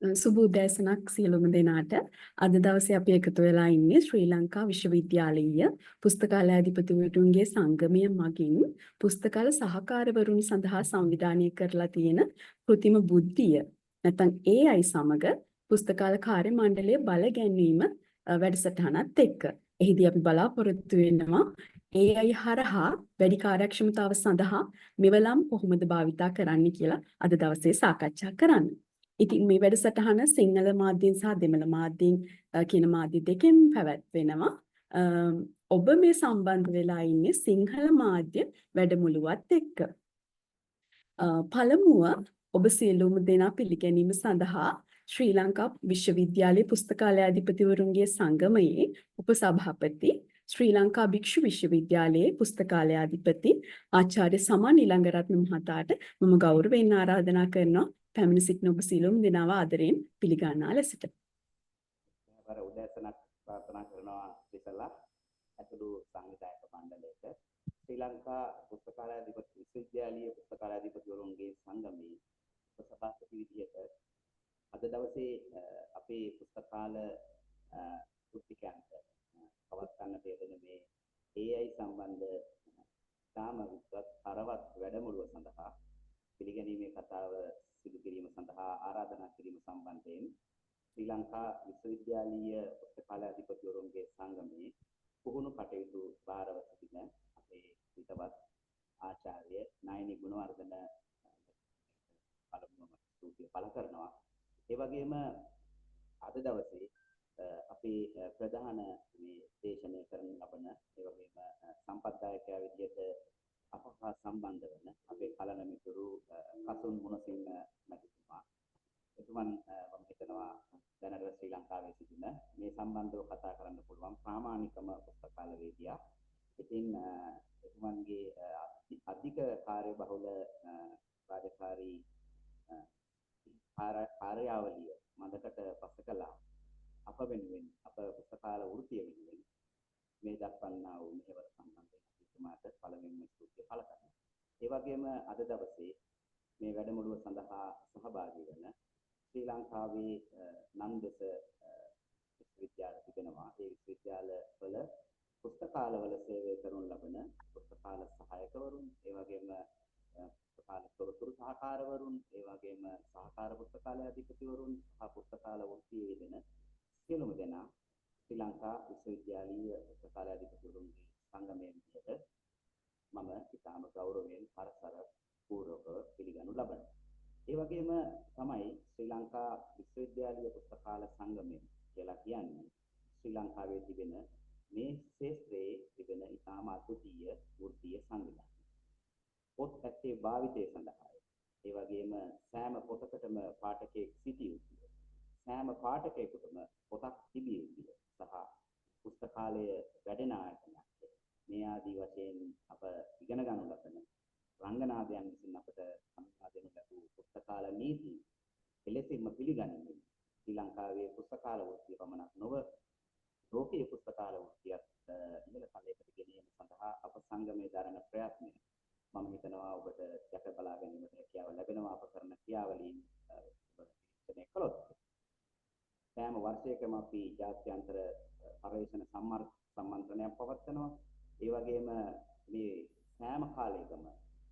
සුබ උදෑසනක් සියලුම දෙනාට. අද දවසේ අපි එකතු වෙලා ඉන්නේ ශ්‍රී ලංකා විශ්වවිද්‍යාලීය පුස්තකාලයාධිපතිවරුන්ගේ සංගමය මගින් පුස්තකාල සහකාරවරුන් සඳහා සංවිධානය කරලා තියෙන කෘතිම බුද්ධිය නැත්නම් AI සමග පුස්තකාල කාර්ය මණ්ඩලයේ බල ගැන්වීම වැඩසටහනත් එක්ක. එහිදී අපි බලාපොරොත්තු වෙනවා AI හරහා වැඩි කාර්යක්ෂමතාව සඳහා මෙවලම් කොහොමද භාවිතා කරන්න කියලා අද දවසේ සාකච්ඡා කරන්න. ඉතින් මේ වැඩසටහන සිංහල මාධ්‍යයෙන් සහ දෙමළ මාධ්‍යයෙන් කියන මාධ්‍ය දෙකෙන් පැවැත්වෙනවා. ඔබ මේ සම්බන්ධ වෙලා ඉන්නේ සිංහල මාධ්‍ය වැඩමුළුවත් එක්ක. පළමුව ඔබ සියලුම දෙනා පිළිගැනීම සඳහා ශ්‍රී ලංකා විශ්වවිද්‍යාලයේ පුස්තකාලයාධිපතිවරුන්ගේ සංගමයේ උපසභාපති ශ්‍රී ලංකා භික්ෂු විශ්වවිද්‍යාලයේ පුස්තකාලයාධිපති ආචාර්ය සමන් ඉලංගරත්න මහතාට මම ගෞරවයෙන් ආරාධනා කරනවා පැමිණ සිටින ඔබ සියලුම දෙනාව ආදරයෙන් පිළිගන්නා ලෙසට. වර උදෑසනක් ප්‍රාර්ථනා කරනවා ඉතලා අතුළු සංවිධායක මණ්ඩලයට ශ්‍රී ලංකා පුස්තකාලයාධිපති විශ්වවිද්‍යාලීය පුස්තකාලයාධිපතිවරුන්ගේ සංගමයේ උපසභාපති විදියට අද දවසේ අපේ පුස්තකාල පුස්තිකයන්ට පවත්වන්නට යෙදෙන මේ AI සම්බන්ධ සාම විස්තර හරවත් වැඩමුළුව සඳහා පිළිගැනීමේ කතාව සිදු කිරීම සඳහා ආරාධනා කිරීම සම්බන්ධයෙන් ශ්‍රී ලංකා විශ්වවිද්‍යාලීය පුස්තකාලයාධිපතිවරුන්ගේ සංගමයේ පුහුණු කටයුතු භාරව සිටින අපේ හිතවත් ආචාර්ය නායනි ගුණවර්ධන පළමුවම ස්තුතිය පළ කරනවා. ඒ වගේම අද දවසේ අපේ ප්‍රධාන මේ දේශනය කරන ලබන ඒ වගේම සම්පත්දායකයා විදියට අප හා සම්බන්ධ වන අපේ කලන මිතුරු කසුන් මුණසිංහ මැතිතුමා. එතුමන් මම හිතනවා දැනට ශ්‍රී ලංකාවේ සිටින මේ සම්බන්ධව කතා කරන්න පුළුවන් ප්‍රාමාණිකම පුස්තකාලවේදියා. ඉතින් එතුමන්ගේ අධික කාර්යබහුල රාජකාරී කාර්යාවලිය මතකට පස කළා අප වෙනුවෙන් අප පුස්තකාල වෘත්තිය වෙනුවෙන් මේ දක්වන්නා වූ මෙහෙවර සම්බන්ධයෙන් එතුමාට පළමුවෙන්ම ස්තුතිය පළ කරනවා. ඒ වගේම අද දවසේ මේ වැඩමුළුව සඳහා සහභාගී වන ශ්‍රී ලංකාවේ නන්දස විශ්වවිද්‍යාල තිබෙනවා. ඒ විශ්වවිද්‍යාලවල පුස්තකාලවල සේවය කරනු ලබන පුස්තකාල සහායකවරුන්, ඒ වගේම පුස්තකාල තොරතුරු සහකාරවරුන්, ඒ වගේම සහකාර පුස්තකාලයාධිපතිවරුන් සහ පුස්තකාල වෘත්තියේ යෙදෙන සියලුම දෙනා ශ්‍රී ලංකා විශ්වවිද්‍යාලීය පුස්තකාලයාධිපතිවරුන්ගේ සංගමයේ විදිහට මම ඉතාම ගෞරවයෙන් පරසර පූර්වක පිළිගනු ලබනවා. ඒ වගේම තමයි ශ්‍රී ලංකා විශ්වවිද්‍යාලීය පුස්තකාල සංගමය කියලා කියන්නේ ශ්‍රී ලංකාවේ තිබෙන මේ ක්ෂේත්‍රයේ තිබෙන ඉතාම අද්විතීය වෘත්තීය සංවිධානය. පොත් ඇත්තේ භාවිතය සඳහායි. ඒ වගේම සෑම පොතකටම පාඨකයෙක් සිටිය යුතුය. සෑම පාඨකයෙකුටම පොතක් තිබිය යුතුය. සහ පුස්තකාලය වැඩෙන ආයතනයක්. මේ ආදී වශයෙන් අප ඉගෙන ගන්නු ලබන රංගනාදයන් විසින් අපට සම්පා දෙනු ලැබූ පුස්තකාල නීති එලෙසින්ම පිළිගනිමින් ශ්‍රී ලංකාවේ පුස්තකාල වෘත්තිය පමණක් නොව ලෝකීය පුස්තකාල වෘත්තියත් ඉහළ තලයකට ගෙනීම සඳහා අප සංගමයේ දරන ප්‍රයත්නය මම හිතනවා ඔබට දැක බලා ගැනීමට හැකියාව ලැබෙනවා. අප කරන ක්‍රියාවලීන් ඔබ කළොත් සෑම වර්ෂයකම අපි ජාත්‍යන්තර පරිශන සම්මන්ත්‍රණයක් පවත්වනවා. ඒ වගේම මේ සෑම කාලයකම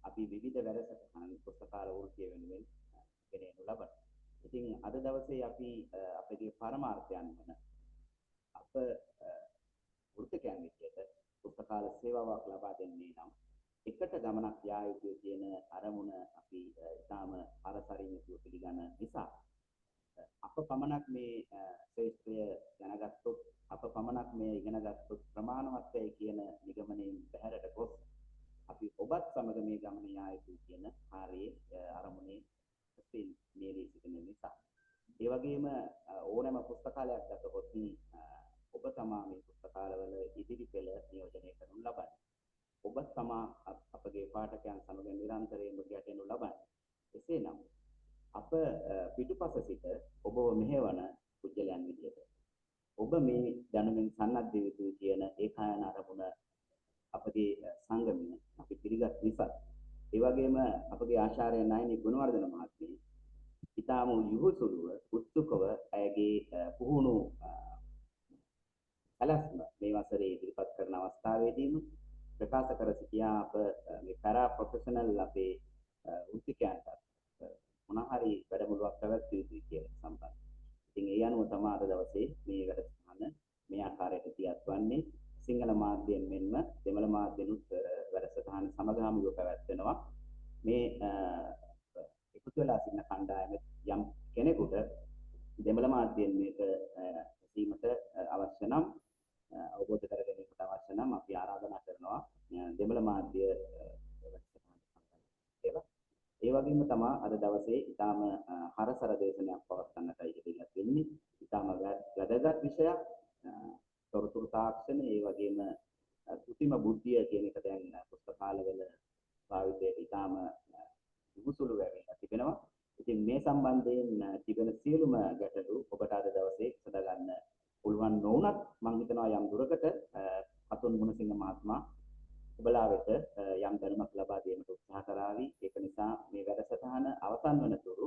අපි විවිධ වැඩසටහන් පුස්තකාල වෘත්තිය වෙනුවෙන් ගෙනෙනු ලබනවා. ඉතින් අද දවසේ අපි අපේ පරමාර්ථයන් වන අප වෘත්තිකයන් විදිහට පුස්තකාල සේවාවක් ලබා දෙන්නේ නම් එකට ගමනක් යා යුතු කියන අරමුණ අපි ඉතාම පරසරින් යුතුව පිළිගන්න නිසා අප පමණක් මේ ශ්‍රේෂ්ඨය දැනගත්තොත් අප පමණක් මේ ඉගෙන ගත්තොත් ප්‍රමාණවත්යි කියන නිගමනයෙන් බැහැරට ගොස් අපි ඔබත් සමග මේ ගමන යා යුතු කියන කාර්යයේ අරමුණේ මේලී සිටින නිසා ඒ වගේම ඕනෑම පුස්තකාලයක් ගතහොත් ඔබ තමා මේ පුස්තකාලවල ඉදිරි පෙළ නියෝජනය කරනු ලබන්නේ. ඔබ තමා අපගේ පාඨකයන් සමග නිරන්තරයෙන්ම ගැටෙනු ලබන්නේ. එසේනම් අප පිටුපස සිට ඔබව මෙහෙවන පුද්ගලයන් විදියට ඔබ මේ දැනුමින් සන්නද්ධ යුතුයි කියන ඒකායන අරමුණ අපගේ සංගමය අපි පිළිගත් නිසා ඒ වගේම අපගේ ආචාර්ය නායනි ගුණවර්ධන මහත්මිය ඉතාම යොහුසුලුව උත්සුකව ඇයගේ පුහුණු සැලැස්ම මේ වසරේ ඉදිරිපත් කරන අවස්ථාවේදීම ප්‍රකාශ කර සිටියා අප මේ පැරා ප්‍රොෆෙෂනල් අපේ වෘත්තිකයන්ට මොනවා හරි වැඩමුළුවක් පැවැත්විය යුතුයි කියන සම්බන්ධ. ඉතින් ඒ අනුව තමයි අද දවසේ මේ වැඩසටහන මේ ආකාරයට තියත්වන්නේ. සිංහල මාධ්‍යයෙන් මෙන්ම දෙමළ මාධ්‍යනුත් වැඩසටහන සමගාමීව පැවැත්වෙනවා. මේ එකතු වෙලා සිටින කණ්ඩායමේ යම් කෙනෙකුට දෙමළ මාධ්‍යයෙන් මේක සීමට අවශ්‍ය නම් අවබෝධ කර ගැනීමට අවශ්‍ය නම් අපි ආරාධනා කරනවා දෙමළ මාධ්‍ය වැඩසටහන කියලා. ඒ වගේම තමයි අද දවසේ ඊටාම හරසර දේශනයක් පවත්වන්නටයි ඉදිරියට වෙන්නේ. ඊටාම වැදගත් විෂයක් තොරතුරු තාක්ෂණ ඒ වගේම කෘත්‍රිම බුද්ධිය කියන එක දැන් පුස්තකාලවල භාවිතයට ඊටාම විසුළු වෙලා තිබෙනවා. ඉතින් මේ සම්බන්ධයෙන් තිබෙන සියලුම ගැටලු ඔබට අද දවසේ සදා ගන්න පුළුවන් නොවුනත් මම හිතනවා යම් දුරකට අතුන් මුණසිංහ මහත්මයා ඔබලා වෙත යම් ධර්මයක් ලබා දීමට උත්සාහ කරાવી. ඒක නිසා මේ වැඩසටහන අවසන් වනතුරු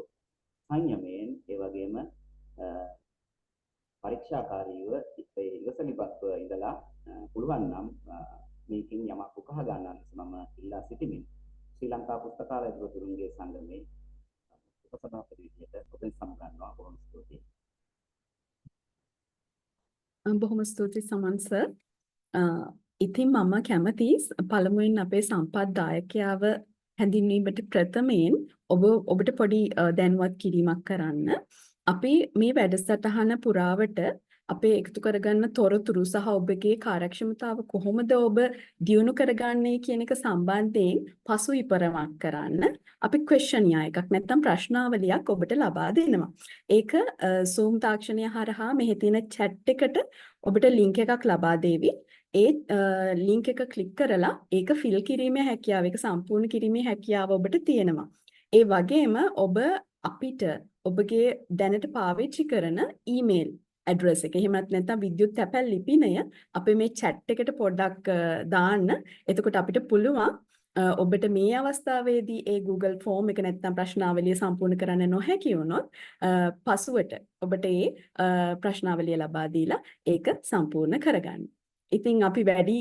සංයමයෙන් ඒ වගේම පරීක්ෂාකාරීව ඉවසලිපත්ව ඉඳලා පුළුවන් නම් මේකින් යමක් උකහා ගන්න මම ඉල්ලා සිටිමින් ශ්‍රී ලංකා පුස්තකාලය දුරුන්ගේ සංගමේ උපසභාපති විදියට ඔබෙන් සමුගන්නවා. බොහොම ස්තුතියි. බොහොම ස්තුතියි සමන් සර්. ඉතින් මම කැමතියි පළමුවෙන් අපේ සම්පත්දායකයාව හැඳින්වීමට ප්‍රථමයෙන් ඔබට පොඩි දැනුවත් කිරීමක් කරන්න. අපි මේ වැඩසටහන පුරාවට අපේ එකතු කරගන්න තොරතුරු සහ ඔබගේ කාර්යක්ෂමතාව කොහොමද ඔබ දියුණු කරගන්නේ කියන එක සම්බන්ධයෙන් පසු විපරමක් කරන්න අපි ක්වෙස්චනියා එකක් නැත්නම් ප්‍රශ්නාවලියක් ඔබට ලබා දෙනවා. ඒක Zoom තාක්ෂණය හරහා මෙහි තියෙන chat එකට ඔබට link එකක් ලබා දෙවි. ඒ link එක ක්ලික් කරලා ඒක fill කිරීමේ හැකියාව ඒක සම්පූර්ණ කිරීමේ හැකියාව ඔබට තියෙනවා. ඒ වගේම ඔබ අපිට ඔබගේ දැනට පාවිච්චි කරන email address එක. එහෙමත් නැත්නම් විද්‍යුත් තැපැල් ලිපිනය අපේ මේ chat එකට පොඩ්ඩක් දාන්න. එතකොට අපිට පුළුවන් ඔබට මේ අවස්ථාවේදී ඒ Google form එක නැත්නම් ප්‍රශ්නාවලිය සම්පූර්ණ කරන්න නොහැකි වුණොත් පසුවට ඔබට ඒ ප්‍රශ්නාවලිය ලබා දීලා ඒක සම්පූර්ණ කරගන්න. ඉතින් අපි වැඩි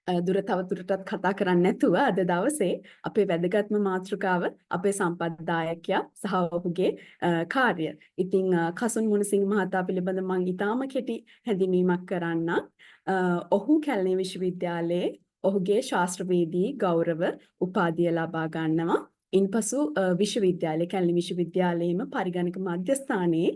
දුර තවදුරටත් කතා කරන්නේ නැතුව අද දවසේ අපේ වැදගත්ම මාතෘකාව අපේ සම්පත්දායකයා සහ ඔහුගේ කාර්ය. ඉතින් කසුන් මුණසිංහ මහතා පිළිබඳ මම ඊටාම කෙටි හැඳින්වීමක් කරන්නම්. ඔහු කැලණි විශ්වවිද්‍යාලයේ ඔහුගේ ශාස්ත්‍රවේදී ගෞරව උපාධිය ලබා ගන්නවා. ඉන්පසු කැලණි විශ්වවිද්‍යාලයේම පරිගණක මධ්‍යස්ථානයේ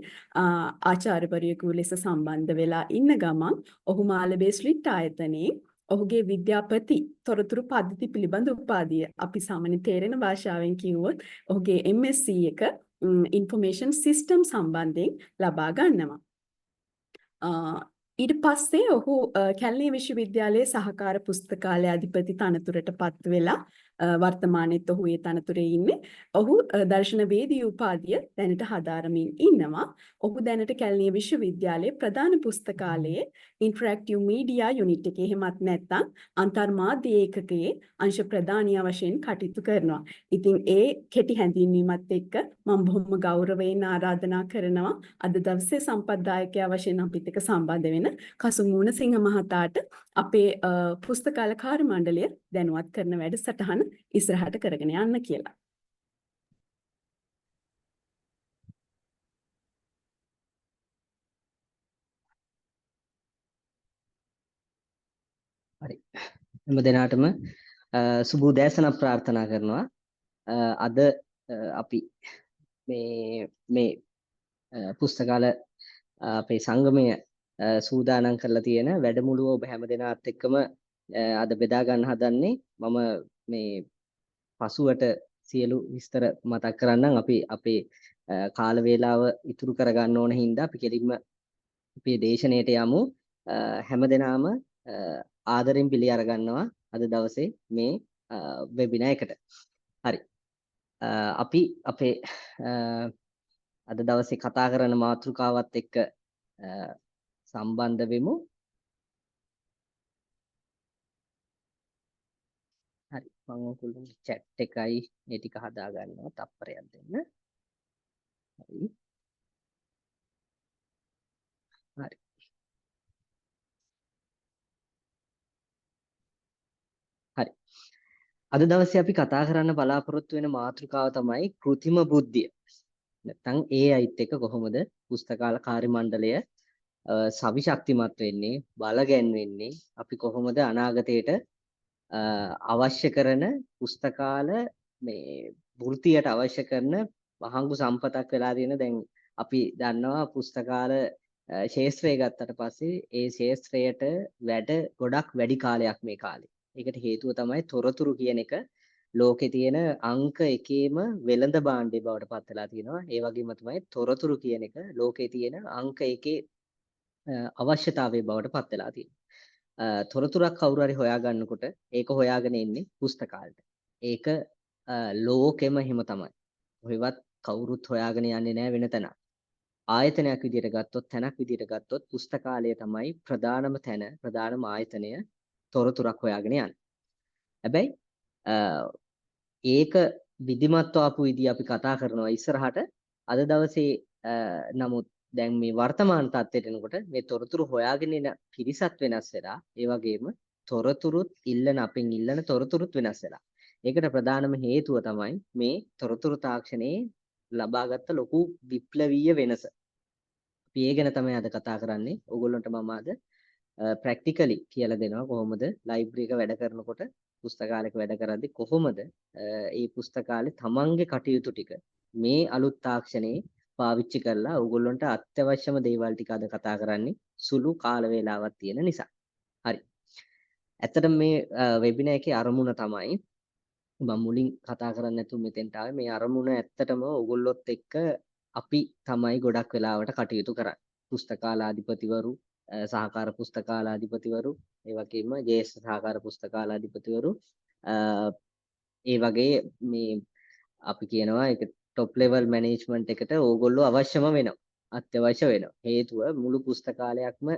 ආචාර්යවරයෙකු ලෙස සම්බන්ධ වෙලා ඉන්න ගමන් ඔහු මාලබේ ස්ලිට් ආයතනයේ ඔහුගේ විද්‍යාපති තොරතුරු පද්ධති පිළිබඳ උපාධිය අපි සාමාන්‍ය තේරෙන භාෂාවෙන් කිව්වොත් ඔහුගේ MSc එක information system සම්බන්ධයෙන් ලබා ගන්නවා. ඊට පස්සේ ඔහු කැලණි විශ්වවිද්‍යාලයේ සහකාර පුස්තකාලය අධිපති තනතුරට පත් වෙලා වර්තමානයේත් ඔහු ඒ තනතුරේ ඉන්නේ. ඔහු දර්ශනවේදී උපාධිය දැනට හදාරමින් ඉන්නවා. ඔහු දැනට කැලණි විශ්වවිද්‍යාලයේ ප්‍රධාන පුස්තකාලයේ ඉන්ටරැක්ටිව් මීඩියා යුනිට් එකේ එහෙමත් නැත්නම් අන්තර්මාධ්‍ය ඒකකයේ අංශ ප්‍රධානියා වශයෙන් කටයුතු කරනවා. ඉතින් ඒ කෙටි හැඳින්වීමත් එක්ක මම බොහොම ගෞරවයෙන් ආරාධනා කරනවා අද දවසේ සම්පත්දායකයා වශයෙන් අපිත් එක්ක සම්බන්ධ වෙන කසුන් මුණසිංහ මහතාට අපේ පුස්තකාල කාර්ය මණ්ඩලය දැනුවත් කරන වැඩසටහන ඉස්සරහට කරගෙන යන්න කියලා. හරි. හැම දිනාටම සුබ උදෑසන ප්‍රාර්ථනා කරනවා. අද අපි මේ පුස්තකාල අපේ සංගමය සූදානම් කරලා තියෙන වැඩමුළුව ඔබ හැම දිනාත් එක්කම අද බෙදා ගන්න හදන්නේ. මම මේ පසුවට සියලු විස්තර මතක් කරන්නම්. අපි අපේ කාල වේලාව ඉතුරු කර ගන්න ඕන හින්දා අපි කෙලින්ම අපේ දේශනාවට යමු. හැම දිනාම ආදරෙන් පිළි අරගන්නවා අද දවසේ මේ වෙබිනා එකට. හරි. අපි අපේ අද දවසේ කතා කරන මාතෘකාවත් එක්ක සම්බන්ධ වෙමු. හරි. මම ඔයගොල්ලෝගේ chat එකයි මේ ටික හදා ගන්නවා. තප්පරයක් දෙන්න. හරි. හරි. හරි. අද දවසේ අපි කතා කරන්න බලාපොරොත්තු වෙන මාතෘකාව තමයි කෘත්‍රිම බුද්ධිය. නැත්නම් AIත් එක්ක කොහොමද පුස්තකාල කාර්ය මණ්ඩලය සවිශක්තිමත් වෙන්නේ, බලගැන්වෙන්නේ, අපි කොහොමද අනාගතයට අවශ්‍ය කරන පුස්තකාල මේ වෘත්තියට අවශ්‍ය කරන වහංගු සම්පතක් වෙලා තියෙන. දැන් අපි දන්නවා පුස්තකාල ශාස්ත්‍රය ගත්තට පස්සේ ඒ ශාස්ත්‍රයට වැඩ ගොඩක් වැඩි කාලයක් මේ කාලේ. ඒකට හේතුව තමයි තොරතුරු කියන එක ලෝකේ තියෙන අංක එකේම වෙළඳ භාණ්ඩේ බවට පත් වෙලා තියෙනවා. ඒ වගේම තමයි තොරතුරු කියන එක ලෝකේ තියෙන අංක එකේ අවශ්‍යතාවයේ බවට පත් වෙලා තියෙනවා. තොරතුරක් කවුරු හරි හොයාගන්නකොට ඒක හොයාගෙන ඉන්නේ පුස්තකාලෙට. ඒක ලෝකෙම හිම තමයි. කොහෙවත් කවුරුත් හොයාගෙන යන්නේ නැහැ වෙන තැනක්. ආයතනයක් විදිහට ගත්තොත්, තැනක් විදිහට ගත්තොත් පුස්තකාලය තමයි ප්‍රධානම තැන, ප්‍රධානම ආයතනය තොරතුරක් හොයාගෙන යන්නේ. හැබැයි ඒක විධිමත්ව ආපු විදිහ අපි කතා කරනවා ඉස්සරහට. අද දවසේ නමුත් දැන් මේ වර්තමාන තත්ත්වයට එනකොට මේ තොරතුරු හොයාගෙන ඉන පිරිසත් වෙනස් වෙලා, ඒ වගේම තොරතුරුත් අපෙන් ඉල්ලන තොරතුරුත් වෙනස් වෙලා. ඒකට ප්‍රධානම හේතුව තමයි මේ තොරතුරු තාක්ෂණයේ ලබාගත් ලොකු විප්ලවීය වෙනස. අපි ඒ ගැන තමයි අද කතා කරන්නේ. ඕගොල්ලන්ට මම අද ප්‍රැක්ටිකලි කියලා දෙනවා කොහොමද ලයිබ්‍රරි එක වැඩ කරනකොට, පුස්තකාලයක වැඩ කරද්දී කොහොමද මේ පුස්තකාලේ තමන්ගේ කටයුතු ටික මේ අලුත් තාක්ෂණයේ පාවිච්චි කරලා ඕගොල්ලන්ට අත්‍යවශ්‍යම දේවල් ටික අද කතා කරන්නේ සුළු කාල වේලාවක් තියෙන නිසා. හරි. ඇත්තටම මේ වෙබිනාර් එකේ අරමුණ තමයි මම මුලින් කතා කරන්න නැතුව මෙතෙන්ට ආවේ. මේ අරමුණ ඇත්තටම ඕගොල්ලොත් එක්ක අපි තමයි ගොඩක් වෙලාවට කටයුතු කරන්නේ. පුස්තකාලාධිපතිවරු, සහකාර පුස්තකාලාධිපතිවරු, ඒ වගේම ජ්‍යෙෂ්ඨ සහකාර පුස්තකාලාධිපතිවරු, ඒ වගේ මේ අපි කියනවා ඒක টොප් ලෙවල් මැනේජ්මන්ට් එකට ඕගොල්ලෝ අවශ්‍යම වෙනවා. අත්‍යවශ්‍ය වෙනවා. හේතුව මුළු පුස්තකාලයක්ම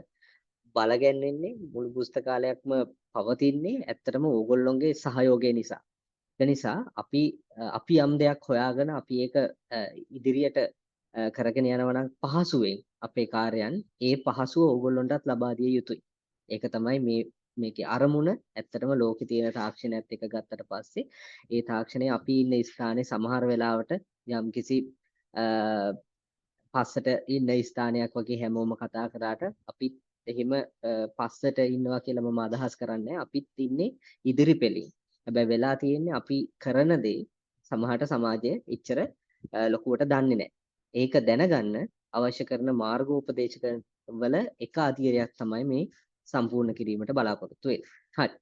බලගැන්වෙන්නේ, මුළු පුස්තකාලයක්ම පවතින්නේ ඇත්තටම ඕගොල්ලොන්ගේ සහයෝගය නිසා. ඒ නිසා අපි යම් දෙයක් හොයාගෙන අපි ඒක ඉදිරියට කරගෙන යනවා නම් පහසුවෙන් අපේ කාර්යයන් ඒ පහසුව ඕගොල්ලොන්ටත් ලබා දිය යුතුයි. ඒක තමයි මේකේ අරමුණ. ඇත්තටම ලෝකේ තියෙන තාක්ෂණයත් එක්ක ගත්තට පස්සේ ඒ තාක්ෂණය අපි ඉන්න ස්ථානයේ සමහර වෙලාවට යම්කිසි පස්සට ඉන්න ස්ථානයක් වගේ හැමෝම කතා කරාට අපිත් එහෙම පස්සට ඉන්නවා කියලා මම අදහස් කරන්නේ. අපිත් ඉන්නේ ඉදිරි පෙළින්. හැබැයි වෙලා තියෙන්නේ අපි කරන දේ සමහරට සමාජය එච්චර ලොකුවට දන්නේ නැහැ. ඒක දැනගන්න අවශ්‍ය කරන මාර්ගෝපදේශක වල එක අධීරයක් තමයි මේ සම්පූර්ණ කිරීමට බලාපොරොත්තු වෙන්නේ. හරි.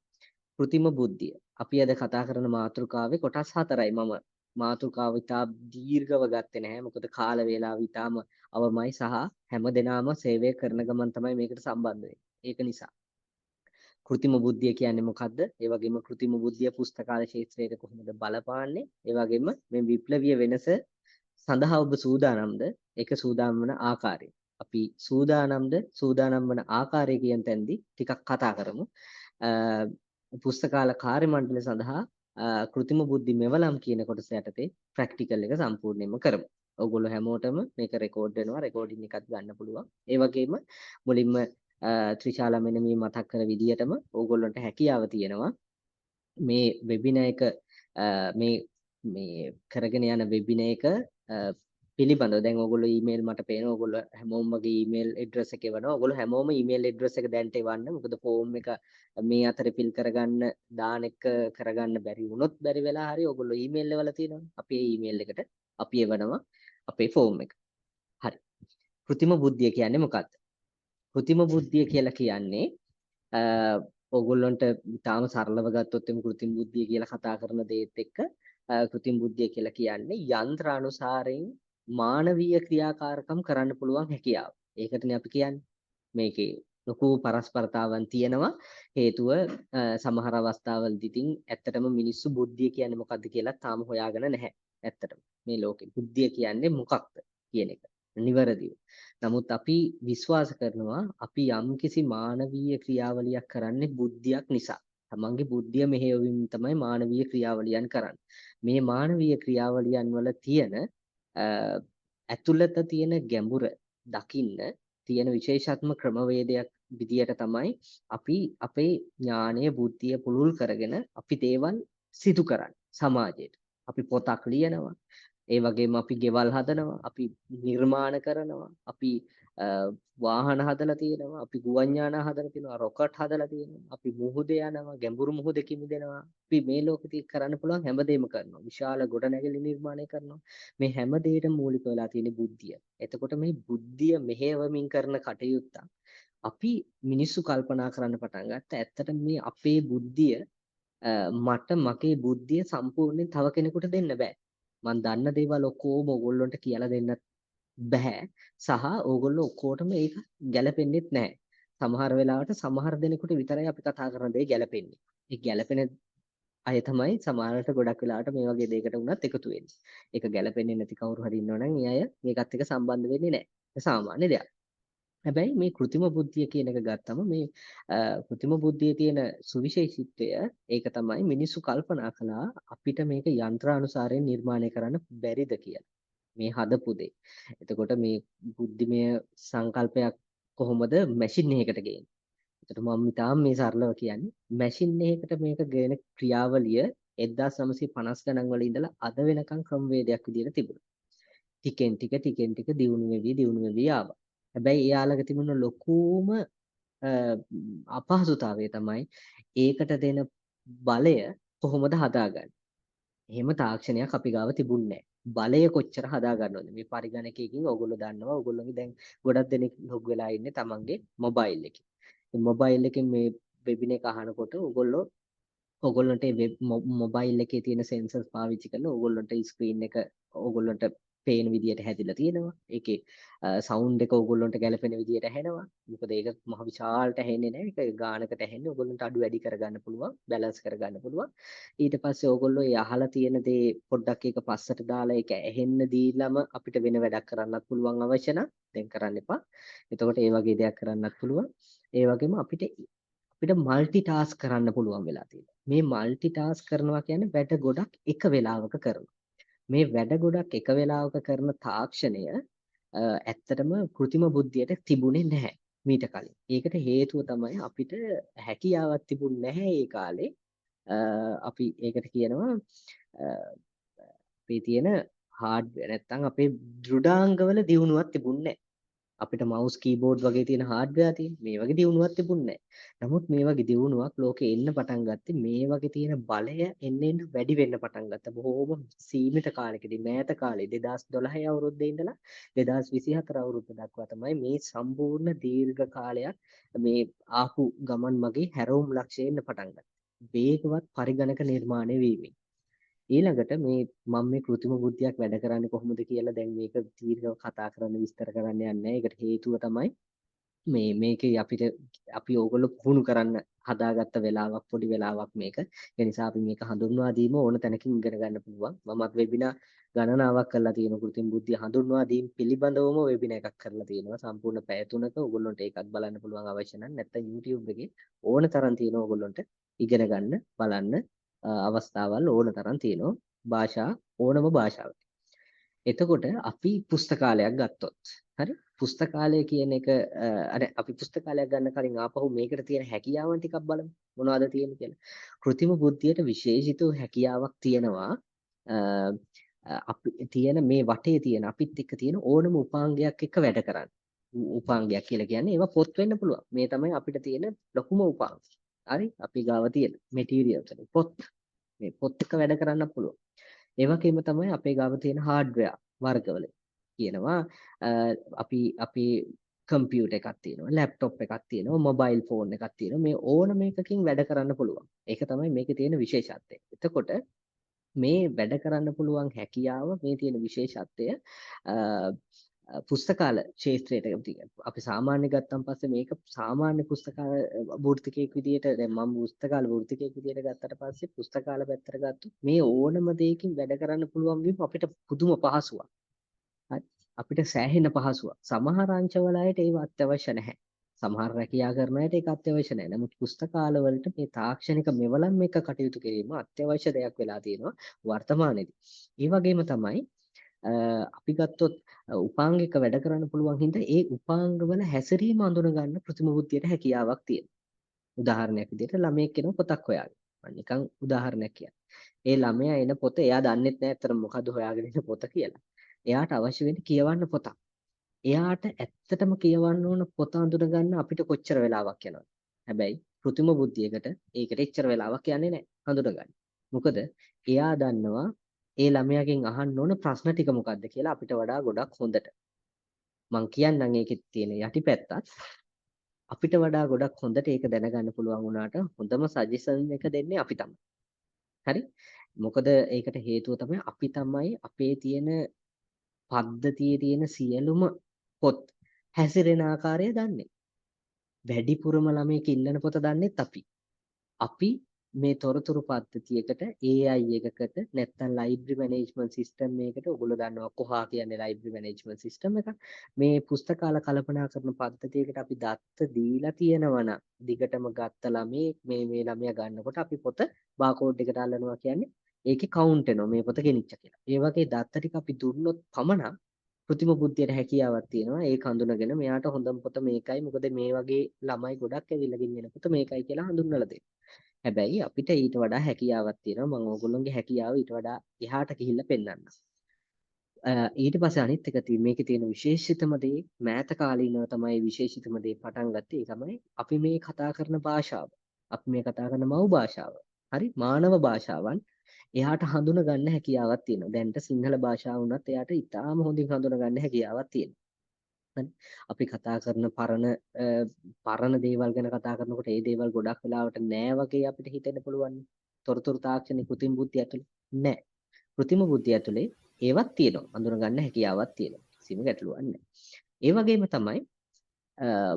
කෘත්‍රිම බුද්ධිය. අපි අද කතා කරන මාතෘකාවේ කොටස් 4යි. මම මාතෘකාව ඉතා දීර්ඝව ගත්තේ නැහැ. මොකද කාල වේලාව ඉතාම අවමයි සහ හැමදෙනාම සේවය කරන ගමන් තමයි මේකට සම්බන්ධ වෙන්නේ. ඒක නිසා කෘත්‍රිම බුද්ධිය කියන්නේ මොකද්ද? ඒ වගේම කෘත්‍රිම බුද්ධිය පුස්තකාල ක්ෂේත්‍රයට කොහොමද බලපාන්නේ? ඒ වගේම මේ විප්ලවීය වෙනස සඳහා ඔබ සූදානම්ද? ඒක සූදානම් වන ආකාරය. අපි සූදානම් වන ආකාරය කියන තැනදී ටිකක් කතා කරමු. පුස්තකාල කාර්ය මණ්ඩලය සඳහා කෘත්‍රිම බුද්ධි මෙවලම් කියන කොටස යටතේ ප්‍රැක්ටිකල් එක සම්පූර්ණයෙන්ම කරමු. ඔයගොල්ලෝ හැමෝටම මේක රෙකෝඩ් වෙනවා. රෙකෝඩින් එකත් ගන්න පුළුවන්. ඒ වගේම මුලින්ම ත්‍රිශාලා මෙන්න මේ මතක් කර විදියටම ඕගොල්ලන්ට හැකියාව තියෙනවා මේ වෙබිනාර් එක මේ කරගෙන යන වෙබිනාර් එක පිළිබඳව. දැන් ඕගොල්ලෝ ඊමේල් මට පේනවා. ඕගොල්ලෝ හැමෝම මගේ ඊමේල් ඇඩ්‍රස් එක එවනවා. ඕගොල්ලෝ හැමෝම ඊමේල් ඇඩ්‍රස් එක දැන්ට එවන්න. මොකද ෆෝම් එක මේ අතරේ ෆිල් කරගන්න දාන එක කරගන්න බැරි වුණොත් බැරි වෙලා හරි ඕගොල්ලෝ ඊමේල් එකවල තියෙනවා. අපේ ඊමේල් එකට අපි එවනවා අපේ ෆෝම් එක. හරි. කෘත්‍රිම බුද්ධිය කියන්නේ මොකක්ද? කෘත්‍රිම බුද්ධිය කියලා කියන්නේ ඕගොල්ලන්ට තාම සරලව ගත්තොත් එමු කෘත්‍රිම බුද්ධිය කියලා කතා කරන දේත් එක්ක කෘත්‍රිම බුද්ධිය කියලා කියන්නේ යන්ත්‍ර අනුසාරයෙන් මානවීය ක්‍රියාකාරකම් කරන්න පුළුවන් හැකියාව. ඒකටනේ අපි කියන්නේ. මේකේ ලොකු පරස්පරතාවන් තියෙනවා. හේතුව සමහර අවස්ථාවලදී ඉතින් ඇත්තටම මිනිස්සු බුද්ධිය කියන්නේ මොකක්ද කියලා තාම හොයාගෙන නැහැ. ඇත්තටම මේ ලෝකේ බුද්ධිය කියන්නේ මොකක්ද කියන එක නිවැරදිව. නමුත් අපි විශ්වාස කරනවා අපි යම්කිසි මානවීය ක්‍රියාවලියක් කරන්නේ බුද්ධියක් නිසා. තමන්ගේ බුද්ධිය මෙහෙයවීම තමයි මානවීය ක්‍රියාවලියන් කරන්නේ. මේ මානවීය ක්‍රියාවලියන් වල තියෙන ඇතුළත තියෙන ගැඹුර දකින්න තියෙන විශේෂාත්මක ක්‍රමවේදයක් විදියට තමයි අපි අපේ ඥානය බුද්ධිය පුළුල් කරගෙන අපි දේවල් සිදු කරන්නේ සමාජයට. අපි පොතක් ලියනවා. ඒ වගේම අපි ගෙවල් හදනවා, අපි නිර්මාණ කරනවා, අපි වාහන හදලා තියෙනවා, අපි ගුවන් යාන හදලා තියෙනවා, රොකට් හදලා තියෙනවා, අපි මුහුදේ යනවා, ගැඹුරු මුහුදකින් මිදෙනවා. අපි මේ ලෝකෙදී කරන්න පුළුවන් හැමදේම කරනවා. විශාල ගොඩනැගිලි නිර්මාණය කරනවා. මේ හැම දෙයකටම මූලික වෙලා තියෙන බුද්ධිය. එතකොට මේ බුද්ධිය මෙහෙයවමින් කරන කටයුත්ත අපි මිනිස්සු කල්පනා කරන්න පටන් ගත්තා. ඇත්තට මේ අපේ බුද්ධිය මට මගේ බුද්ධිය සම්පූර්ණයෙන් තව කෙනෙකුට දෙන්න බෑ. මම දන්න දේවල් ඔක්කොම ඕගොල්ලන්ට කියලා දෙන්න බෑ. සහ ඕගොල්ලෝ ඔක්කොටම ඒක ගැලපෙන්නේත් නැහැ. සමහර වෙලාවට සමහර දෙනෙකුට විතරයි අපි කතා කරන දේ ගැලපෙන්නේ. ඒ ගැලපෙන අය තමයි සමහරවිට ගොඩක් වෙලාවට මේ වගේ දෙයකට වුණත් එකතු වෙන්නේ. ඒක ගැලපෙන්නේ නැති කවුරු හරි ඉන්නවනම් ඒ අය මේකත් එක්ක සම්බන්ධ වෙන්නේ නැහැ. ඒක සාමාන්‍ය දෙයක්. හැබැයි මේ કૃතිම බුද්ධිය කියන එක ගත්තම මේ કૃතිම බුද්ධියේ තියෙන සුවිශේෂීත්වය ඒක තමයි මිනිස්සු කල්පනා කළා අපිට මේක යන්ත්‍රානුසාරයෙන් නිර්මාණය කරන්න බැරිද කියලා. මේ හදපු දේ. එතකොට මේ බුද්ධිමය සංකල්පයක් කොහොමද මැෂින් එකකට ගේන්නේ? එතකොට මම තාම මේ සරලව කියන්නේ මැෂින් එකකට මේක ගේන ක්‍රියාවලිය 1950 ගණන් වල ඉඳලා අද වෙනකන් ක්‍රමවේදයක් විදිහට තිබුණා. ටිකෙන් ටික දියුණු වෙවි ආවා. හැබැයි එයාලක තිබුණ ලොකුම අපහසුතාවය තමයි ඒකට දෙන බලය කොහොමද හදාගන්නේ. එහෙම තාක්ෂණයක් අපි ගාව තිබුණේ බලය කොච්චර හදා ගන්නවද මේ පරිගණකයකින් ඕගොල්ලෝ දන්නවා ඕගොල්ලෝගේ දැන් ගොඩක් දෙනෙක් ලොග් වෙලා ඉන්නේ තමන්ගේ මොබයිල් එකේ. මේ මොබයිල් එකෙන් මේ වෙබින එක අහනකොට ඕගොල්ලන්ට මොබයිල් එකේ තියෙන සෙන්සර්ස් පාවිච්චි කරලා ඕගොල්ලන්ට ස්ක්‍රීන් එක ඕගොල්ලන්ට පේන විදියට හැදිලා තියෙනවා. ඒකේ සවුන්ඩ් එක ඕගොල්ලන්ට ගැලපෙන විදියට ඇහෙනවා. මොකද ඒක මහ විශාලට ඇහෙන්නේ නැහැ. ඒක ගානකට ඇහෙන්නේ. ඕගොල්ලන්ට අඩු වැඩි කරගන්න පුළුවන්, බැලන්ස් කරගන්න පුළුවන්. ඊට පස්සේ ඕගොල්ලෝ ඒ අහලා තියෙන දේ පොඩ්ඩක් ඒක පස්සට දාලා ඒක ඇහෙන්න දීලම අපිට වෙන වැඩක් කරන්නත් පුළුවන් අවශ්‍ය නම් දැන් කරන්න එපා. එතකොට ඒ වගේ දෙයක් කරන්නත් පුළුවන්. ඒ වගේම අපිට মালටි ටාස්ක් කරන්න පුළුවන් වෙලා තියෙනවා. මේ মালටි ටාස්ක් කරනවා කියන්නේ වැඩ ගොඩක් එක වෙලාවක කරනවා. මේ වැඩ ගොඩක් එක වෙලාවක කරන තාක්ෂණය ඇත්තටම કૃතිම බුද්ධියට තිබුණේ නැහැ මීට කලින්. ඒකට හේතුව තමයි අපිට හැකියාවක් තිබුණ නැහැ ඒ කාලේ. අපි ඒකට කියනවා අපේ තියෙන හાર્ඩ්වෙයාර් නැත්තම් අපේ දෘඩාංගවල දියුණුවක් තිබුණේ නැහැ. අපිට මවුස් කීබෝඩ් වගේ තියෙන හાર્ඩ්වෙයාර් තියෙන මේ වගේ දියුණුවක් තිබුණේ නැහැ. නමුත් මේ වගේ දියුණුවක් ලෝකේ එන්න පටන් ගත්තේ මේ වගේ තියෙන බලය එන්න වැඩි වෙන්න පටන් ගත්තා. බොහෝම සීමිත කාලෙකදී මෑත කාලේ 2012 අවුරුද්දේ ඉඳලා 2024 අවුරුද්ද දක්වා තමයි මේ සම්පූර්ණ දීර්ඝ කාලයක් මේ ආපු ගමන් මගේ හැරවුම් ලක්ෂය එන්න පටන් ගත්තා. වේගවත් පරිගණක නිර්මාණය වීමෙන් ඊළඟට මේ මම මේ કૃතිම බුද්ධියක් වැඩ කරන්නේ කොහොමද කියලා දැන් මේක දීර්ඝව කතා කරන්න විස්තර කරන්න යන්නේ නැහැ. ඒකට හේතුව තමයි මේකේ අපි ඕගොල්ලෝ පුහුණු කරන්න හදාගත්ත වෙලාවක් පොඩි වෙලාවක් මේක. ඒ නිසා අපි මේක හඳුන්වා දීම ඕන තැනකින් ඉගෙන ගන්න පුළුවන්. මමත් වෙබිනා ගණනාවක් කරලා තියෙනවා કૃතිම බුද්ධිය හඳුන්වා දීම පිළිබඳවම වෙබිනා එකක් කරලා තියෙනවා. සම්පූර්ණ පැය 3ක ඕගොල්ලොන්ට ඒකත් බලන්න පුළුවන් අවශ්‍ය නම් නැත්නම් YouTube එකේ ඕන තරම් තියෙනවා ඕගොල්ලොන්ට ඉගෙන ගන්න බලන්න අවස්ථාවල් ඕන තරම් තියෙනවා භාෂා ඕනම භාෂාවක. එතකොට අපි පුස්තකාලයක් ගත්තොත් හරි පුස්තකාලය කියන එක අපි පුස්තකාලයක් ගන්න කලින් ආපහු මේකට තියෙන හැකියාවන් ටිකක් බලමු මොනවද තියෙන්නේ කියලා. કૃතිම බුද්ධියට විශේෂිත හැකියාවක් තියෙනවා අපි තියෙන මේ වටේ තියෙන අපිත් එක්ක තියෙන ඕනම උපාංගයක් එක්ක වැඩ කරන්න. උපාංගයක් කියලා කියන්නේ ඒවා පොත් වෙන්න පුළුවන්. මේ තමයි අපිට තියෙන ලොකුම උපාංගය. හරි අපි ගාව තියෙන මැටීරියල්ස් වලින් පොත් මේ පොත් එක වැඩ කරන්න පුළුවන්. ඒ වගේම තමයි අපේ ගාව තියෙන හાર્ඩ්වෙයාර් වර්ගවල කියනවා අපි කම්පියුටර් එකක් තියෙනවා ලැප්ටොප් එකක් තියෙනවා මොබයිල් ෆෝන් එකක් තියෙනවා මේ ඕනම එකකින් වැඩ කරන්න පුළුවන්. ඒක තමයි මේකේ තියෙන විශේෂත්වය. එතකොට මේ වැඩ කරන්න පුළුවන් හැකියාව මේ තියෙන විශේෂත්වය පුස්තකාල ක්ෂේත්‍රයට අපි සාමාන්‍ය ගත්තන් පස්සේ මේක සාමාන්‍ය පුස්තකාල වෘත්තිකයෙක් විදියට දැන් මම පුස්තකාල වෘත්තිකයෙක් විදියට ගත්තට පස්සේ පුස්තකාල පැත්තට ගත්තොත් මේ ඕනම දෙයකින් වැඩ කරන්න පුළුවන් වීම අපිට පුදුම පහසුවක්. හරි අපිට සෑහෙන පහසුවක්. සමහර අංශවල අයට ඒව අත්‍යවශ්‍ය නැහැ. සමහර රැකියා කරන අයට ඒක අත්‍යවශ්‍ය නැහැ. නමුත් පුස්තකාල වලට මේ තාක්ෂණික මෙවලම් එක කටයුතු කිරීම අත්‍යවශ්‍ය දෙයක් වෙලා තියෙනවා වර්තමානයේදී. ඒ වගේම තමයි අපි ගත්තොත් උපාංගික වැඩ කරන්න පුළුවන් හින්දා ඒ උපාංගවල හැසිරීම අඳුන ගන්න කෘත්‍රිම බුද්ධියට හැකියාවක් තියෙනවා. උදාහරණයක් විදිහට ළමයෙක් කෙනෙක් පොතක් හොයාගෙන. මම නිකන් උදාහරණයක් කියන්නේ. ඒ ළමයා එන පොත එයා දන්නෙත් නැහැ අතන මොකද්ද හොයාගෙන ඉන්න පොත කියලා. එයාට අවශ්‍ය වෙන්නේ කියවන්න පොතක්. එයාට ඇත්තටම කියවන්න ඕන පොත අඳුන ගන්න අපිට කොච්චර වෙලාවක් යනවද? හැබැයි කෘත්‍රිම බුද්ධියකට ඒකට එච්චර වෙලාවක් යන්නේ නැහැ හඳුන ගන්න. මොකද එයා දන්නවා ඒ ළමයාගෙන් අහන්න ඕන ප්‍රශ්න ටික මොකක්ද කියලා අපිට වඩා ගොඩක් හොඳට. මං කියන්නම් ඒකෙත් තියෙන යටිපැත්තත් අපිට වඩා ගොඩක් හොඳට ඒක දැනගන්න පුළුවන් වුණාට හොඳම සජෙෂන් එක දෙන්නේ අපි තමයි. හරි? මොකද ඒකට හේතුව තමයි අපි තමයි අපේ තියෙන පද්ධතියේ තියෙන සියලුම පොත් හැසිරෙන ආකාරය දන්නේ. වැඩිපුරම ළමයික ඉල්ලන පොත දන්නෙත් අපි. අපි මේ තොරතුරු පද්ධතියකට AI එකකට නැත්නම් ලයිබ්‍රරි මැනේජ්මන්ට් සිස්ටම් එකකට ඔයගොල්ලෝ දන්නවා කොහා කියන්නේ ලයිබ්‍රරි මැනේජ්මන්ට් සිස්ටම් එකක්. මේ පුස්තකාල කල්පනා කරන පද්ධතියකට අපි දත්ත දීලා තියෙනවා නම් දිගටම ගත්ත ළමයි මේ ළමයා ගන්නකොට අපි පොත බාකෝඩ් එකට අල්ලනවා කියන්නේ ඒකේ කවුන්ට් වෙනවා මේ පොත ගෙනිච්ච කියලා. ඒ වගේ දත්ත ටික අපි දුන්නොත් පමණක් කෘත්‍රිම බුද්ධියට හැකියාවක් තියෙනවා ඒක හඳුනගෙන මෙයාට හොඳම පොත මේකයි මොකද මේ වගේ ළමයි ගොඩක් ඇවිල්ලා ගෙනියන පොත මේකයි කියලා හඳුන්වලා දෙන්න. හැබැයි අපිට ඊට වඩා හැකියාවක් තියෙනවා මම ඕගොල්ලෝගේ හැකියාව ඊට වඩා එහාට ගිහිල්ලා පෙන්වන්නම්. ඊට පස්සේ අනිත් එක මේකේ තියෙන විශේෂිතම දේ මෑත කාලීනව තමයි විශේෂිතම දේ පටන් ගත්තේ ඒ තමයි අපි මේ කතා කරන භාෂාව. අපි මේ කතා කරන මව් භාෂාව. හරි මානව භාෂාවන් එයාට හඳුන ගන්න හැකියාවක් තියෙනවා. දැන්ට සිංහල භාෂාව වුණත් එයාට ඉතාම හොඳින් හඳුන ගන්න හැකියාවක් තියෙනවා. හරි අපි කතා කරන පරණ දේවල් ගැන කතා කරනකොට ඒ දේවල් ගොඩක් වෙලාවට නෑ වගේ අපිට හිතෙන්න පුළුවන්. තොරතුරු තාක්ෂණික කෘත්‍රිම බුද්ධිය ඇතුලේ නෑ. කෘත්‍රිම බුද්ධිය ඇතුලේ ඒවත් තියෙනවා. හඳුන ගන්න හැකියාවක් තියෙනවා. කිසිම ගැටලුවක් නෑ. ඒ වගේම තමයි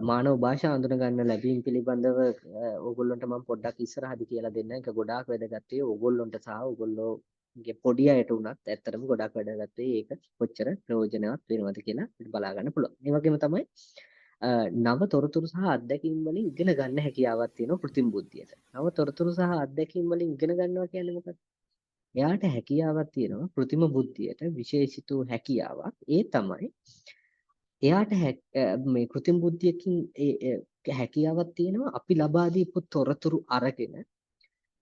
මානව භාෂා හඳුන ගන්න ලැබීම් පිළිබඳව ඕගොල්ලන්ට මම පොඩ්ඩක් ඉස්සරහදී කියලා දෙන්න. ඒක ගොඩාක් වැදගත් වෙයි ඕගොල්ලන්ට සහ ඕගොල්ලෝගේ පොඩි අයට උනත් ඇත්තටම ගොඩාක් වැදගත් වෙයි. ඒක කොච්චර ප්‍රයෝජනවත් වෙනවද කියලා අපිට බලා ගන්න පුළුවන්. ඒ වගේම තමයි නව තොරතුරු සහ අත්දැකීම් වලින් ඉගෙන ගන්න හැකියාවක් තියෙනවා කෘත්‍රිම බුද්ධියට. නව තොරතුරු සහ අත්දැකීම් වලින් ඉගෙන ගන්නවා කියන්නේ මොකක්ද? එයාට හැකියාවක් තියෙනවා කෘත්‍රිම බුද්ධියට විශේෂිත හැකියාවක්. ඒ තමයි එයාට මේ කෘත්‍රිම බුද්ධියකින් හැකියාවක් තියෙනවා අපි ලබා දීපු තොරතුරු අරගෙන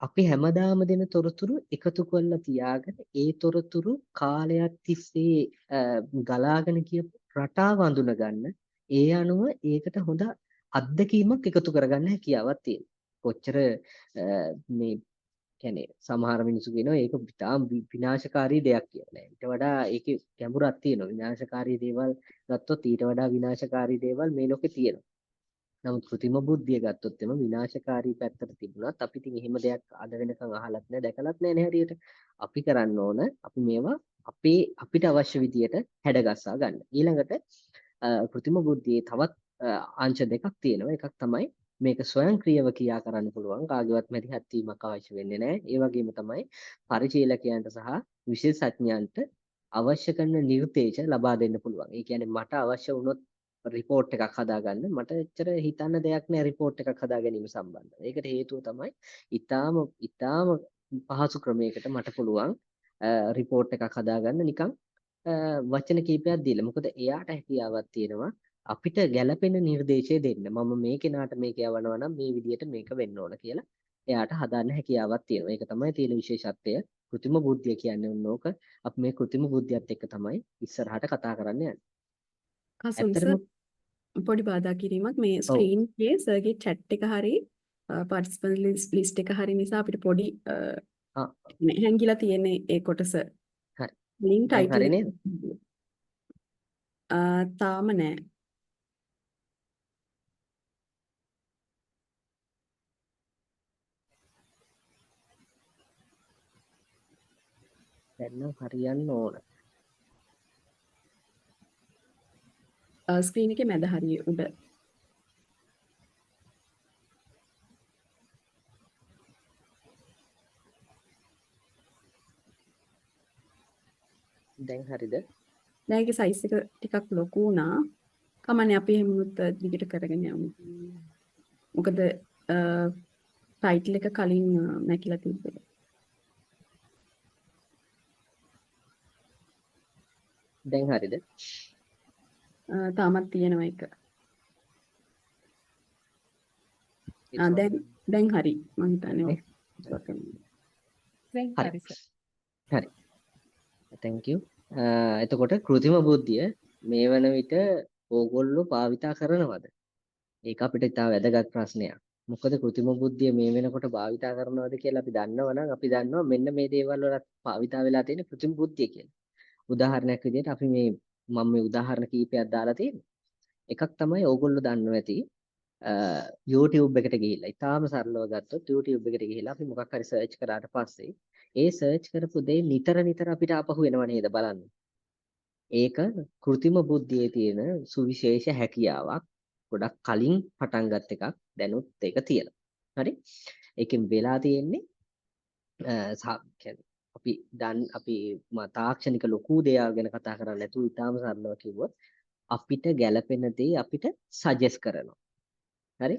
අපි හැමදාම දෙන තොරතුරු එකතු කරලා තියාගෙන ඒ තොරතුරු කාලයක් තිස්සේ ගලාගෙන කියපු රටාව අඳුන ගන්න ඒ අනුව ඒකට හොඳ අත්දැකීමක් එකතු කරගන්න හැකියාවක් තියෙනවා. කොච්චර මේ කියන්නේ සමහර මිනිස්සු කියනවා ඒක ඉතාම විනාශකාරී දෙයක් කියලා. ඊට වඩා ඒකේ ගැඹුරක් තියෙනවා. විනාශකාරී දේවල් ගත්තොත් ඊට වඩා විනාශකාරී දේවල් මේ ලෝකේ තියෙනවා. නමුත් කෘත්‍රිම බුද්ධිය ගත්තොත් එම විනාශකාරී පැත්තට තිබුණත් අපි ඉතින් එහෙම දෙයක් අද වෙනකන් අහලත් නැහැ දැකලත් නැහැ නේ හරියට. අපි කරන්න ඕන අපි මේවා අපිට අවශ්‍ය විදියට හැඩගස්සා ගන්න. ඊළඟට කෘත්‍රිම බුද්ධියේ තවත් අංශ දෙකක් තියෙනවා. එකක් තමයි මේක ස්වයංක්‍රීයව ක්‍රියා කරන්න පුළුවන් කාගේවත් මැදිහත් වීමක් අවශ්‍ය වෙන්නේ නැහැ. ඒ වගේම තමයි පරිශීලකයන්ට සහ විශේෂඥයන්ට අවශ්‍ය කරන නිර්දේශ ලබා දෙන්න පුළුවන්. ඒ කියන්නේ මට අවශ්‍ය වුණොත් රිපෝට් එකක් හදාගන්න මට එච්චර හිතන්න දෙයක් නෑ රිපෝට් එකක් හදා ගැනීම සම්බන්ධව. ඒකට හේතුව තමයි ඊටාම පහසු ක්‍රමයකට මට පුළුවන් රිපෝට් එකක් හදාගන්න නිකන් වචන කීපයක් දීලා. මොකද එයාට හැකියාවක් තියෙනවා අපිට ගැළපෙන නිර්දේශය දෙන්න. මම මේ කෙනාට මේක යවනවා නම් මේ විදියට මේක වෙන්න ඕන කියලා එයාට හදාන්න හැකියාවක් තියෙනවා. ඒක තමයි තියෙන විශේෂත්වය. කෘත්‍රිම බුද්ධිය කියන්නේ ඕක. අපි මේ කෘත්‍රිම බුද්ධියත් එක්ක තමයි ඉස්සරහට කතා කරන්න යන්නේ. කසුන්ස පොඩි බාධා කිරීමක් මේ ඔව්. ස්ක්‍රීන් එකේ සර්ගේ chat එක හරි participant list එක හරි නිසා අපිට පොඩි ආ හැංගිලා තියෙන ඒ කොටස හරි. link දැන් title හරි එක නේද? තාම නෑ. දැන් නම් හරියන්න ඕන. ස්ක්‍රීන් එකේ මැද හරිය උඩ දැන් හරිද? දැන් ඒකේ size එක ටිකක් ලොකු වුණා. කමන්නේ අපි එහෙමත් දිගට කරගෙන යමු. මොකද title එක කලින් නැකිලා තිබ්බේ. දැන් හරිද? තාමත් තියෙනවා එක. It's working. දැන් හරි මම හිතන්නේ නේ? දැන් හරි. හරි සර්. හරි. thank you. එතකොට කෘත්‍රිම බුද්ධිය මේ වන විට ඕගොල්ලෝ භාවිතා කරනවද? ඒක අපිට ඉතාල වැදගත් ප්‍රශ්නයක්. මොකද කෘත්‍රිම බුද්ධිය මේ වෙනකොට භාවිතා කරනවද කියලා අපි දන්නවනම් අපි දන්නවා මෙන්න මේ දේවල් වල භාවිතා වෙලා තියෙන කෘත්‍රිම බුද්ධිය කියලා. උදාහරණයක් විදිහට අපි මම මේ උදාහරණ කීපයක් දාලා තියෙනවා. එකක් තමයි ඕගොල්ලෝ දන්නවා ඇති YouTube එකට ගිහිල්ලා ඉතාලම සරලව ගත්තොත් YouTube එකට ගිහිල්ලා අපි මොකක් හරි සර්ච් කරාට පස්සේ ඒ සර්ච් කරපු දේ නිතර අපිට ආපහු එනව නේද බලන්න. ඒක කෘත්‍රිම බුද්ධියේ තියෙන සුවිශේෂ හැකියාවක්. ගොඩක් කලින් පටන් ගත් එකක්. දැනුත් ඒක තියෙනවා. හරි? ඒකෙන් වෙලා තියෙන්නේ අපි තාක්ෂණික ලොකු දේවල් ගැන කතා කරන්නේ නැතුව ඉතාලම සරලව කිව්වොත් අපිට ගැළපෙන දේ අපිට සජෙස්ට් කරනවා. හරි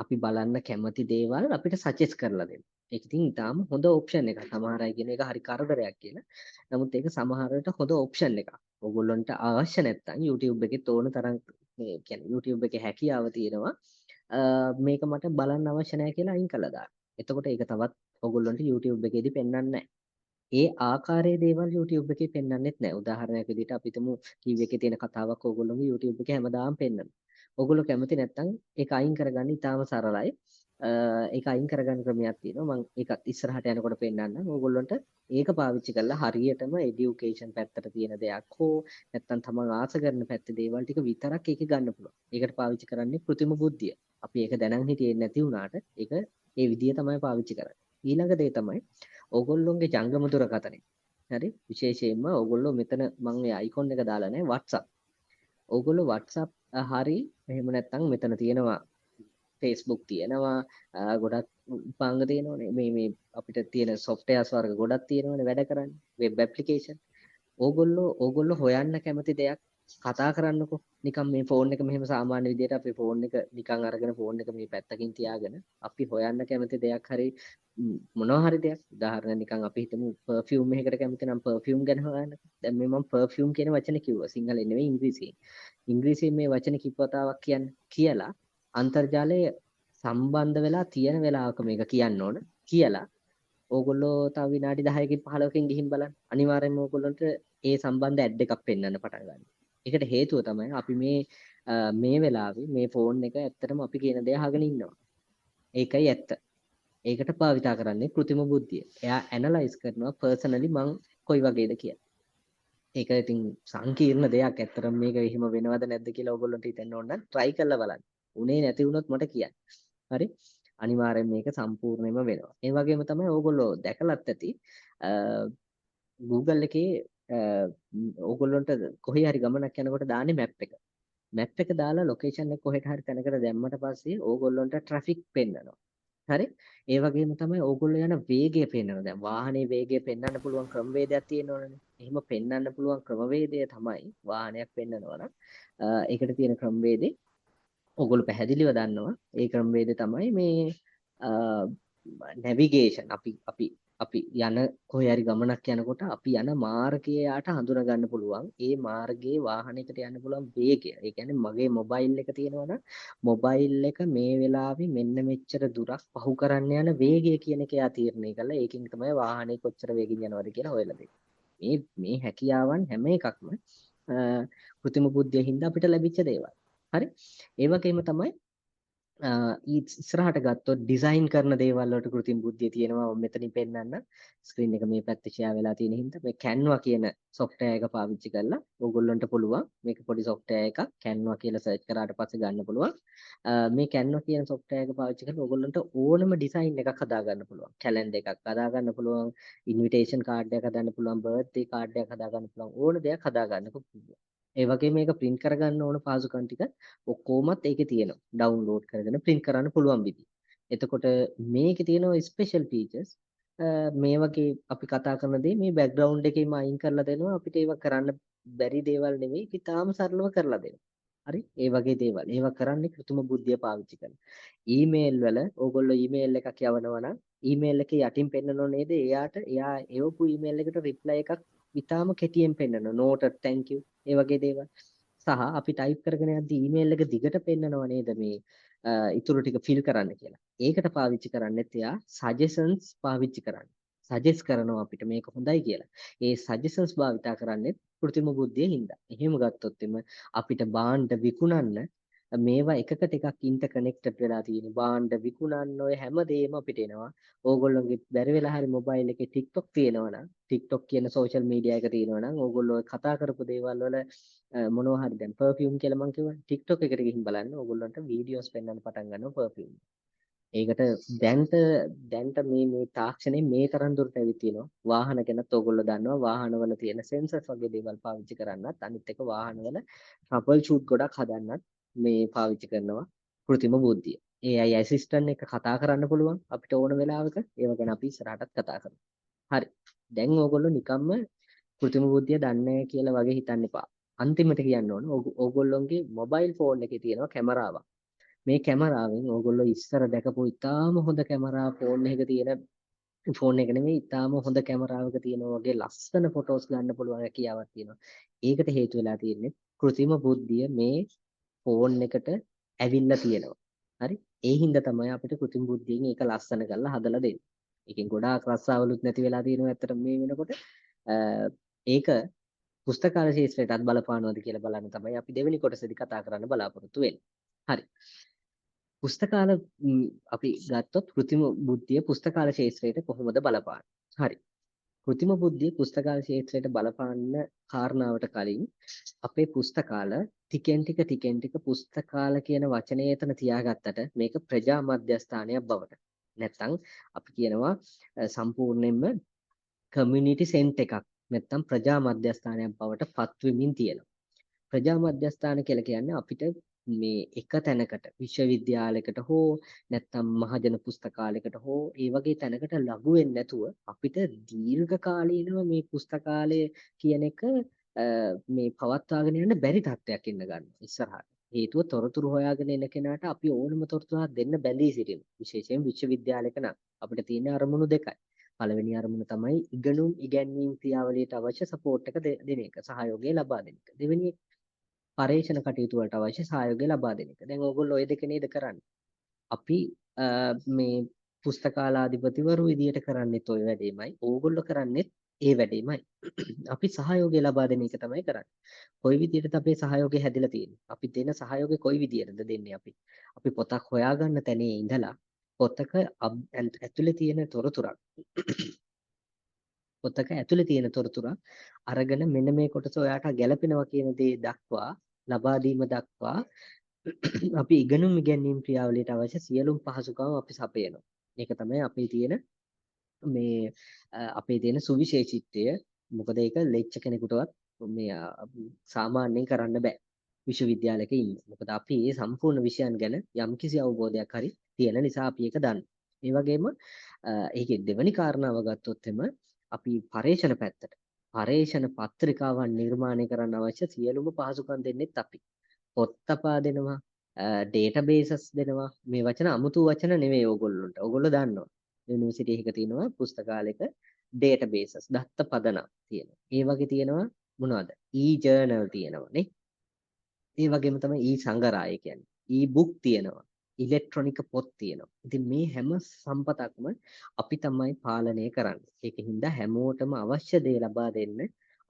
අපි බලන්න කැමති දේවල් අපිට සජෙස්ට් කරලා දෙනවා. ඒක ඉතින් ඊටාම හොඳ ඔප්ෂන් එකක්. සමහර අය කියන එක හරි කරදරයක් කියලා. නමුත් ඒක සමහර විට හොඳ ඔප්ෂන් එකක්. ඕගොල්ලන්ට අවශ්‍ය නැත්නම් YouTube එකේ තෝරන තරම් මේ කියන්නේ YouTube එකේ හැකියාව තියෙනවා. මේක මට බලන්න අවශ්‍ය නැහැ කියලා අයින් කළා දාන්න. එතකොට ඒක තවත් ඕගොල්ලන්ට YouTube එකේදී පෙන්වන්නේ නැහැ. ඒ ආකාරයේ දේවල් YouTube එකේ පෙන්වන්නෙත් නැහැ. උදාහරණයක් විදිහට අපි හිතමු TV එකේ තියෙන කතාවක් ඕගොල්ලෝගේ YouTube එකේ හැමදාම පෙන්වනවා. ඕගොල්ලෝ කැමති නැත්නම් ඒක අයින් කරගන්න ඉතාලම සරලයි. ඒක අයින් කරගන්න ක්‍රමයක් තියෙනවා. මම ඒකත් ඉස්සරහට යනකොට පෙන්නන්නම්. ඕගොල්ලන්ට ඒක පාවිච්චි කරලා හරියටම এডুকেෂන් පැත්තට තියෙන දෙයක් හෝ නැත්නම් තමන් ආස කරන පැත්තේ දේවල් ටික විතරක් ඒකේ ගන්න පුළුවන්. ඒකට පාවිච්චි කරන්නේ කෘත්‍රිම බුද්ධිය. අපි ඒක දැනන් හිටියේ නැති වුණාට ඒක ඒ විදිය තමයි පාවිච්චි කරන්නේ. ඊළඟ දේ තමයි ඕගොල්ලොන්ගේ ජංගම දුරකථනය. හරි? විශේෂයෙන්ම ඕගොල්ලෝ මෙතන මම මේ අයිකොන් එක දාලා නැහැ WhatsApp. ඕගොල්ලෝ WhatsApp හරි එහෙම නැත්නම් මෙතන තියෙනවා Facebook තියෙනවා ගොඩක් උපාංග තියෙනවනේ මේ අපිට තියෙන softwares වර්ග ගොඩක් තියෙනවනේ වැඩ කරන්නේ web application ඕගොල්ලෝ හොයන්න කැමති දෙයක් කතා කරන්නකෝ නිකන් මේ ෆෝන් එක මෙහෙම සාමාන්‍ය විදිහට අපි ෆෝන් එක නිකන් අරගෙන ෆෝන් එක මේ පැත්තකින් තියාගෙන අපි හොයන්න කැමති දෙයක් හරි මොනවා හරි දෙයක් උදාහරණ නිකන් අපි හිතමු perfume එකකට කැමති නම් perfume ගැන හොයන්නකෝ දැන් මේ මම perfume කියන වචනේ කිව්වා සිංහලෙන් නෙවෙයි ඉංග්‍රීසියෙන් මේ වචනේ කිප්පතාවක් කියලා අන්තර්ජාලයේ සම්බන්ධ වෙලා තියෙන වෙලාවක මේක කියන්න ඕන කියලා ඕගොල්ලෝ තව විනාඩි 10කින් 15කින් ගිහින් බලන්න අනිවාර්යයෙන්ම ඕගොල්ලන්ට ඒ සම්බන්ධ ඇඩ් එකක් පෙන්වන්න පටන් ගන්නවා. ඒකට හේතුව තමයි අපි මේ වෙලාවේ මේ ෆෝන් එක ඇත්තටම අපි කියන දේ අහගෙන ඉන්නවා. ඒකයි ඇත්ත. ඒකට භාවිතා කරන්නේ කෘත්‍රිම බුද්ධිය. එයා ඇනලයිස් කරනවා පර්සනලි මං කොයි වගේද කියලා. ඒක ඉතින් සංකීර්ණ දෙයක්. ඇත්තටම මේක එහෙම වෙනවද නැද්ද කියලා ඕගොල්ලන්ට හිතන්න ඕන නම් try කරලා බලන්න. උනේ නැති වුණොත් මට කියන්න. හරි? අනිවාර්යෙන් මේක සම්පූර්ණයෙන්ම වෙනවා. ඒ වගේම තමයි ඕගොල්ලෝ දැකලත් ඇති Google එකේ ඕගොල්ලන්ට කොහේ හරි ගමනක් යනකොට දාන්නේ map එක. map එක දාලා location එක කොහෙට හරි තැනකට දැම්මට පස්සේ ඕගොල්ලන්ට traffic පෙන්නනවා. හරි? ඒ වගේම තමයි ඕගොල්ලෝ යන වේගය පෙන්වනවා. දැන් වාහනේ වේගය පෙන්වන්න පුළුවන් ක්‍රමවේදයක් තියෙනවනේ. එහෙම පෙන්වන්න පුළුවන් ක්‍රමවේදය තමයි වාහනයක් පෙන්වනවා නම් ඒකට තියෙන ක්‍රමවේදේ ඕගොල්ලෝ පැහැදිලිව දන්නවා. ඒ ක්‍රමවේදය තමයි මේ නැවිගේෂන් අපි යන කොහේ හරි ගමනක් යනකොට අපි යන මාර්ගය යාට හඳුනා ගන්න පුළුවන්. ඒ මාර්ගයේ වාහනයකට යන්න පුළුවන් වේගය. ඒ කියන්නේ මගේ මොබයිල් එක තියෙනවා නම් මොබයිල් එක මේ වෙලාවේ මෙන්න මෙච්චර දුරක් පහු කරන්න යන වේගය කියන එක යා තීරණය කළා. ඒකෙන් තමයි වාහනේ කොච්චර වේගින් යනවද කියලා හොයලා දෙන්නේ. මේ හැකියාවන් හැම එකක්ම කෘත්‍රිම බුද්ධියෙන් හින්දා අපිට ලැබිච්ච දේවල්. හරි? ඒ වගේම තමයි ඉස්සරහට ගත්තොත් ඩිසයින් කරන දේවල් වලට කෘත්‍රිම බුද්ධිය තියෙනවා. මම මෙතනින් පෙන්නන්න ස්ක්‍රීන් එක මේ පැත්තේ ෂෙයා වෙලා තියෙන හින්දා මේ Canva කියන software එක පාවිච්චි කරලා ඕගොල්ලන්ට පුළුවන් මේක පොඩි software එකක් Canva කියලා search කරාට පස්සේ ගන්න පුළුවන්. මේ Canva කියන software එක පාවිච්චි කරලා ඕගොල්ලන්ට ඕනම ඩිසයින් එකක් හදා ගන්න පුළුවන්. calendar එකක් හදා ගන්න පුළුවන්, invitation card එකක් හදන්න පුළුවන්, birthday card එකක් හදා ගන්න පුළුවන්. ඕන දෙයක් හදා ගන්න පුළුවන්. ඒ වගේ මේක print කරගන්න ඕන පාසුකම් ටික ඔක්කොමත් ඒකේ තියෙනවා. download කරගෙන print කරන්න පුළුවන් විදිහ. එතකොට මේකේ තියෙනවා special features. මේ වගේ අපි කතා කරන දේ මේ background එකේම අයින් කරලා දෙනවා. අපිට ඒව කරන්න බැරි දේවල් නෙවෙයි. ඉතාලම සරලව කරලා දෙනවා. හරි? ඒ වගේ දේවල්. ඒවා කරන්නේ කෘත්‍රිම බුද්ධිය පාවිච්චි කරලා. ඊමේල් වල ඕගොල්ලෝ ඊමේල් එකක් යවනවා නම් ඊමේල් එකේ යටින් පෙන්නනෝ නේද? එයා එවපු ඊමේල් එකට reply එකක් ඉතාලම කෙටියෙන් පෙන්නනවා. noted thank you ඒ වගේ දේවල්. සහ අපි ටයිප් කරගෙන යද්දී ඊමේල් එක දිගට පෙන්නනවා නේද මේ ඉතුරු ටික ෆිල් කරන්න කියලා. ඒකට පාවිච්චි කරන්නෙත් එයා suggestions පාවිච්චි කරන්නේ. සජෙස් කරනවා අපිට මේක හොඳයි කියලා. ඒ suggestions භාවිතා කරන්නේ කෘත්‍රිම බුද්ධිය හින්දා. එහෙම ගත්තොත් අපිට භාණ්ඩ විකුණන්න මේවා එකකට එකක් ඉන්ටර්කනෙක්ටඩ් වෙලා තියෙන භාණ්ඩ විකුණන්න ඔය හැමදේම අපිට එනවා. ඕගොල්ලෝගේ බැරි වෙලා හරි මොබයිල් එකේ TikTok තියෙනවා නම් TikTok කියන සෝෂල් මීඩියා එක තියෙනවා නම් ඕගොල්ලෝ කතා කරපු දේවල් වල මොනවා හරි දැන් perfume කියලා මම කිව්වා TikTok එකට ගිහින් බලන්න ඕගොල්ලන්ට වීඩියෝස් පෙන්වන්න පටන් ගන්නවා perfume. ඒකට දැන්ට මේ තාක්ෂණය මේ තරම් දුරට ඇවිත් තියෙනවා. වාහන ගැනත් ඕගොල්ලෝ දන්නවා වාහනවල තියෙන sensors වගේ දේවල් පාවිච්චි කරන්නත් අනිත් එක වාහනවල trouble shoot ගොඩක් හදන්නත් මේ පාවිච්චි කරනවා කෘත්‍රිම බුද්ධිය. AI assistant එක කතා කරන්න පුළුවන් අපිට ඕන වෙලාවක ඒව ගැන අපි ඉස්සරහටත් කතා කරමු. හරි. දැන් ඕගොල්ලෝ නිකම්ම කෘත්‍රිම බුද්ධිය දන්නේ නැහැ කියලා වගේ හිතන්න එපා. අන්තිමට කියන්න ඕන ඕගොල්ලෝගේ මොබයිල් ෆෝන් එකේ තියෙනවා කැමරාවක්. මේ කැමරාවෙන් ඕගොල්ලෝ ඉස්සර දැකපු ඉතාම හොඳ කැමරා ෆෝන් එකක තියෙන ෆෝන් එක නෙමෙයි ඉතාම හොඳ කැමරාවක තියෙන වගේ ලස්සන ෆොටෝස් ගන්න පුළුවන් හැකියාවක් තියෙනවා. ඒකට හේතු වෙලා තියෙන්නේ කෘත්‍රිම බුද්ධිය මේ ෆෝන් එකට ඇවිල්ලා තියෙනවා. හරි? ඒ හින්දා තමයි අපිට කෘත්‍රිම බුද්ධියෙන් ඒක ලස්සන කරලා හදලා දෙන්නේ. ඒකෙන් ගොඩාක් රස්සාවලුත් නැති වෙලා තියෙනවා ඇත්තට මේ වෙනකොට. ඒක පුස්තකාල ශාස්ත්‍රයටත් බලපානවද කියලා බලන්න තමයි අපි දෙවෙනි කොටසේදී කතා කරන්න බලාපොරොත්තු වෙන්නේ. හරි. පුස්තකාල අපි ගත්තොත් කෘත්‍රිම බුද්ධිය පුස්තකාල ශාස්ත්‍රයට කොහොමද බලපාන්නේ? හරි. කෘත්‍රිම බුද්ධිය පුස්තකාල ශාස්ත්‍රයට බලපාන්න කාරණාවට කලින් අපේ පුස්තකාල ටිකෙන් ටික පුස්තකාල කියන වචනය එතන තියාගත්තට මේක ප්‍රජා මධ්‍යස්ථානයක් බවට නැත්නම් අපි කියනවා සම්පූර්ණයෙන්ම කමියුනිටි සෙන්ටර් එකක් නැත්නම් ප්‍රජා මධ්‍යස්ථානයක් බවට පත්වෙමින් තියෙනවා. ප්‍රජා මධ්‍යස්ථාන කියලා කියන්නේ අපිට මේ එක තැනකට විශ්වවිද්‍යාලයකට හෝ නැත්නම් මහජන පුස්තකාලයකට හෝ ඒ වගේ තැනකට ලඟු වෙන්නේ නැතුව අපිට දීර්ඝ කාලීනව මේ පුස්තකාලය කියන එක මේ පවත්වාගෙන යන්න බැරි තත්ත්වයක් ඉන්න ගන්නවා ඉස්සරහට. හේතුව තොරතුරු හොයාගෙන එන කෙනාට අපි ඕනම තොරතුරක් දෙන්න බැඳී සිටිනවා. විශේෂයෙන් විශ්වවිද්‍යාලයක නම් අපිට තියෙන අරමුණු දෙකයි. පළවෙනි අරමුණ තමයි ඉගෙනුම් ඉගැන්වීම් ක්‍රියාවලියට අවශ්‍ය සපෝට් එක දෙන එක, සහයෝගය ලබා දෙන එක. දෙවෙනි පරීක්ෂණ කටයුතු වලට අවශ්‍ය සහයෝගය ලබා දෙන එක. දැන් ඕගොල්ලෝ ওই දෙක නේද කරන්නේ. අපි මේ පුස්තකාලාධිපතිවරු විදියට කරන්නේත් ওই වැඩේමයි. ඕගොල්ලෝ කරන්නේත් ඒ වැඩේමයි. අපි සහයෝගය ලබා දෙන එක තමයි කරන්නේ. කොයි විදියටද අපේ සහයෝගය හැදිලා තියෙන්නේ? අපි දෙන සහයෝගය කොයි විදියටද දෙන්නේ අපි? අපි පොතක් හොයාගන්න තැනේ ඉඳලා පොතක ඇතුලේ තියෙන තොරතුරක් පොතක ඇතුලේ තියෙන තොරතුරක් අරගෙන මෙන්න මේ කොටස ඔයාට ගැලපෙනවා කියන දේ දක්වා ලබා දීම දක්වා අපි ඉගෙනුම් ඉගැන්වීම් ක්‍රියාවලියට අවශ්‍ය සියලුම පහසුකම් අපි සපයනවා. මේක තමයි අපේ තියෙන මේ අපේ තියෙන සුවිශේෂීත්වය. මොකද ඒක ලෙක්චර් කෙනෙකුටවත් මේ සාමාන්‍යයෙන් කරන්න බෑ විශ්වවිද්‍යාලයක ඉන්න. මොකද අපි මේ සම්පූර්ණ විෂයන් ගැන යම්කිසි අවබෝධයක් හරි තියෙන නිසා අපි ඒක දන්නවා. ඒ වගේම ඒකේ දෙවෙනි කාරණාව ගත්තොත් අපි පරේෂණ පැත්තට පරේෂණ පත්‍රිකාවන් නිර්මාණය කරන්න අවශ්‍ය සියලුම පහසුකම් දෙන්නෙත් අපි. පොත් තපා දෙනවා, ඩේටාබේසස් දෙනවා. මේ වචන අමුතු වචන නෙවෙයි ඕගොල්ලන්ට. ඕගොල්ලෝ දන්නවා. යුනිවර්සිටි එකක තියෙනවා පුස්තකාලයක ඩේටාබේසස් දත්ත පදනම් තියෙනවා. ඒ වගේ තියෙනවා මොනවද? e-journal තියෙනවා නේ. ඒ වගේම තමයි e-සංගරාය කියන්නේ. e-book තියෙනවා. ඉලෙක්ට්‍රොනික පොත් තියෙනවා. ඉතින් මේ හැම සම්පතක්ම අපි තමයි පාලනය කරන්නේ. ඒකින්ද හැමෝටම අවශ්‍ය දේ ලබා දෙන්න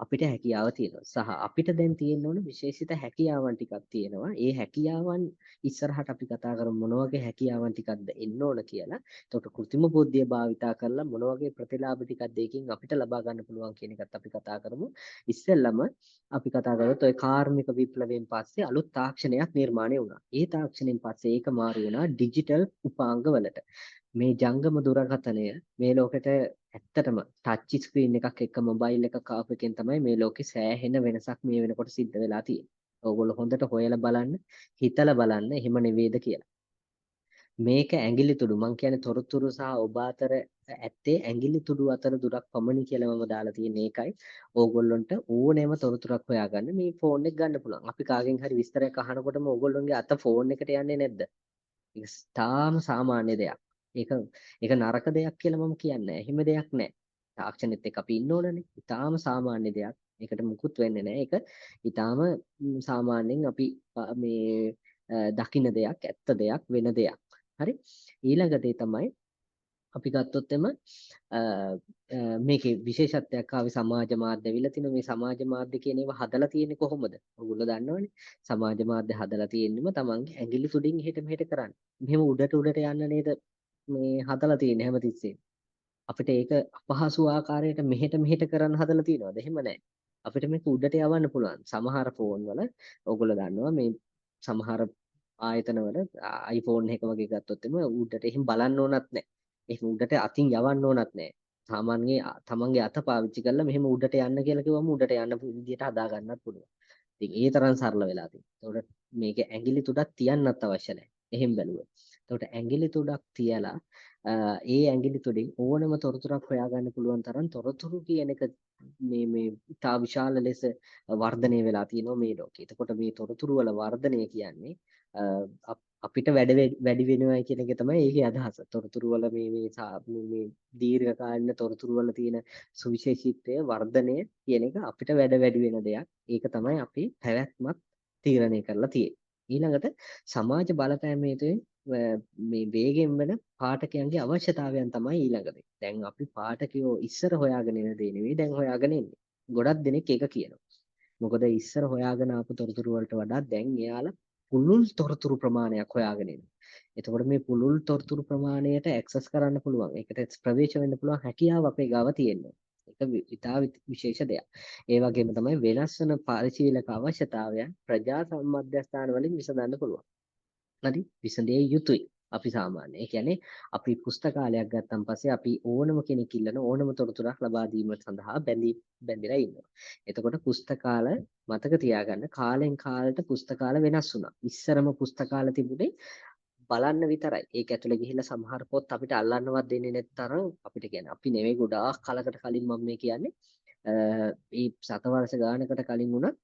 අපිට හැකියාව තියෙනවා. සහ අපිට දැන් තියෙන්න ඕන විශේෂිත හැකියාවන් ටිකක් තියෙනවා. ඒ හැකියාවන් ඉස්සරහට අපි කතා කරමු මොන වගේ හැකියාවන් ටිකක්ද එන්න ඕන කියලා. එතකොට කෘත්‍රිම බුද්ධිය භාවිතා කරලා මොන වගේ ප්‍රතිලාභ ටිකක්ද ඒකෙන් අපිට ලබා ගන්න පුළුවන් කියන එකත් අපි කතා කරමු. ඉස්සෙල්ලම අපි කතා කරොත් ඔය කාර්මික විප්ලවයෙන් පස්සේ අලුත් තාක්ෂණයක් නිර්මාණය වුණා. ඒ තාක්ෂණයෙන් පස්සේ ඒක මාරු වුණා ඩිජිටල් උපාංග වලට. මේ ජංගම දුරකථනය මේ ලෝකෙට ඇත්තටම ටච් ස්ක්‍රීන් එකක් එක්ක මොබයිල් එකක් ආපු එකෙන් තමයි මේ ලෝකේ සෑහෙන වෙනසක් මේ වෙනකොට සිද්ධ වෙලා තියෙන්නේ. ඕගොල්ලෝ හොඳට හොයලා බලන්න, හිතලා බලන්න එහෙම නෙවෙයිද කියලා. මේක ඇඟිලි තුඩු මං කියන්නේ තොරතුරු සහ ඔබ අතර ඇත්තේ ඇඟිලි තුඩු අතර දුරක් පමණි කියලා මම දාලා තියෙන ඒකයි. ඕගොල්ලන්ට ඕනෑම තොරතුරක් හොයාගන්න මේ ෆෝන් එක ගන්න පුළුවන්. අපි කාගෙන් හරි විස්තරයක් අහනකොටම ඕගොල්ලන්ගේ අත ෆෝන් එකට යන්නේ නැද්ද? ඒක තාම සාමාන්‍ය දෙයක්. ඒක නරක දෙයක් කියලා මම කියන්නේ නැහැ. එහෙම දෙයක් නැහැ. තාක්ෂණෙත් එක්ක අපි ඉන්න ඕනනේ. ඊටාම සාමාන්‍ය දෙයක්. ඒකට මුකුත් වෙන්නේ නැහැ. ඒක ඊටාම සාමාන්‍යයෙන් අපි මේ දකින්න දෙයක්, ඇත්ත දෙයක්, වෙන දෙයක්. හරි. ඊළඟ දේ තමයි අපි ගත්තොත් එම මේකේ විශේෂත්වයක් ආවේ සමාජ මාධ්‍ය විල තින මේ සමාජ මාධ්‍ය කියන ඒවා හදලා තියෙන්නේ කොහොමද? ඔයගොල්ලෝ දන්නවනේ. සමාජ මාධ්‍ය හදලා තියෙන්නම තමන්ගේ ඇඟිලි තුඩින් එහෙට මෙහෙට කරන්නේ. මෙහෙම උඩට යන්න නේද මේ හදලා තියෙන්නේ හැමතිස්සෙම. අපිට ඒක අපහසු ආකාරයට මෙහෙට මෙහෙට කරන්න හදලා තියෙනවද? එහෙම නැහැ. අපිට මේක උඩට යවන්න පුළුවන්. සමහර ෆෝන් වල ඔයගොල්ලෝ දන්නවා මේ සමහර ආයතන වල iPhone එක වගේ ගත්තොත් එම උඩට එහෙම බලන්න ඕනත් නැහැ. එහෙම උඩට අතින් යවන්න ඕනත් නැහැ. සාමාන්‍යයෙන් තමන්ගේ අත පාවිච්චි කරලා මෙහෙම උඩට යන්න කියලා කිව්වම උඩට යන්න විදියට හදා ගන්නත් පුළුවන්. ඉතින් ඒ තරම් සරල වෙලා තියෙනවා. ඒකට මේක ඇඟිලි තුඩක් තියන්නත් අවශ්‍ය නැහැ. එහෙම බැලුවොත්. ඒකට ඇඟිලි තුඩක් තියලා ඒ ඇඟිලි තුඩින් ඕනම තොරතුරක් හොයාගන්න පුළුවන් තරම් තොරතුරු කියන එක මේ ඉතා විශාල ලෙස වර්ධනය වෙලා තියෙනවා මේ ලෝකේ. එතකොට මේ තොරතුරු වල වර්ධනය කියන්නේ අපිට වැඩි වෙනවා කියන එක තමයි ඒකේ අදහස. තොරතුරු වල මේ දීර්ඝ කාලින තොරතුරු වල තියෙන සුවිශේෂීත්වය වර්ධනය කියන එක අපිට වැඩි වෙන දෙයක්. ඒක තමයි අපි පැවැත්මක් තීරණය කරලා තියෙන්නේ. ඊළඟට සමාජ බලපෑම හේතුවෙන් මේ වේගෙන් වෙන පාඨකයන්ගේ අවශ්‍යතාවයන් තමයි ඊළඟ දේ. දැන් අපි පාඨකයෝ ඉස්සර හොයාගෙන එන දේ නෙවෙයි දැන් හොයාගෙන එන්නේ. ගොඩක් දෙනෙක් ඒක කියනවා. මොකද ඉස්සර හොයාගෙන ආපු තොරතුරු වලට වඩා දැන් එයාලා පුළුල් තොරතුරු ප්‍රමාණයක් හොයාගෙන එනවා. එතකොට මේ පුළුල් තොරතුරු ප්‍රමාණයට ඇක්සස් කරන්න පුළුවන්. ඒකට ප්‍රවේශ වෙන්න පුළුවන් හැකියාව අපේ ගාව තියෙනවා. ඒක ඉතා විශේෂ දෙයක්. ඒ වගේම තමයි වෙනස් වෙන පරිශීලක අවශ්‍යතාවයන් ප්‍රජා සම්මධ්‍යස්ථාන වලින් විසඳන්න පුළුවන්. හරි විසඳිය යුතුයි. අපි සාමාන්‍ය. ඒ කියන්නේ අපි පුස්තකාලයක් ගත්තන් පස්සේ අපි ඕනම කෙනෙක් ඉල්ලන ඕනම තොරතුරක් ලබා දීම සඳහා බැඳිලා ඉන්නවා. එතකොට පුස්තකාල මතක තියාගන්න කාලෙන් කාලට පුස්තකාල වෙනස් වුණා. ඉස්සරම පුස්තකාල තිබුණේ බලන්න විතරයි. ඒක ඇතුලේ ගිහිල්ලා සමහර පොත් අපිට අල්ලන්නවත් දෙන්නේ නැත්තරම් අපිට කියන්නේ අපි නෙවෙයි ගොඩාක් කලකට කලින් මම මේ කියන්නේ මේ සතවර්ෂ ගානකට කලින් වුණත්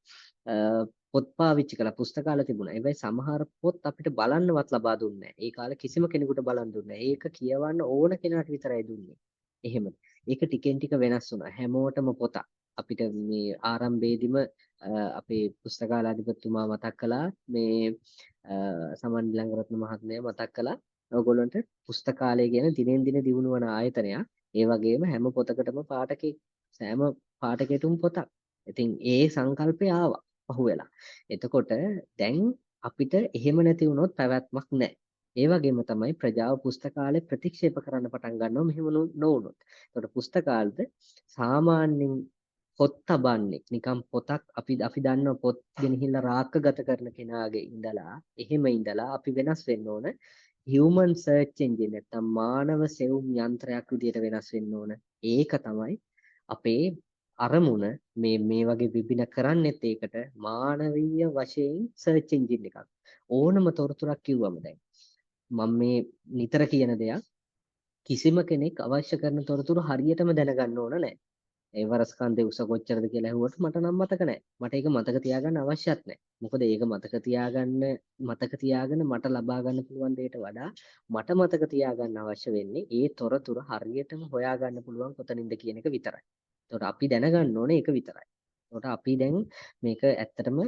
පොත් පාවිච්චි කළා පුස්තකාල තිබුණා. හැබැයි සමහර පොත් අපිට බලන්නවත් ලබා දුන්නේ නැහැ. ඒ කාලේ කිසිම කෙනෙකුට බලන් දුන්නේ නැහැ. ඒක කියවන්න ඕන කෙනාට විතරයි දුන්නේ. එහෙම. ඒක ටිකෙන් ටික වෙනස් වුණා. හැමෝටම පොතක්. අපිට මේ ආරම්භයේදීම අපේ පුස්තකාලාධිපතිතුමා මතක් කළා මේ සමන් ළඟරත්න මහත්මයා මතක් කළා ඔයගොල්ලන්ට පුස්තකාලය කියන දිනෙන් දින දියුණු වන ආයතනයක්. ඒ වගේම හැම පොතකටම සෑම පාඨකයටම පොතක්. ඉතින් ඒ සංකල්පය ආවා පහුවෙලා. එතකොට දැන් අපිට එහෙම නැති වුණොත් පැවැත්මක් නැහැ. ඒ වගේම තමයි ප්‍රජාව පුස්තකාලය ප්‍රතික්ෂේප කරන්න පටන් ගන්නවා මෙහෙම නොවුනොත්. එතකොට පුස්තකාලද සාමාන්‍යයෙන් පොත් තබන්නේ නිකම් පොතක් අපි දන්නවා පොත් ගෙනහිල්ලා රාක්කගත කරන කෙනාගේ ඉඳලා එහෙම ඉඳලා අපි වෙනස් වෙන්න ඕන human search engine නැත්නම් මානව සෙවුම් යන්ත්‍රයක් විදියට වෙනස් වෙන්න ඕන. ඒක තමයි අපේ අරමුණ මේ වගේ විබින කරන්නෙත් ඒකට මානවීය වශයෙන් සර්ච් එන්ජින් එකක්. ඕනම තොරතුරක් කිව්වම දැන් මම මේ නිතර කියන දෙයක් කිසිම කෙනෙක් අවශ්‍ය කරන තොරතුරු හරියටම දැනගන්න ඕන නැහැ. ඒ වරස්කන්ධේ උස කොච්චරද කියලා ඇහුවට මට නම් මතක නැහැ. මට ඒක මතක තියාගන්න අවශ්‍යත් නැහැ. මොකද ඒක මතක තියාගෙන මට ලබා ගන්න පුළුවන් දෙයට වඩා මට මතක තියාගන්න අවශ්‍ය වෙන්නේ ඒ තොරතුරු හරියටම හොයාගන්න පුළුවන් කොතනින්ද කියන එක විතරයි. එතකොට අපි දැනගන්න ඕනේ ඒක විතරයි. එතකොට අපි දැන් මේක ඇත්තටම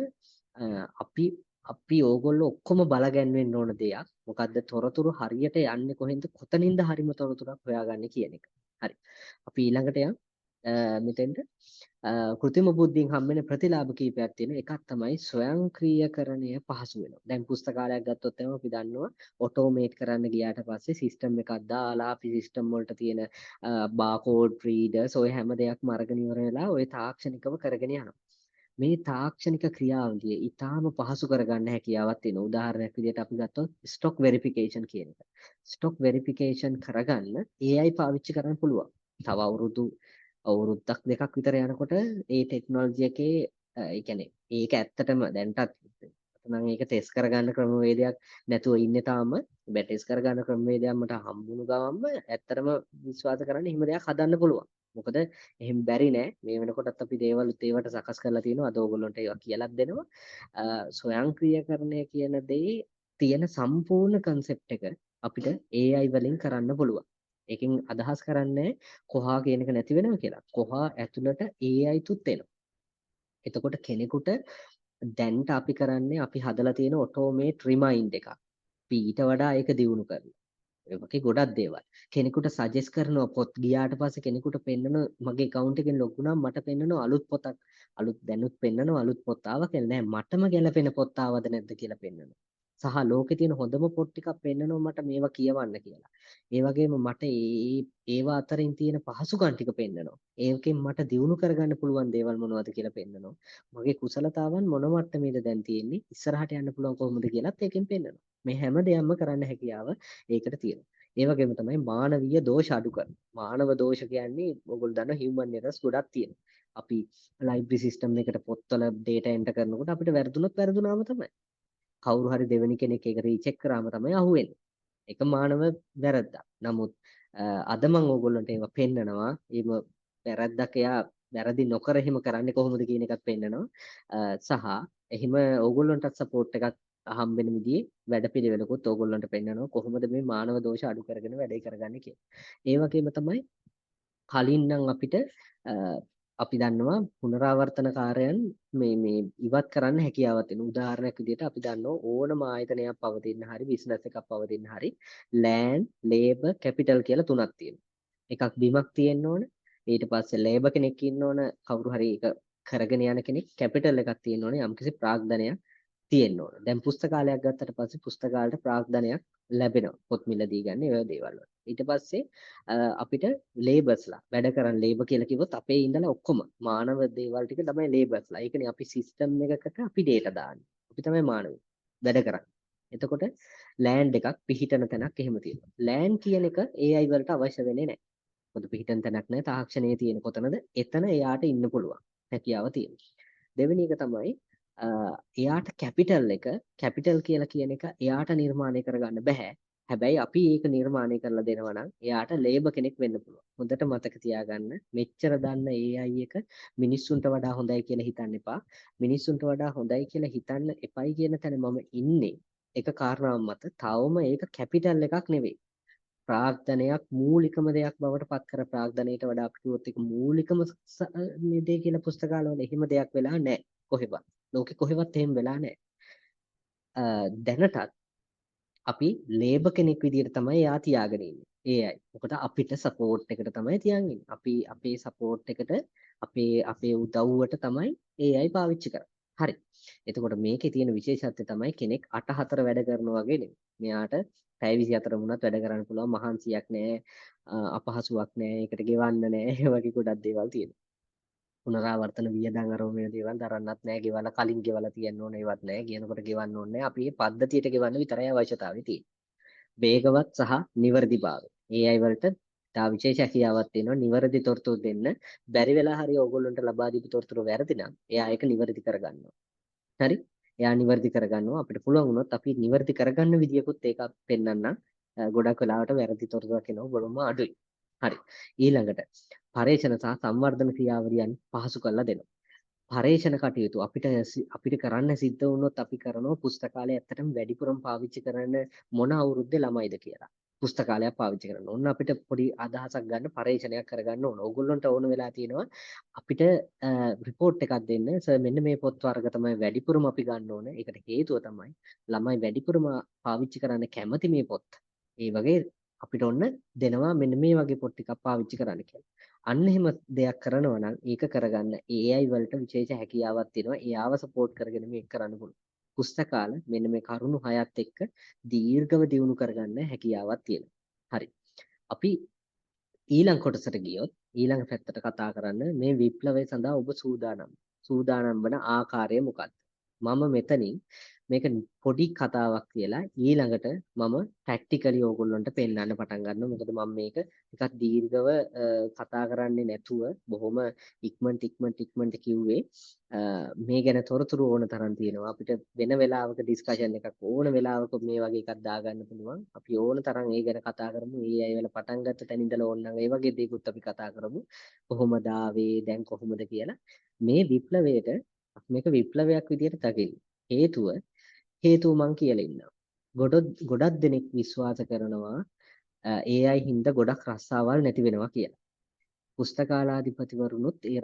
අපි ඕගොල්ලෝ ඔක්කොම බලගැන්වෙන්න ඕන දෙයක්. මොකද්ද තොරතුරු හරියට යන්නේ කොහෙන්ද කොතනින්ද හරිම තොරතුරක් හොයාගන්නේ කියන එක. හරි. අපි ඊළඟට මෙතෙන්ට කෘත්‍රිම බුද්ධියෙන් හම්බෙන ප්‍රතිලාභ කීපයක් තියෙනවා. එකක් තමයි ස්වයංක්‍රීයකරණය පහසු වෙනවා. දැන් පුස්තකාලයක් ගත්තොත් එම අපි දන්නවා ඔටෝමේට් කරන්න ගියාට පස්සේ සිස්ටම් එකක් දාලා අපි සිස්ටම් වලට තියෙන බාකෝඩ් රීඩර්ස් ඔය හැම දෙයක්ම අරගෙන ඉවර වෙලා ඔය තාක්ෂණිකව කරගෙන යනවා. මේ තාක්ෂණික ක්‍රියාවලිය ඊටාම පහසු කරගන්න හැකියාවක් තියෙනවා. උදාහරණයක් විදිහට අපි ගත්තොත් ස්ටොක් වෙරිෆිකේෂන් කියන එක. ස්ටොක් වෙරිෆිකේෂන් කරගන්න AI පාවිච්චි කරන්න පුළුවන්. තව අවුරුද්දක් දෙකක් විතර යනකොට ඒ ටෙක්නොලොජි එකේ ඒ කියන්නේ ඒක ඇත්තටම දැන්ටත් නම් ඒක ටෙස්ට් කරගන්න ක්‍රමවේදයක් නැතුව ඉන්නේ තාම ටෙස්ට් කරගන්න ක්‍රමවේදයක් මට හම්බුණු ගමන්ම ඇත්තටම විශ්වාස කරන්න එහෙම දෙයක් හදන්න පුළුවන්. මොකද එහෙම බැරි නෑ මේ වෙනකොටත් අපි දේවල් ඒවට සකස් කරලා තියෙනවා. අද ඕගොල්ලන්ට ඒවා කියලාත් දෙනවා. ස්වයංක්‍රීයකරණය කියන දේ තියෙන සම්පූර්ණ concept එක අපිට AI වලින් කරන්න පුළුවන්. ඒකෙන් අදහස් කරන්නේ කොහා කියන එක නැති වෙනවා කියලා. කොහා ඇතුළට AI තුත් එනවා. එතකොට කෙනෙකුට දැන්ට අපි කරන්නේ අපි හදලා තියෙන ඔටෝමේට් රිමයින්ඩ් එකක්. අපි ඊට වඩා ඒක දියුණු කරනවා. ඒ වගේ ගොඩක් දේවල්. කෙනෙකුට සජෙස්ට් කරනවා පොත් ගියාට පස්සේ කෙනෙකුට පෙන්නන මගේ account එකෙන් ලොග් වුණාම මට පෙන්නනවා අලුත් පොතක්. අලුත් දැනුත් පෙන්නනවා අලුත් පොත් ආවා කියලා. නෑ මටම ගැලපෙන පොත් ආවද නැද්ද කියලා පෙන්නනවා. සහ ලෝකේ තියෙන හොඳම පොත් ටිකක් පෙන්නනවා මට මේවා කියවන්න කියලා. ඒ වගේම මට ඒවා අතරින් තියෙන පහසුකම් ටික පෙන්නනවා. ඒකෙන් මට දියුණු කරගන්න පුළුවන් දේවල් මොනවද කියලා පෙන්නනවා. මගේ කුසලතාවන් මොන මට්ටමේද දැන් තියෙන්නේ ඉස්සරහට යන්න පුළුවන් කොහොමද කියලාත් ඒකෙන් පෙන්නනවා. මේ හැම දෙයක්ම කරන්න හැකියාව ඒකට තියෙනවා. ඒ වගේම තමයි මානවීය දෝෂ අඩු කරන. මානව දෝෂ කියන්නේ ඔයගොල්ලෝ දන්න හියුමන් එරර්ස් ගොඩක් තියෙනවා. අපි ලයිබ්‍රරි සිස්ටම් එකට පොත්වල data enter කරනකොට අපිට වැරදුනොත් වැරදුනාම තමයි. කවුරු හරි දෙවෙනි කෙනෙක් ඒක රීචෙක් කරාම තමයි අහුවෙන්නේ. ඒක මානව වැරද්දක්. නමුත් අද මම ඕගොල්ලන්ට ඒවා පෙන්නනවා. එහෙම වැරද්දක් එයා වැරදි නොකර එහෙම කරන්නේ කොහොමද කියන එකත් පෙන්නනවා. සහ එහෙම ඕගොල්ලන්ටත් සපෝට් එකක් හම්බෙන විදිහේ වැඩපිළිවෙලකුත් ඕගොල්ලන්ට පෙන්නනවා කොහොමද මේ මානව දෝෂ අඩු කරගෙන වැඩේ කරගන්නේ කියලා. ඒ වගේම තමයි කලින් නම් අපිට අපි දන්නවා පුනරාවර්තන කාර්යයන් මේ ඉවත් කරන්න හැකියාවක් තියෙන. උදාහරණයක් විදිහට අපි දන්නවා ඕනම ආයතනයක් පවතින හරි බිස්නස් එකක් පවතින හරි land, labor, capital කියලා තුනක් තියෙනවා. එකක් බිමක් තියෙන්න ඕන. ඊට පස්සේ labor කෙනෙක් ඉන්න ඕන. කවුරු හරි ඒක කරගෙන යන කෙනෙක්. capital එකක් තියෙන්න ඕනේ. යම්කිසි ප්‍රාග්ධනයක් තියෙන්න ඕන. දැන් පුස්තකාලයක් ගත්තට පස්සේ පුස්තකාලයට ප්‍රාග්ධනයක් ලැබෙනවා. පොත් මිලදී ගන්න ඒ දේවල් වල. ඊට පස්සේ අපිට ලේබර්ස්ලා වැඩ කරන් ලේබර් කියලා කිව්වොත් අපේ ඉඳලා ඔක්කොම මානව දේවල් ටික තමයි ලේබර්ස්ලා. ඒ කියන්නේ අපි සිස්ටම් එකකට අපි data දාන්නේ. අපි තමයි මානවය වැඩ කරන්නේ. එතකොට ලෑන්ඩ් එකක් පිහිටන තැනක් එහෙම තියෙනවා. ලෑන්ඩ් කියන එක AI වලට අවශ්‍ය වෙන්නේ නැහැ. මොකද පිහිටන තැනක් නැහැ. තාක්ෂණයේ තියෙන කොතනද? එතන එයාට ඉන්න පුළුවන්. හැකියාව තියෙනවා. දෙවෙනි එක තමයි එයාට කැපිටල් කියලා කියන එක එයාට නිර්මාණය කරගන්න බෑ. හැබැයි අපි ඒක නිර්මාණය කරලා දෙනවා නම් එයාට ලේබර් කෙනෙක් වෙන්න පුළුවන්. හොඳට මතක තියාගන්න මෙච්චර දන්න AI එක මිනිස්සුන්ට වඩා හොඳයි කියලා හිතන්න එපා. මිනිස්සුන්ට වඩා හොඳයි කියලා හිතන්න එපයි කියන තැන මම ඉන්නේ. එක කාරණාවක් මත තවම ඒක කැපිටල් එකක් නෙවෙයි. ප්‍රාග්ධනයක් මූලිකම දෙයක් බවට පත් කර ප්‍රාග්ධනයට වඩා අපි කිව්වොත් ඒක මූලිකම මේ දේ කියලා පුස්තකාලවල එහෙම දෙයක් වෙලා නැහැ. කොහෙවත්. ලෝකෙ කොහෙවත් එහෙම වෙලා නැහැ. දැනටත් අපි ලේබර් කෙනෙක් විදිහට තමයි යා තියාගෙන ඉන්නේ. AI. මොකද අපිට සපෝට් එකට තමයි තියන් ඉන්නේ. අපි අපේ සපෝට් එකට අපේ උදව්වට තමයි AI පාවිච්චි කරන්නේ. හරි. එතකොට මේකේ තියෙන විශේෂත්වය තමයි කෙනෙක් 8-4 වැඩ කරනවා වගේ නෙමෙයි. මෙයාට පැය 24 වුණත් වැඩ කරන්න පුළුවන් මහන්සියක් නැහැ, අපහසුයක් නැහැ, ඒකට ගෙවන්න නැහැ. ඒ වගේ ගොඩක් දේවල් තියෙනවා. පුනරාවර්තන වියදම් අරමුණේ දේවල් දරන්නත් නැහැ, ගෙවලා කලින් ගෙවලා තියන්න ඕන ඒවත් නැහැ, කියනකොට ගෙවන්න ඕනේ නැහැ. අපි මේ පද්ධතියට ගෙවන්න විතරයි අවශ්‍යතාවය තියෙන්නේ. වේගවත් සහ නිවැරදිභාවය. AI වලට තා විශේෂ හැකියාවක් තියෙනවා නිවැරදි තොරතුරු දෙන්න. බැරි වෙලා හරි ඕගොල්ලන්ට ලබා දීපු තොරතුරු වැරදි නම් එයා ඒක නිවැරදි කරගන්නවා. හරි? එයා නිවැරදි කරගන්නවා. අපිට පුළුවන් වුණොත් අපි නිවැරදි කරගන්න විදියකුත් ඒක පෙන්වන්න. ගොඩක් වෙලාවට වැරදි තොරතුරක් එනවා බොරොම අඩුයි. හරි. ඊළඟට පරේෂණ සහ සංවර්ධන ක්‍රියාවලියන් පහසු කරලා දෙනවා. පරේෂණ කටයුතු අපිට කරන්න සිද්ධ වුණොත් අපි කරනවා පුස්තකාලය ඇත්තටම වැඩිපුරම පාවිච්චි කරන මොන අවුරුද්දේ ළමයිද කියලා. පුස්තකාලයක් පාවිච්චි කරනවා. ඔන්න අපිට පොඩි අදහසක් ගන්න පරේෂණයක් කරගන්න ඕන. ඕගොල්ලන්ට ඕන වෙලා තියෙනවා අපිට රිපෝට් එකක් දෙන්න. සර් මෙන්න මේ පොත් වර්ග තමයි වැඩිපුරම අපි ගන්න ඕන. ඒකට හේතුව තමයි ළමයි වැඩිපුරම පාවිච්චි කරන්න කැමති මේ පොත්. ඒ වගේ අපිට ඔන්න දෙනවා මෙන්න මේ වගේ පොත් ටිකක් පාවිච්චි කරන්න කියලා. අන්න එහෙම දෙයක් කරනවා නම් ඒක කරගන්න AI වලට විශේෂ හැකියාවක් තියෙනවා. එයාව සපෝට් කරගෙන මේක කරන්න පුළුවන්. පුස්තකාල මෙන්න මේ කරුණු හයත් එක්ක දීර්ඝව දියුණු කරගන්න හැකියාවක් තියෙනවා. හරි. අපි ඊළඟ කොටසට ගියොත් ඊළඟ පැත්තට කතා කරන්න මේ විප්ලවය සඳහා ඔබ සූදානම් වන ආකාරය මොකක්ද? මම මෙතනින් මේක පොඩි කතාවක් කියලා ඊළඟට මම ප්‍රැක්ටිකලි ඕගොල්ලන්ට පෙන්නන්න පටන් ගන්නවා. මොකද මම මේක ටිකක් දීර්ඝව කතා කරන්නේ නැතුව බොහොම ඉක්මනට කිව්වේ මේ ගැන තොරතුරු ඕන තරම් තියෙනවා. අපිට වෙන වෙලාවක ඩිස්කෂන් එකක් ඕන වෙලාවක මේ වගේ එකක් දාගන්න පුළුවන්. අපි ඕන තරම් ඒ ගැන කතා කරමු. ඒ අය වල පටන් ගත්ත තැන ඉඳලා ඕනනම් ඒ වගේ දේකුත් අපි කතා කරමු. කොහොමද ආවේ දැන් කොහොමද කියලා. මේ විප්ලවයට මේක විප්ලවයක් විදියට දකින්න. හේතුව මං කියලා ඉන්නවා. ගොඩක් දෙනෙක් විශ්වාස කරනවා AI හින්දා ගොඩක් රස්සාවල් නැති වෙනවා කියලා. පුස්තකාලාධිපතිවරුනුත් ඒ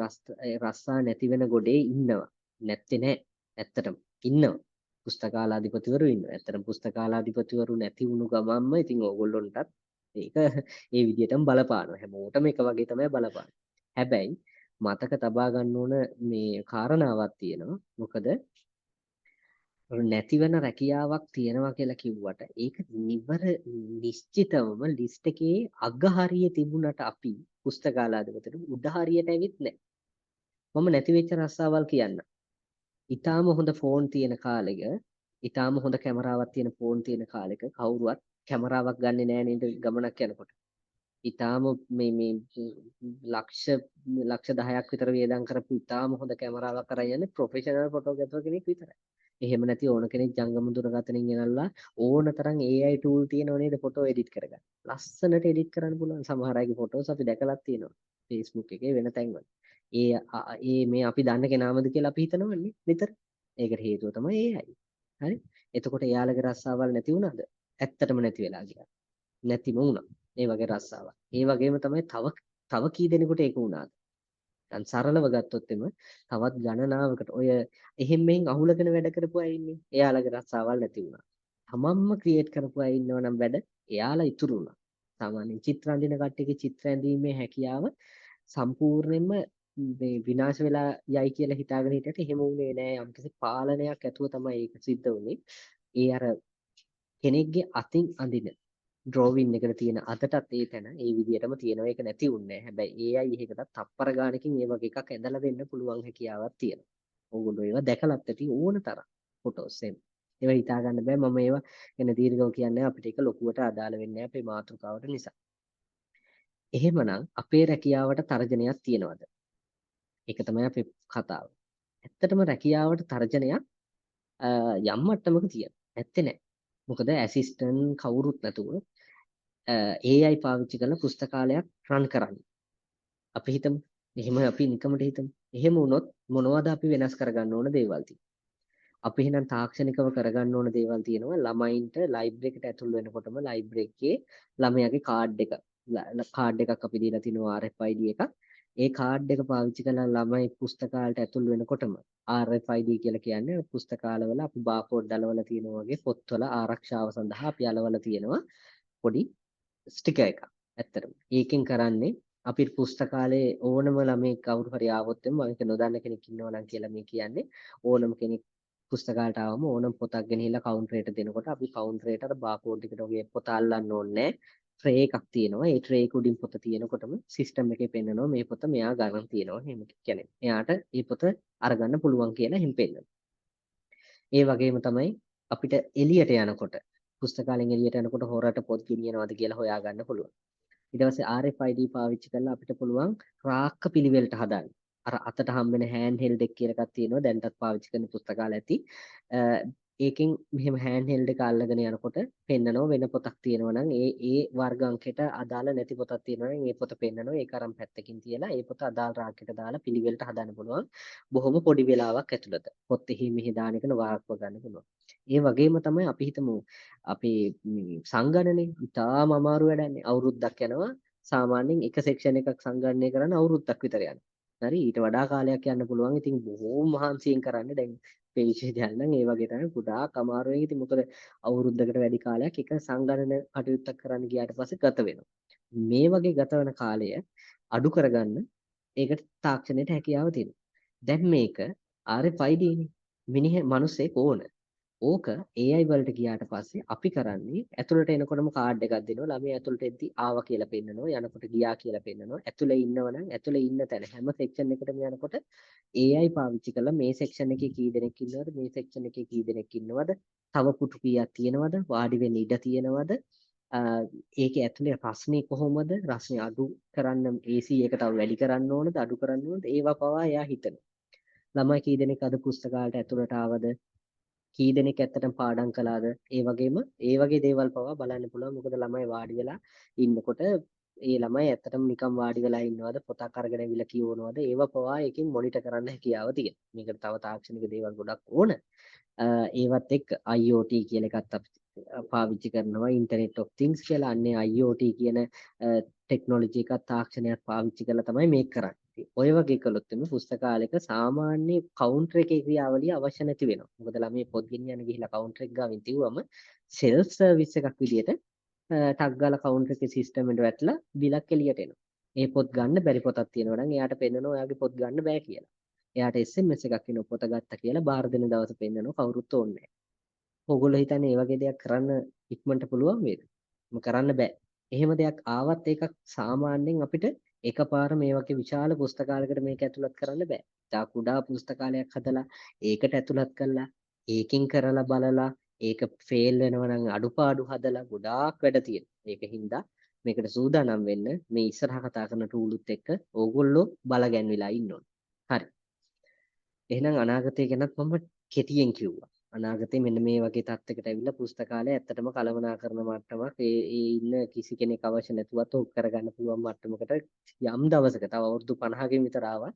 රස්සා නැති වෙන ගොඩේ ඉන්නවා. නැත්තේ නෑ. ඇත්තටම ඉන්නවා. පුස්තකාලාධිපතිවරු ඉන්නවා. ඇත්තටම පුස්තකාලාධිපතිවරු නැති වුණු ගමන්ම ඉතින් ඕගොල්ලොන්ටත් ඒක ඒ විදිහටම බලපානවා. හැමෝටම එක වගේ තමයි බලපාන්නේ. හැබැයි මතක තබා ගන්න ඕන මේ කාරණාවක් තියෙනවා. මොකද නැති වෙන රැකියාවක් තියෙනවා කියලා කිව්වට ඒක නිශ්චිතවම ලිස්ට් එකේ අග හරිය තිබුණට අපි පුස්තකාලාධිපතිට උඩ හරියට ඇවිත් නැහැ. මම නැති වෙච්ච රස්සාවල් කියන්න. ඊටාම හොඳ ෆෝන් තියෙන කාලෙක, ඊටාම හොඳ කැමරාවක් තියෙන ෆෝන් තියෙන කාලෙක කවුරුවත් කැමරාවක් ගන්නෙ නෑ නේද ගමනක් යනකොට. ඊටාම මේ ලක්ෂ 10ක් විතර වේදම් කරපු ඊටාම හොඳ කැමරාවක් අරන් යන්නේ ප්‍රොෆෙෂනල් ෆොටෝග්‍රැෆර් කෙනෙක් විතරයි. එහෙම නැති ඕන කෙනෙක් ජංගම දුරකථනයෙන් ගෙනල්ලා ඕන තරම් AI tool තියෙනව නේද ෆොටෝ එඩිට් කරගන්න. ලස්සනට එඩිට් කරන්න පුළුවන් සමහර අයගේ ෆොටෝස් අපි දැකලා තියෙනවා. Facebook එකේ වෙන තැන්වල. ඒ මේ අපි දන්න කෙනාමද කියලා අපි හිතනවන්නේ නිතර. ඒකට හේතුව තමයි AI. හරි? එතකොට එයාලගේ රස්සාවල් නැති වුණාද? ඇත්තටම නැති වෙලා ගියා. නැතිම වුණා. ඒ වගේ රස්සාවක්. ඒ වගේම තමයි තව කී දෙනෙකුට ඒක වුණාද? දැන් සරලව ගත්තොත් එම තවත් ගණනාවකට ඔය එහෙම මෙහෙන් අහුලගෙන වැඩ කරපු අය ඉන්නේ. එයාලගේ රස්සාවල් නැති වුණා. තමන්ම ක්‍රියේට් කරපු අය ඉන්නවා නම් වැඩ එයාලා ඉතුරු වුණා. සාමාන්‍යයෙන් චිත්‍ර අඳින කට්ටියගේ චිත්‍ර ඇඳීමේ හැකියාව සම්පූර්ණයෙන්ම මේ විනාශ වෙලා යයි කියලා හිතාගෙන හිටියට එහෙම වුණේ නෑ. යම්කිසි පාලනයක් ඇතුව තමයි ඒක සිද්ධ වුණේ. ඒ අර කෙනෙක්ගේ අතින් අඳින ඩ්‍රෝවින් එකට තියෙන අතටත් ඒ තැන ඒ විදිහටම තියෙනවා. ඒක නැති වුණේ නැහැ. හැබැයි AI එකකට තප්පර ගානකින් ඒ වගේ එකක් ඇඳලා දෙන්න පුළුවන් හැකියාවක් තියෙනවා. ඕගොල්ලෝ ඒවා දැකලත් ඇති ඕන තරම් ෆොටෝස් එන්න. ඒවා හිතා ගන්න බෑ. මම ඒවා එන දීර්ඝව කියන්නේ අපිට ඒක ලොකුවට අදාළ වෙන්නේ නැහැ අපේ මාතෘකාවට නිසා. එහෙමනම් අපේ රැකියාවට තර්ජනයක් තියෙනවද? ඒක තමයි අපේ කතාව. ඇත්තටම රැකියාවට තර්ජනයක් යම් මට්ටමක තියෙනවා. නැත්තේ නෑ. මොකද ඇසිස්ටන්ට් කවුරුත් නැතුව AI පාවිච්චි කරලා පුස්තකාලයක් රන් කරන්නේ. අපි හිතමු. එහෙම අපි නිකමට හිතමු. එහෙම වුණොත් මොනවද අපි වෙනස් කරගන්න ඕන දේවල් තියෙන්නේ? අපි එහෙනම් තාක්ෂණිකව කරගන්න ඕන දේවල් තියෙනවා. ළමයින්ට ලයිබ්‍රරි එකට ඇතුල් වෙනකොටම ලයිබ්‍රරි එකේ ළමයාගේ කාඩ් එකක් අපි දීලා තිනවා RFID එකක්. ඒ කාඩ් එක පාවිච්චි කරලා ළමයි පුස්තකාලයට ඇතුල් වෙනකොටම RFID කියලා කියන්නේ පුස්තකාලවල අපි බාකෝඩ් අලවලා තියෙනවා වගේ පොත්වල ආරක්ෂාව සඳහා අපි අලවලා තියෙනවා පොඩි ස්ටිකර් එකක්. ඇත්තටම ඒකෙන් කරන්නේ අපි පුස්තකාලේ ඕනම ළමෙක් කවුරු හරි ආවොත් මම ඒක නොදන්න කෙනෙක් ඉන්නවා නම් කියලා මේ කියන්නේ ඕනම කෙනෙක් පුස්තකාලයට ආවම ඕනම පොතක් ගෙනහිල්ලා කවුන්ටරේට දෙනකොට අපි කවුන්ටරේට අර බාකෝඩ් එකට ඔගේ පොත අල්ලන්න ඕනේ ට්‍රේ එකක් තියෙනවා. ඒ ට්‍රේ එක උඩින් පොත තියෙනකොටම සිස්ටම් එකේ පෙන්නනවා මේ පොත මෙයා ගණන් තියෙනවා. එහෙම කියන්නේ. එයාට මේ පොත අරගන්න පුළුවන් කියලා එහෙම පෙන්නනවා. ඒ වගේම තමයි අපිට එළියට යනකොට පුස්තකාලෙන් එළියට යනකොට හොරට පොත් ගෙනියනවාද කියලා හොයාගන්න පුළුවන්. ඊට පස්සේ RFID පාවිච්චි කරලා අපිට පුළුවන් රාක්ක පිළිවෙලට හදාගන්න. අර අතට හම්බෙන හෑන්ඩ් හෙල්ඩ් එක කියලා එකක් තියෙනවා. දැන්ටත් පාවිච්චි කරන පුස්තකාල ඇති. ඒකෙන් මෙහෙම හෑන්ඩ් හෙල්ඩ් එක අල්ලගෙන යනකොට පෙන්නනවා වෙන පොතක් තියෙනවා නම් ඒ වර්ග අංකයට අදාළ නැති පොතක් තියෙනවා නම් ඒ පොත පෙන්නනවා. ඒක අරන් පැත්තකින් තියලා ඒ පොත අදාළ රාක්කයට දාලා පිළිවෙලට හදාන්න පුළුවන්. බොහොම පොඩි වෙලාවක් ඇතුළත. පොත් එහි මෙහි දාන එක නවාරක්ව ගන්න පුළුවන්. ඒ වගේම තමයි අපි හිතමු අපේ සංගණනේ ඉතාම අමාරු වැඩන්නේ. අවුරුද්දක් යනවා. සාමාන්‍යයෙන් එක සෙක්ෂන් එකක් සංගණනය කරන්න අවුරුද්දක් විතර යනවා. හරි ඊට වඩා කාලයක් යන්න පුළුවන්. ඉතින් බොහොම මහන්සියෙන් කරන්නේ දැන් පේජ් නම් ඒ වගේ තමයි ගොඩාක් අමාරුයි. ඉතින් මොකද අවුරුද්දකට වැඩි කාලයක් එක සංගණන කටයුත්තක් කරන්න ගියාට පස්සේ ගත වෙනවා. මේ වගේ ගත වෙන කාලය අඩු කරගන්න ඒකට තාක්ෂණයට හැකියාව තියෙනවා. දැන් මේක RFID නේ. මිනිස්සෙක් ඕන. ඕක AI වලට ගියාට පස්සේ අපි කරන්නේ ඇතුළට එනකොටම කාඩ් එකක් දෙනවා. ළමයා ඇතුළට එද්දි ආවා කියලා පෙන්නනවා. යනකොට ගියා කියලා පෙන්නනවා. ඇතුළේ ඉන්නවනම් ඇතුළේ ඉන්න තැන හැම සෙක්ෂන් එකකටම යනකොට AI පාවිච්චි කරලා මේ සෙක්ෂන් එකේ කී දෙනෙක් ඉන්නවද? මේ සෙක්ෂන් එකේ කී දෙනෙක් ඉන්නවද? තව පුටු කීයක් තියෙනවද? වාඩි වෙන්න ඉඩ තියෙනවද? ඒකේ ඇතුලේ රස්නේ කොහොමද? රස්නේ අඩු කරන්න AC එක තව වැඩි කරන්න ඕනද? අඩු කරන්න ඕනද? ඒවා පවා එයා හිතනවා. ළමයි කී දෙනෙක් අද පුස්තකාලයට ඇතුළට ආවද? කී දෙනෙක් ඇත්තටම පාඩම් කළාද? ඒ වගේම ඒ වගේ දේවල් පවා බලන්න පුළුවන්. මොකද ළමයි වාඩි වෙලා ඉන්නකොට ඒ ළමයි ඇත්තටම නිකන් වාඩි වෙලා ඉන්නවද? පොතක් අරගෙන ඇවිල්ලා කියවනවද? ඒවා පවා එකකින් මොනිටර් කරන්න හැකියාව තියෙනවා. මේකට තව තාක්ෂණික දේවල් ගොඩක් ඕන. ඒවත් එක්ක IoT කියලා එකත් අපි පාවිච්චි කරනවා ඉන්ටර්නෙට් ඔෆ් තින්ග්ස් කියලා අන්නේ IoT කියන ටෙක්නොලොජි එකක් තාක්ෂණයක් පාවිච්චි කරලා තමයි මේක කරන්නේ. ඔය වගේ කළොත් එimhe පුස්තකාලයක සාමාන්‍ය කවුන්ටර් එකේ ක්‍රියාවලිය අවශ්‍ය නැති වෙනවා. මොකද ළමයි පොත් ගෙනියන්න ගිහිල්ලා කවුන්ටර් එක ගාවින් තියුවම සෙල්ෆ් සර්විස් එකක් විදියට ටක් ගාලා කවුන්ටර් එකේ සිස්ටම් එකට වැටලා බිලක් එළියට එනවා. ඒ පොත් ගන්න බැරි පොතක් තියෙනවා නම් එයාට පෙන්නනවා එයාගේ පොත් ගන්න බෑ කියලා. එයාට SMS එකක් එනවා පොත ගත්තා කියලා බාර දෙන දවස පෙන්නනවා කවුරුත් ඕනේ නැහැ. ඕගොල්ලෝ හිතන්නේ මේ වගේ දෙයක් කරන්න ඉක්මනට පුළුවන් වේද? කරන්න බෑ. එහෙම දෙයක් ආවත් ඒකක් සාමාන්‍යයෙන් අපිට එකපාර මේ වගේ විශාල පුස්තකාලයකට මේක ඇතුළත් කරන්න බෑ. තා කුඩා පුස්තකාලයක් හදලා ඒකට ඇතුළත් කරලා ඒකෙන් කරලා බලලා ඒක ෆේල් වෙනවා නම් අඩුපාඩු හදලා ගොඩාක් වැඩ තියෙනවා. ඒකින්ද මේකට සූදානම් වෙන්න මේ ඉස්සරහ කතා කරන ටූලුත් එක්ක ඕගොල්ලෝ බලගැන්විලා ඉන්න ඕනේ. හරි. එහෙනම් අනාගතය ගැනත් මම කෙටියෙන් කිව්වා. අනාගතේ මෙන්න මේ වගේ තත්යකට ඇවිල්ලා පුස්තකාලය ඇත්තටම කළමනාකරන මට්ටමක් ඒ ඉන්න කිසි කෙනෙක් අවශ්‍ය නැතුවත් ඔක් කරගන්න පුළුවන් මට්ටමකට යම් දවසක තව අවුරුදු 50කින් විතර ආවත්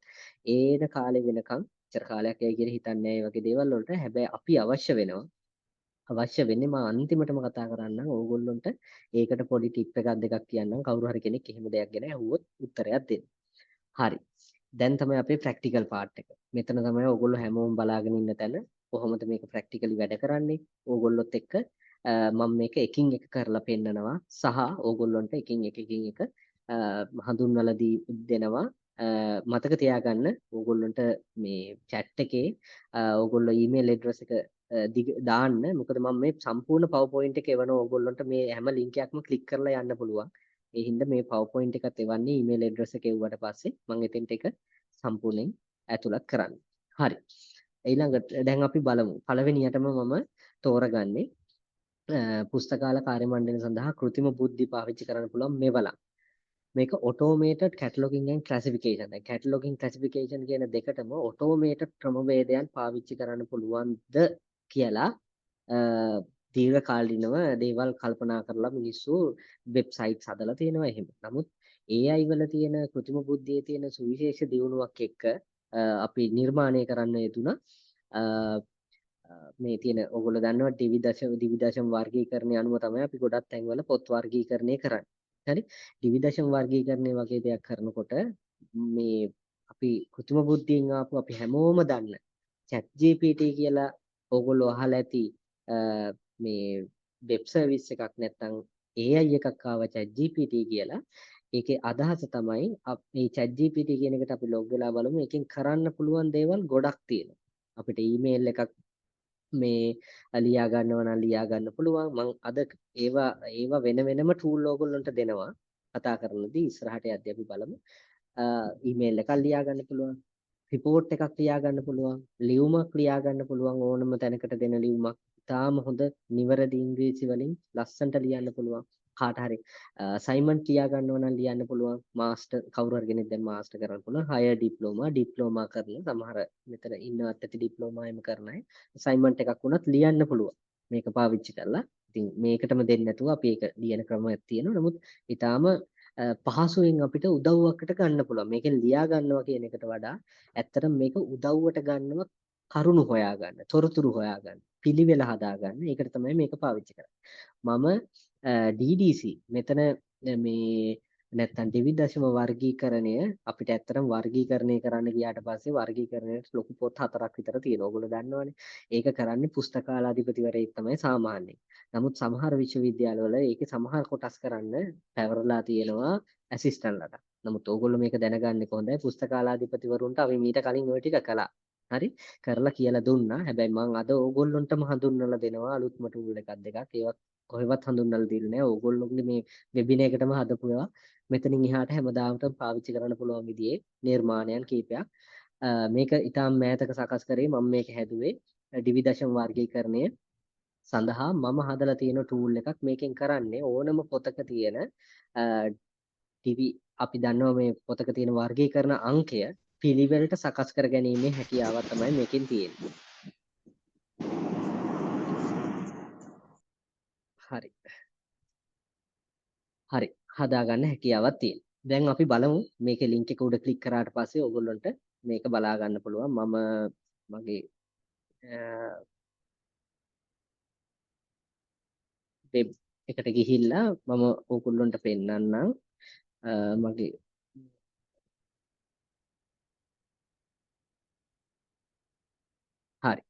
ඒන කාලේ වෙනකන් ඉතර කාලයක් යයි කියලා හිතන්නේ නැහැ මේ වගේ දේවල් වලට. හැබැයි අපි අවශ්‍ය වෙන්නේ මම අන්තිමටම කතා කරන්නම් ඕගොල්ලොන්ට ඒකට පොඩි ටිප් එකක් දෙකක් කියන්නම් කවුරු හරි කෙනෙක් එහෙම දෙයක් ගැන අහුවොත් උත්තරයක් දෙන්න. හරි. දැන් තමයි අපේ ප්‍රැක්ටිකල් පාර්ට් එක. මෙතන තමයි ඕගොල්ලෝ හැමෝම බලාගෙන ඉන්න තැන. කොහොමද මේක ප්‍රැක්ටිකලි වැඩ කරන්නේ? ඕගොල්ලොත් එක්ක මම මේක එකින් එක කරලා පෙන්නනවා සහ ඕගොල්ලොන්ට එකින් එක හඳුන්වලා දෙනවා. මතක තියාගන්න ඕගොල්ලොන්ට මේ chat එකේ ඕගොල්ලෝ ඊමේල් ඇඩ්‍රස් එක දාන්න. මොකද මම මේ සම්පූර්ණ PowerPoint එක එවන ඕගොල්ලොන්ට මේ හැම ලින්ක් එකක්ම ක්ලික් කරලා යන්න පුළුවන්. ඒ හින්දා මේ PowerPoint එකත් එවන්නේ ඊමේල් ඇඩ්‍රස් එක එව්වට පස්සේ මම එතෙන්ට එක සම්පූර්ණයෙන් ඇතුළත් කරන්න. හරි. ඊළඟට දැන් අපි බලමු. පළවෙනියටම මම තෝරගන්නේ පුස්තකාල කාර්ය මණ්ඩලය සඳහා කෘත්‍රිම බුද්ධි පාවිච්චි කරන්න පුළුවන් මෙවලම්. මේක automated cataloging and classification. දැන් cataloging classification කියන දෙකටම automated ක්‍රමවේදයන් පාවිච්චි කරන්න පුළුවන්ද කියලා දීර්ඝ කාලිනව දේවල් කල්පනා කරලා මිනිස්සු වෙබ්සයිට්ස් හදලා තියෙනවා එහෙම. නමුත් AI වල තියෙන කෘත්‍රිම බුද්ධියේ තියෙන සුවිශේෂ දියුණුවක් එක්ක අපි නිර්මාණය කරන්න යෙදුණා. මේ තියෙන ඕගොල්ලෝ දන්නවා දිවිදශම වර්ගීකරණය අනුව තමයි අපි ගොඩක් තැන්වල පොත් වර්ගීකරණය කරන්නේ. හරි. දිවිදශම වර්ගීකරණය වගේ දෙයක් කරනකොට මේ අපි කෘත්‍රිම බුද්ධියෙන් ආපු අපි හැමෝම දන්න chat GPT කියලා ඕගොල්ලෝ අහලා ඇති මේ වෙබ් සර්විස් එකක් නැත්නම් AI එකක් ආව chat GPT කියලා. ඒකේ අදහස තමයි මේ chat GPT කියන එකට අපි ලොග් වෙලා බලමු. එකෙන් කරන්න පුළුවන් දේවල් ගොඩක් තියෙනවා. අපිට ඊමේල් එකක් මේ ලියා ගන්නවා නම් ලියා ගන්න පුළුවන්. මම අද ඒවා වෙන වෙනම ටූල් ඕගොල්ලන්ට දෙනවා. කතා කරනදී ඉස්සරහට යද්දී අපි බලමු. ඊමේල් එකක් ලියා ගන්න පුළුවන්. රිපෝට් එකක් ලියා ගන්න පුළුවන්. ලියුමක් ලියා ගන්න පුළුවන් ඕනම තැනකට දෙන ලියුමක්. තාම හොඳ නිවැරදි ඉංග්‍රීසි වලින් ලස්සනට ලියන්න පුළුවන්. කාට හරි අසයින්මන්ට් ලියා ගන්නවා නම් ලියන්න පුළුවන්. මාස්ටර් කවුරු හරි කෙනෙක් දැන් මාස්ටර් කරන්න පුළුවන්. හයර් ඩිප්ලෝමා කරන සමහර මෙතන ඉන්නවත් ඇති ඩිප්ලෝමා එහෙම කරන අය අසයින්මන්ට් එකක් වුණත් ලියන්න පුළුවන්. මේක පාවිච්චි කරලා. ඉතින් මේකටම දෙන්නේ නැතුව අපි ඒක ලියන ක්‍රමයක් තියෙනවා. නමුත් ඊටාම පහසුවෙන් අපිට උදව්වකට ගන්න පුළුවන්. මේකෙන් ලියා ගන්නවා කියන එකට වඩා ඇත්තටම මේක උදව්වට ගන්නවා කරුණු හොයාගන්න, තොරතුරු හොයාගන්න, පිළිවෙල හදාගන්න. ඒකට තමයි මේක පාවිච්චි කරන්නේ. මම DDC මෙතන මේ නැත්තම් ද්විදශම වර්ගීකරණය අපිට ඇත්තටම වර්ගීකරණය කරන්න ගියාට පස්සේ වර්ගීකරණයට ලොකු පොත් 4ක් විතර තියෙනවා. ඔයගොල්ලෝ දන්නවනේ. ඒක කරන්නේ පුස්තකාලාධිපතිවරයෙක් තමයි සාමාන්‍යයෙන්. නමුත් සමහර විශ්වවිද්‍යාලවල ඒකේ සමහර කොටස් කරන්න පැවරලා තියෙනවා ඇසිස්ටන්ට්ලට. නමුත් ඕගොල්ලෝ මේක දැනගන්නේ කොහොමද? පුස්තකාලාධිපතිවරුන්ට අපි මීට කලින් ওই ටික කළා. හරි කරලා කියලා දුන්නා. හැබැයි මම අද ඕගොල්ලොන්ටම හඳුන්වලා දෙනවා අලුත්ම ටූල් එකක් දෙකක්. ඒවත් කොහෙවත් හඳුන්වලා දෙන්නේ නැහැ. ඕගොල්ලෝගේ මේ වෙබිනාර් එකටම හදපු ඒවා. මෙතනින් එහාට හැමදාමත් පාවිච්චි කරන්න පුළුවන් විදිහේ නිර්මාණයන් කීපයක්. මේක ඊටාම් මෑතක සකස් කරේ මම මේක හැදුවේ ඩිවිදශම වර්ගීකරණය සඳහා මම හදලා තියෙන ටූල් එකක්. මේකෙන් කරන්නේ ඕනම පොතක තියෙන අපි දන්නවා මේ පොතක තියෙන වර්ගීකරණ අංකය පිළිවෙලට සකස් කර ගැනීමේ හැකියාව තමයි මේකෙන් තියෙන්නේ. හරි හදාගන්න හැකියාවක් තියෙනවා. දැන් අපි බලමු මේකේ link එක උඩ ක්ලික් කරාට පස්සේ ඔයගොල්ලන්ට මේක බලා ගන්න පුළුවන්. මම මගේ වෙබ් එකට ගිහිල්ලා මම ඕගොල්ලන්ට පෙන්නන්නම් මගේ හරි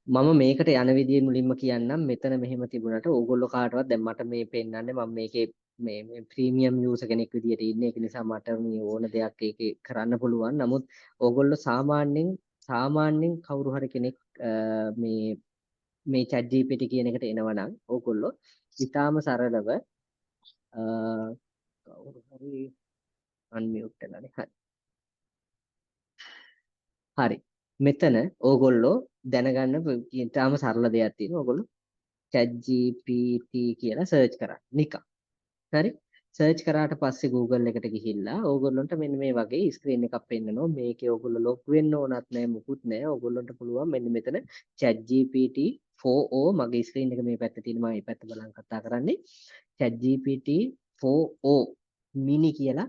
මම මේකට යන විදිය මුලින්ම කියන්නම් මෙතන මෙහෙම තිබුණාට ඕගොල්ලෝ කාටවත් දැන් මට මේ පෙන්නන්නේ මම මේකේ මේ ප්‍රීමියම් යූසර් කෙනෙක් විදියට ඉන්නේ ඒක නිසා මට මේ ඕන දෙයක් ඒකේ කරන්න පුළුවන් නමුත් ඕගොල්ලෝ සාමාන්‍යයෙන් කවුරු හරි කෙනෙක් මේ chat GPT කියන එකට එනවනම් ඕගොල්ලෝ ඉතාලම සරලව කවුරු හරි අන්මියුට් වෙලානේ හරි මෙතන ඕගොල්ලෝ දැනගන්න ඉතාලම සරල දෙයක් තියෙනවා ඕගොල්ලෝ chat GPT කියලා සර්ච් කරා නිකන් හරි සර්ච් කරාට පස්සේ Google එකට ගිහිල්ලා ඕගොල්ලන්ට මෙන්න මේ වගේ ස්ක්‍රීන් එකක් පෙන්නනවා මේකේ ඕගොල්ලෝ ලොග් වෙන්න ඕනත් නැහැ මුකුත් නැහැ ඕගොල්ලන්ට පුළුවන් මෙන්න මෙතන chat GPT 4o මගේ ස්ක්‍රීන් එක මේ පැත්තේ තියෙන මම මේ පැත්ත බලන් කතා කරන්නේ chat GPT 4o mini කියලා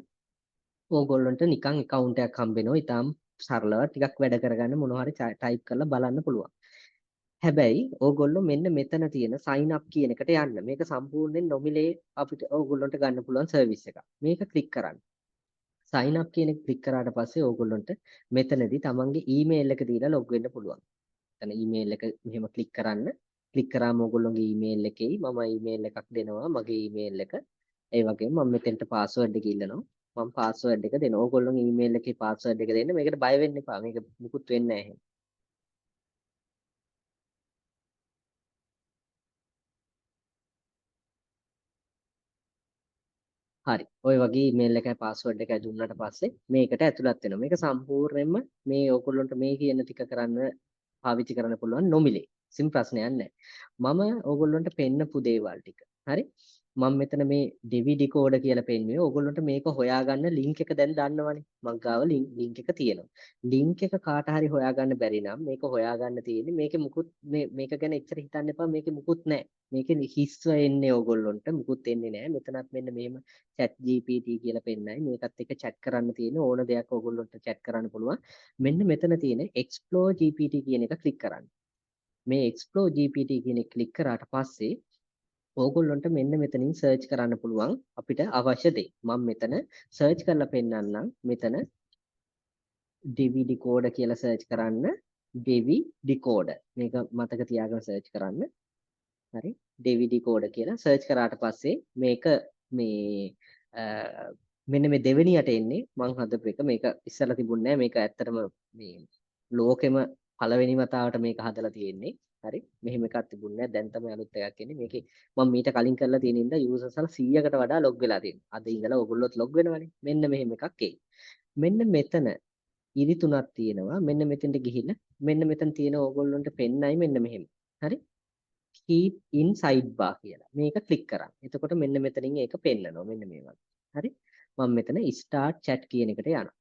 ඕගොල්ලන්ට නිකන් account එකක් හම්බ වෙනවා ඊටාම් සරලව ටිකක් වැඩ කරගන්න මොනවා හරි ටයිප් කරලා බලන්න පුළුවන් හැබැයි ඕගොල්ලෝ මෙන්න මෙතන තියෙන sign up කියන එකට යන්න. මේක සම්පූර්ණයෙන් නොමිලේ අපිට ඕගොල්ලන්ට ගන්න පුළුවන් සර්විස් එකක්. මේක ක්ලික් කරන්න. sign up කියන එක ක්ලික් කරාට පස්සේ ඕගොල්ලන්ට මෙතනදී තමන්ගේ ඊමේල් එක දීලා log වෙන්න පුළුවන්. එතන ඊමේල් එක මෙහෙම ක්ලික් කරන්න. ක්ලික් කරාම ඕගොල්ලෝගේ ඊමේල් එකේ මම ඊමේල් එකක් දෙනවා. මගේ ඊමේල් එක. ඒ වගේම මම මෙතෙන්ට password එක ඉල්ලනවා. මම password එක දෙනවා. ඕගොල්ලෝගේ ඊමේල් එකේ password එක දෙන්න. මේකට බය වෙන්න එපා. මේක මුකුත් වෙන්නේ නැහැ. හරි. ඔය වගේ ඊමේල් එකයි පාස්වර්ඩ් එකයි දුන්නාට පස්සේ මේකට ඇතුළත් වෙනවා. මේක සම්පූර්ණයෙන්ම මේ ඕගොල්ලන්ට මේ කියන ටික කරන්න පාවිච්චි කරන්න පුළුවන් නොමිලේ. සිම් ප්‍රශ්නයක් නැහැ. මම ඕගොල්ලන්ට පෙන්නපු දේවල් ටික. හරි. මම මෙතන මේ DVD කෝඩ් කියලා පෙන්වුවේ. ඕගොල්ලන්ට මේක හොයාගන්න ලින්ක් එක දැන් දන්නවනේ. මං ගාව ලින්ක් එක තියෙනවා. ලින්ක් එක කාට හරි හොයාගන්න බැරි නම් මේක හොයාගන්න තියෙන්නේ මේකේ මුකුත් මේක ගැන එච්චර හිතන්න එපා. මේකේ මුකුත් නැහැ. මේකේ හිස්ව එන්නේ ඕගොල්ලන්ට මුකුත් එන්නේ නැහැ. මෙතනත් මෙන්න මෙහෙම chat GPT කියලා පෙන්නයි. මේකත් එක්ක chat කරන්න තියෙන ඕන දෙයක් ඕගොල්ලන්ට chat කරන්න පුළුවන්. මෙන්න මෙතන තියෙන explore GPT කියන එක ක්ලික් කරන්න. මේ explore GPT කියන එක ක්ලික් කරාට පස්සේ ඕගොල්ලන්ට මෙන්න මෙතනින් සර්ච් කරන්න පුළුවන් අපිට අවශ්‍ය දේ. මම මෙතන සර්ච් කරලා පෙන්නන්නම්. මෙතන DVD decoder කියලා සර්ච් කරන්න. DVD decoder. මේක මතක තියාගෙන සර්ච් කරන්න. හරි. DVD decoder කියලා සර්ච් කරාට පස්සේ මේක මේ මෙන්න මේ දෙවෙනියට එන්නේ මං හදපු එක. මේක ඉස්සලා තිබුණේ නැහැ. මේක ඇත්තටම මේ ලෝකෙම පළවෙනි වතාවට මේක හදලා තියෙන්නේ. හරි මෙහෙම එකක් තිබුණේ නැහැ. දැන් තමයි අලුත් එකක් එන්නේ. මේකේ මම මීට කලින් කරලා තියෙන ඉඳලා යූසර්ස්ලා 100කට වඩා ලොග් වෙලා තියෙනවා. අද ඉඳලා ඔයගොල්ලොත් ලොග් වෙනවනේ. මෙන්න මෙහෙම එකක් එයි. මෙන්න මෙතන ඉරි තුනක් තියෙනවා. මෙන්න මෙතෙන්ට ගිහිල්ලා මෙන්න මෙතන තියෙන ඕගොල්ලන්ට පෙන්නයි මෙන්න මෙහෙම. හරි? keep in sidebar කියලා. මේක ක්ලික් කරන්න. එතකොට මෙන්න මෙතනින් ඒක පෙන්නනවා. මෙන්න මේ වගේ. හරි? මම මෙතන start chat කියන එකට යනවා.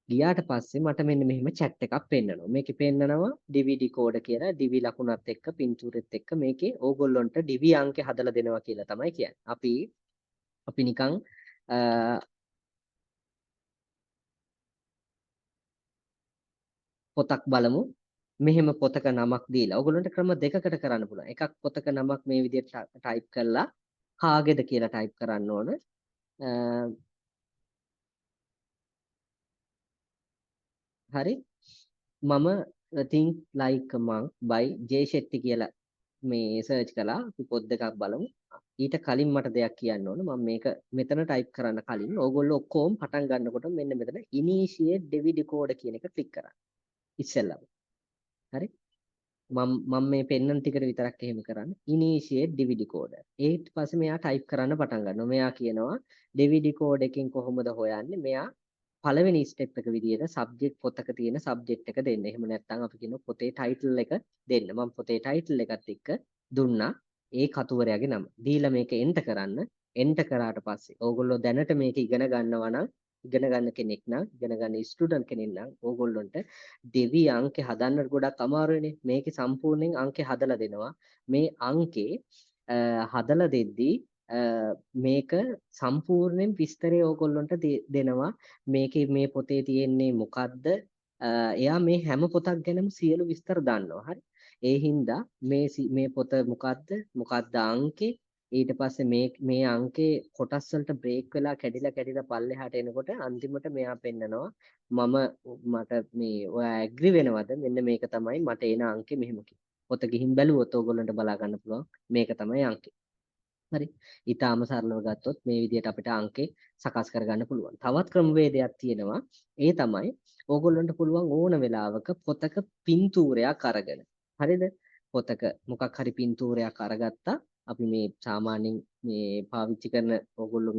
ගියාට පස්සේ මට මෙන්න මෙහෙම chat එකක් පෙන්නනවා. මේකේ පෙන්නනවා DVD කෝඩ කියලා DVD ලකුණත් එක්ක පින්තූරෙත් එක්ක මේකේ ඕගොල්ලන්ට DVD අංකේ හදලා දෙනවා කියලා තමයි කියන්නේ. අපි නිකන් පොතක් බලමු. මෙහෙම පොතක නමක් දීලා ඕගොල්ලන්ට ක්‍රම දෙකකට කරන්න පුළුවන්. එකක් පොතක නමක් මේ විදිහට ටයිප් කරලා කාගේද කියලා ටයිප් කරන්න ඕන. හරි මම think like a monk by Jay Shetty කියලා මේ සර්ච් කළා අපි පොත් දෙකක් බලමු ඊට කලින් මට දෙයක් කියන්න ඕන මම මේක මෙතන ටයිප් කරන්න කලින් ඕගොල්ලෝ ඔක්කොම පටන් ගන්නකොට මෙන්න මෙතන initiate DVD code කියන එක ක්ලික් කරන්න ඉස්සෙල්ලාම හරි මම මේ පෙන්නන ටිකට විතරක් එහෙම කරන්න initiate DVD code ඊට පස්සේ මෙයා ටයිප් කරන්න පටන් ගන්නවා මෙයා කියනවා DVD code එකෙන් කොහොමද හොයන්නේ මෙයා පළවෙනි ස්ටෙප් එක විදියට සබ්ජෙක්ට් පොතක තියෙන සබ්ජෙක්ට් එක දෙන්න. එහෙම නැත්නම් අපි කියනවා පොතේ ටයිටල් එක දෙන්න. මම පොතේ ටයිටල් එකත් එක්ක දුන්නා ඒ කතුවරයාගේ නම. දීලා මේක එන්ටර් කරන්න. එන්ටර් කරාට පස්සේ ඕගොල්ලෝ දැනට මේක ඉගෙන ගන්නවා නම් ඉගෙන ගන්න කෙනෙක් නම් ඉගෙන ගන්න ස්ටුඩන්ට් කෙනෙක් නම් ඕගොල්ලන්ට දෙවි අංකේ හදන්න ගොඩක් අමාරුයිනේ. මේකේ සම්පූර්ණයෙන් අංකේ හදලා දෙනවා. මේ අංකේ හදලා දෙද්දී මේක සම්පූර්ණයෙන් විස්තරය ඕගොල්ලන්ට දෙනවා මේකේ මේ පොතේ තියෙන්නේ මොකද්ද එයා මේ හැම පොතක් ගැනම සියලු විස්තර දන්නවා හරි ඒ හින්දා මේ පොත මොකද්ද අංකේ ඊට පස්සේ මේ අංකේ කොටස් වලට බ්‍රේක් වෙලා කැඩිලා පල්ලෙහාට එනකොට අන්තිමට මෙයා පෙන්නනවා මට මේ ඔයා ඇග්‍රි වෙනවද මෙන්න මේක තමයි මට එන අංකේ මෙහෙම කියලා. පොත ගිහින් බැලුවොත් ඕගොල්ලන්ට බලා ගන්න පුළුවන් මේක තමයි අංකේ. හරි. ඊටාම සරලව ගත්තොත් මේ විදිහට අපිට අංකේ සකස් කරගන්න පුළුවන්. තවත් ක්‍රමවේදයක් තියෙනවා. ඒ තමයි ඕගොල්ලන්ට පුළුවන් ඕන වෙලාවක පොතක පින්තූරයක් අරගෙන. හරිද? පොතක මොකක් හරි පින්තූරයක් අරගත්තා. අපි මේ සාමාන්‍යයෙන් මේ පාවිච්චි කරන ඕගොල්ලෝ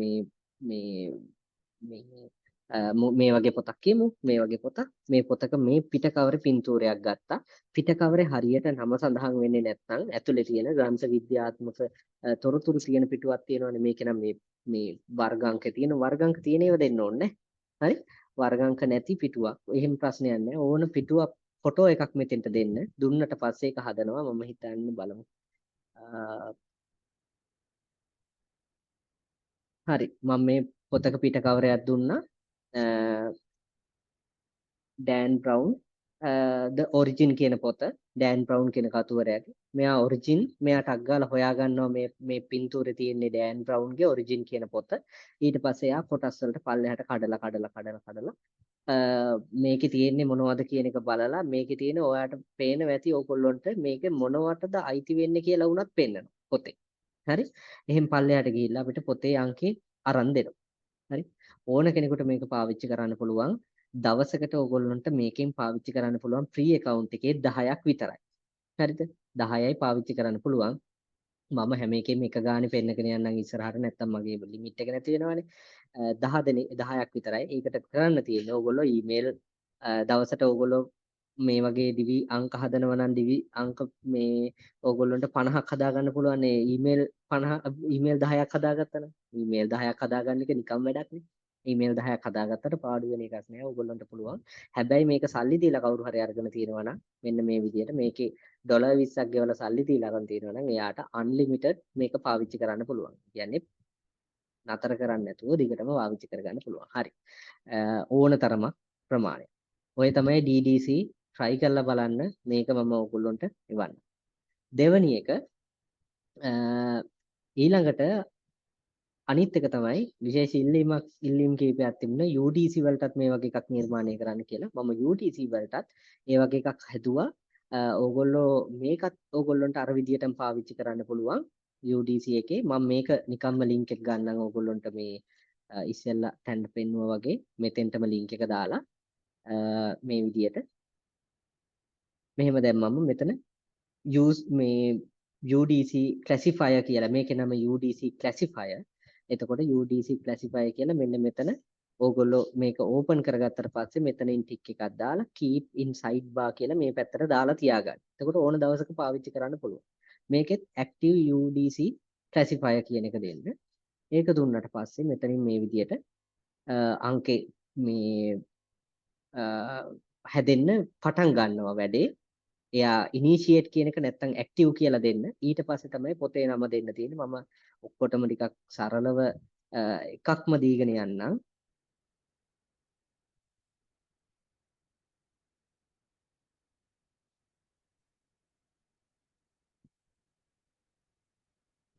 මේ වගේ පොතක් කියමු. මේ වගේ පොතක්. මේ පොතක මේ පිට කවරේ පින්තූරයක් ගත්තා. පිට කවරේ හරියට නම සඳහන් වෙන්නේ නැත්නම් ඇතුලේ තියෙන ග්‍රන්ථ විද්‍යාත්මක තොරතුරු තියෙන පිටුවක් තියෙනවනේ. මේකේ නම් මේ වර්ගාංක තියෙන ඒවා දෙන්න ඕනේ. හරි? වර්ගාංක නැති පිටුවක්. එහෙම ප්‍රශ්නයක් නැහැ. ඕන පිටුවක් ෆොටෝ එකක් මෙතෙන්ට දෙන්න. දුන්නට පස්සේ ඒක හදනවා. මම හිතන්නේ බලමු. හරි. මම මේ පොතක පිට කවරයක් දුන්නා. ඩෑන් බ්‍රවුන් ද ඔරිජින් කියන පොත ඩෑන් බ්‍රවුන් කියන කතුවරයාගේ. මෙයා ඔරිජින් මෙයා ටක් ගාලා හොයා ගන්නවා මේ පින්තූරේ තියෙන්නේ ඩෑන් බ්‍රවුන්ගේ ඔරිජින් කියන පොත. ඊට පස්සේ එයා කොටස් වලට පල්ලෙහාට කඩලා මේකේ තියෙන්නේ මොනවද කියන එක බලලා මේකේ තියෙන ඔයාට පේනවා ඇති ඕගොල්ලොන්ට මේකේ මොනවටද අයිති වෙන්නේ කියලා වුණත් පෙන්නනවා පොතේ. හරි? එහෙන් පල්ලෙහාට ගිහිල්ලා අපිට පොතේ අංකේ අරන් දෙනවා. හරි? ඕන කෙනෙකුට මේක පාවිච්චි කරන්න පුළුවන්. දවසකට ඕගොල්ලන්ට මේකෙන් පාවිච්චි කරන්න පුළුවන් ෆ්‍රී account එකේ 10ක් විතරයි. හරිද? 10යි පාවිච්චි කරන්න පුළුවන්. මම හැම එකෙම එක ගානේ පෙන්නගෙන යන්නම් ඉස්සරහට නැත්තම් මගේ ලිමිට් එක නැති වෙනවනේ. 10ක් විතරයි. ඒකට කරන්න තියෙන්නේ ඕගොල්ලෝ ඊමේල් දවසට ඕගොල්ලෝ මේ වගේ දිවි අංක හදනවා නම් දිවි අංක මේ ඕගොල්ලන්ට 50ක් හදා ගන්න පුළුවන් නේ ඊමේල් 10ක් හදාගත්තා නම්. ඊමේල් 10ක් හදාගන්න එක නිකම් වැඩක් නේ. ඊමේල් 10ක් හදාගත්තට පාඩු වෙන එකක් නෑ ඕගොල්ලන්ට පුළුවන්. හැබැයි මේක සල්ලි දීලා කවුරු හරි අරගෙන තියෙනවා නම් මෙන්න මේ විදිහට මේකේ ඩොලර් 20ක් ගෙවලා සල්ලි දීලා අරන් තියෙනවා නම් එයාට අන්ලිමිටඩ් මේක පාවිච්චි කරන්න පුළුවන්. කියන්නේ නතර කරන්නේ නැතුව දිගටම පාවිච්චි කරගන්න පුළුවන්. හරි. ඕන තරමක් ප්‍රමාණය. ඔය තමයි DDC try කරලා බලන්න මේක මම ඕගොල්ලන්ට එවන්න. දෙවැනි එක ඊළඟට අනිත් එක තමයි විශේෂ ඉල්ලීම් කීපයක් තිබුණා UDC වලටත් මේ වගේ එකක් නිර්මාණය කරන්න කියලා. මම UDC වලටත් ඒ වගේ එකක් හැදුවා. ඕගොල්ලෝ මේකත් ඕගොල්ලන්ට අර විදියටම පාවිච්චි කරන්න පුළුවන්. UDC එකේ මම මේක නිකම්ම link එක ගන්නම් ඕගොල්ලන්ට මේ ඉස්සෙල්ලා තැන්න පෙන්නුවා වගේ මෙතෙන්ටම link එක දාලා මේ විදියට මෙහෙම දැම්මම මෙතන use මේ UDC classifier කියලා මේකේ නම UDC classifier. එතකොට UDC classifier කියලා මෙන්න මෙතන ඕගොල්ලෝ මේක ඕපන් කරගත්තට පස්සේ මෙතනින් ටික් එකක් දාලා keep in sidebar කියලා මේ පැත්තට දාලා තියාගන්න. එතකොට ඕන දවසක පාවිච්චි කරන්න පුළුවන්. මේකෙත් active UDC classifier කියන එක දෙන්න. ඒක දුන්නට පස්සේ මෙතනින් මේ විදියට අංකේ මේ හැදෙන්න පටන් ගන්නවා වැඩේ. එයා initiate කියන එක නැත්තම් active කියලා දෙන්න. ඊට පස්සේ තමයි පොතේ නම දෙන්න තියෙන්නේ. මම ඔක්කොටම ටිකක් සරලව එකක්ම දීගෙන යන්නම්.